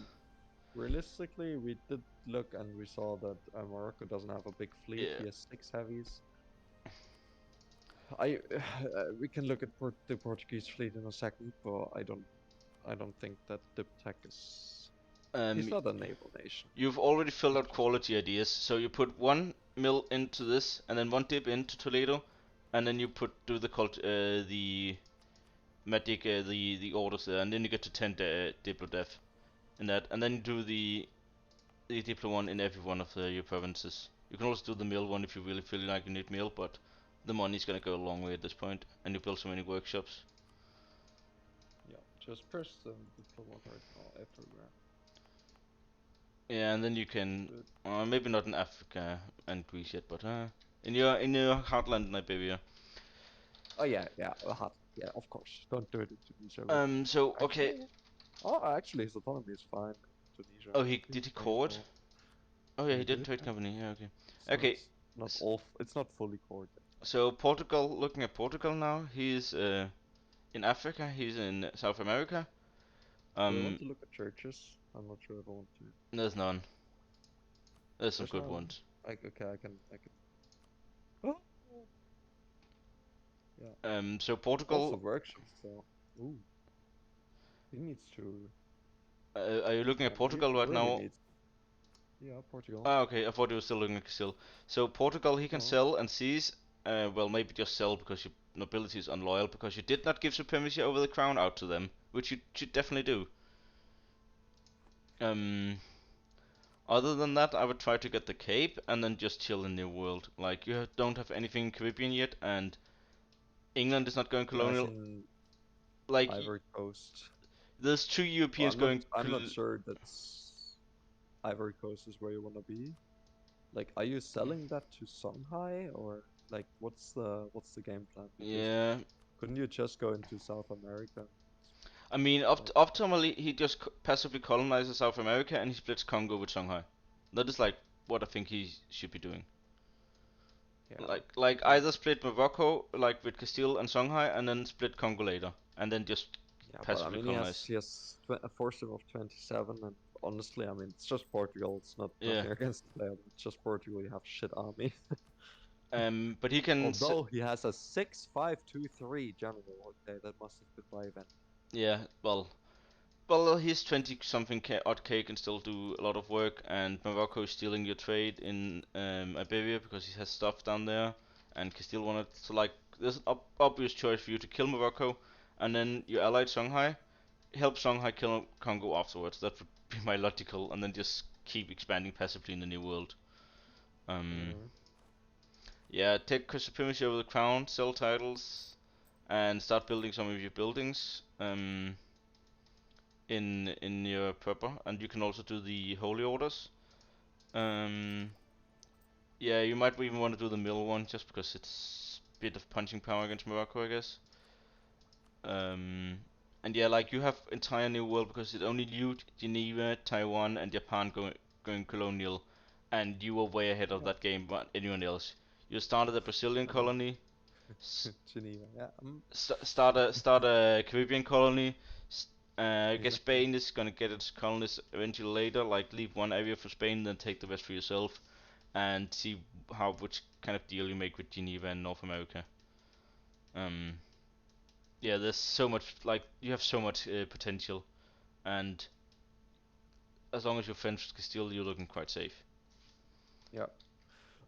realistically, we did look and we saw that Morocco doesn't have a big fleet. Yeah. He has 6 heavies. We can look at the Portuguese fleet in a second, but I don't think that Diptech is. He's not a naval nation. You've already filled out quality ideas, so you put 1 mil into this, and then 1 dip into Toledo, and then you do the magic the orders there, and then you get to 10 Diplo Def in that, and then you do the Diplo one in every one of your provinces. You can also do the mill one if you really feel like you need mill, but the money's gonna go a long way at this point, and you build so many workshops. Yeah, just press the diploma right now everywhere. Yeah, and then you can maybe not in Africa and Greece yet, but in your heartland in Iberia. Oh yeah, yeah, yeah, of course. Don't do it in Tunisia. So okay. Actually, oh, actually, his autonomy is fine in Tunisia. Oh, I think did he he's very court? full. Oh yeah, Yeah, he he did did. trade Yeah. company. Yeah, okay. It's Okay. not all. It's not fully cored yet. So Portugal, looking at Portugal now, he's in Africa. He's in South America. Do I want to look at churches? I'm not sure if I want to. There's none. There's some There's good none. ones. Okay, I can. Oh, yeah. So Also Portugal. workshops though. Ooh, he needs to. Are you looking at He Portugal right really now? needs. Yeah, Portugal. Ah, okay. I thought you were still looking at Castile. So Portugal, he can No. sell and seize. Well, maybe just sell because your nobility is unloyal because you did not give supremacy over the crown out to them, which you should definitely do. Um, Other than that, I would try to get the Cape and then just chill in New World. Like you don't have anything in Caribbean yet, and England is not going colonial. Imagine Like Ivory Coast. there's two Well, Europeans going. I'm not sure that's Ivory Coast is where you wanna be. Like, are you selling that to Songhai or like what's the game plan? Because Yeah, couldn't you just go into South America? I mean, optimally, he just passively colonizes South America and he splits Congo with Shanghai. That is like what I think he should be doing. Yeah, Like yeah, either split Morocco, like with Castile and Shanghai, and then split Congo later, and then just yeah. But I passively mean, colonize. he has a force of 27, and honestly, I mean, it's just Portugal. It's not Yeah. nothing against the player, but it's just Portugal. You have shit army. But he can. Although he has a 6-5-2-3 general. Okay, that must have been by event. Yeah. Well, he's 20 something odd K can still do a lot of work, and Morocco is stealing your trade in Iberia because he has stuff down there, and Castile wanted to like. There's an obvious choice for you to kill Morocco, and then your allied Songhai help Songhai kill Congo afterwards. That would be my logical, and then just keep expanding passively in the New World. Um, Mm. yeah, take supremacy over the crown, sell titles, and start building some of your buildings. In your proper, and you can also do the holy orders. Um, yeah, you might even want to do the middle one just because it's a bit of punching power against Morocco, I guess. Um, and yeah, like you have entire New World because it's only you, Geneva, Taiwan, and Japan going colonial, and you were way ahead of Yeah, that game but anyone else. You started a Brazilian I mean, colony, Geneva. Yeah. start a Caribbean colony. I guess Exactly. Spain is gonna get its colonies eventually later. Like leave one area for Spain, then take the rest for yourself, and see which kind of deal you make with Geneva and North America. Um, yeah, there's so much like you have so much potential, and as long as you're French Castile, you're looking quite safe. Yeah.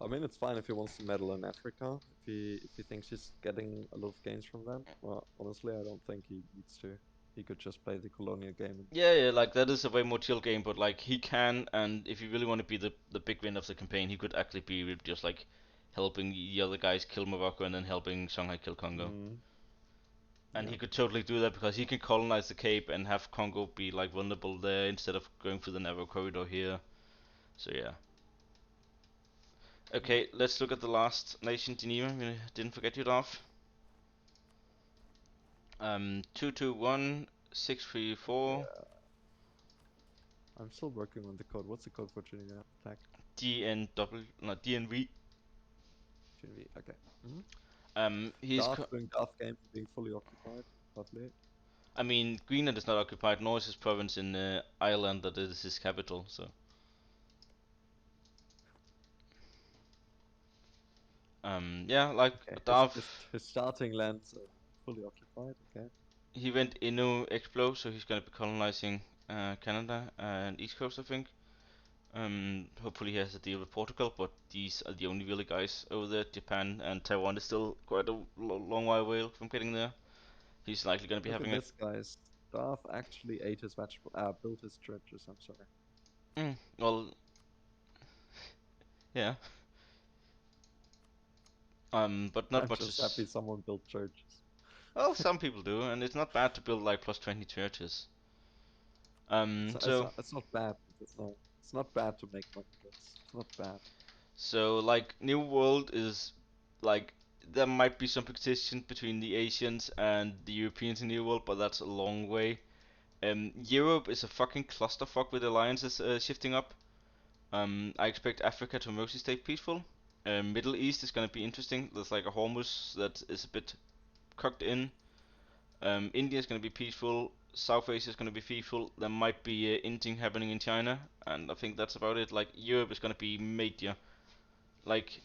I mean, it's fine if he wants to meddle in Africa. If he thinks he's getting a lot of gains from that. Well, honestly, I don't think he needs to. He could just play the colonial game. And, Yeah, like that is a way more chill game, but like he can, and if you really want to be the big win of the campaign, he could actually be with just like helping the other guys kill Morocco and then helping Shanghai kill Congo. mm, And yeah. he could totally do that because he can colonize the Cape and have Congo be like vulnerable there instead of going through the narrow corridor here. So yeah. Yeah. Okay, let's look at the last nation, Geneva. We didn't forget you, Darth. 221 634 Yeah. I'm still working on the code. What's the code for Geneva attack? DNW, not DNV. Geneva. Okay. Mm-hmm. He's Darth doing Darth game being fully occupied. Lovely. I mean, Greenland is not occupied, nor is his province in Ireland that is his capital. So, yeah, like Okay. His Darth, starting lands are fully occupied. Okay. he went Innu Explo, so he's gonna be colonizing Canada and East Coast, I think. Hopefully he has a deal with Portugal, but these are the only really guys over there. Japan and Taiwan is still quite a long way away from getting there. He's likely going to be Look at having a. this guy. Staff actually ate his vegetable. Built his churches. I'm sorry. Well, yeah. But not I'm much just happy is. someone built churches. Well, some people do, and it's not bad to build like plus 20 churches. It's it's not bad. No, it's not bad to make money. It's not bad. So like New World is like there might be some competition between the Asians and the Europeans in New World, but that's a long way. Europe is a fucking clusterfuck with alliances shifting up. I expect Africa to mostly stay peaceful. Middle East is gonna be interesting. There's like a Hormuz that is a bit cocked in. India is gonna be peaceful. South Asia is gonna be peaceful. There might be inting happening in China, and I think that's about it. Like Europe is gonna be major. Like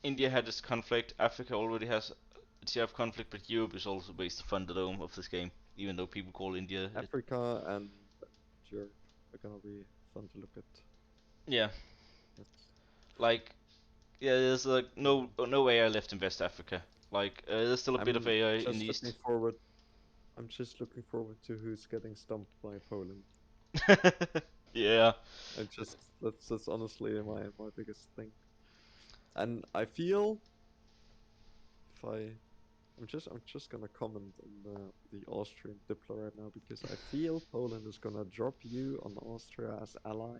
India had this conflict. Africa already has its share of conflict, but Europe is also based the Thunderdome of this game. Even though people call India it. Africa and Europe are gonna be fun to look at. Yeah, That's, like yeah, there's like no AI left in West Africa. Like there's still a bit of I'm AI in the just looking East. forward. I'm just looking forward to who's getting stumped by Poland. Yeah. That's honestly my biggest thing. And I feel if I'm just gonna comment on the Austrian Diplo right now because I feel Poland is gonna drop you on Austria as ally,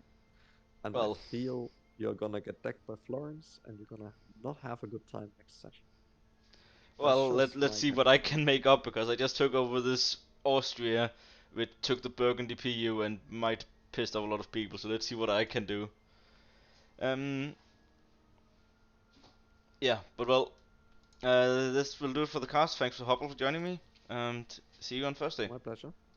and I Well, feel you're gonna get decked by Florence, and you're gonna not have a good time next session. That's just let's my see what gut I feeling. can make up because I just took over this Austria, which took the Burgundy PU and might pissed off a lot of people. So let's see what I can do. Um, yeah, but well, this will do it for the cast. Thanks for Hoppel for joining me, and see you on Thursday. My pleasure.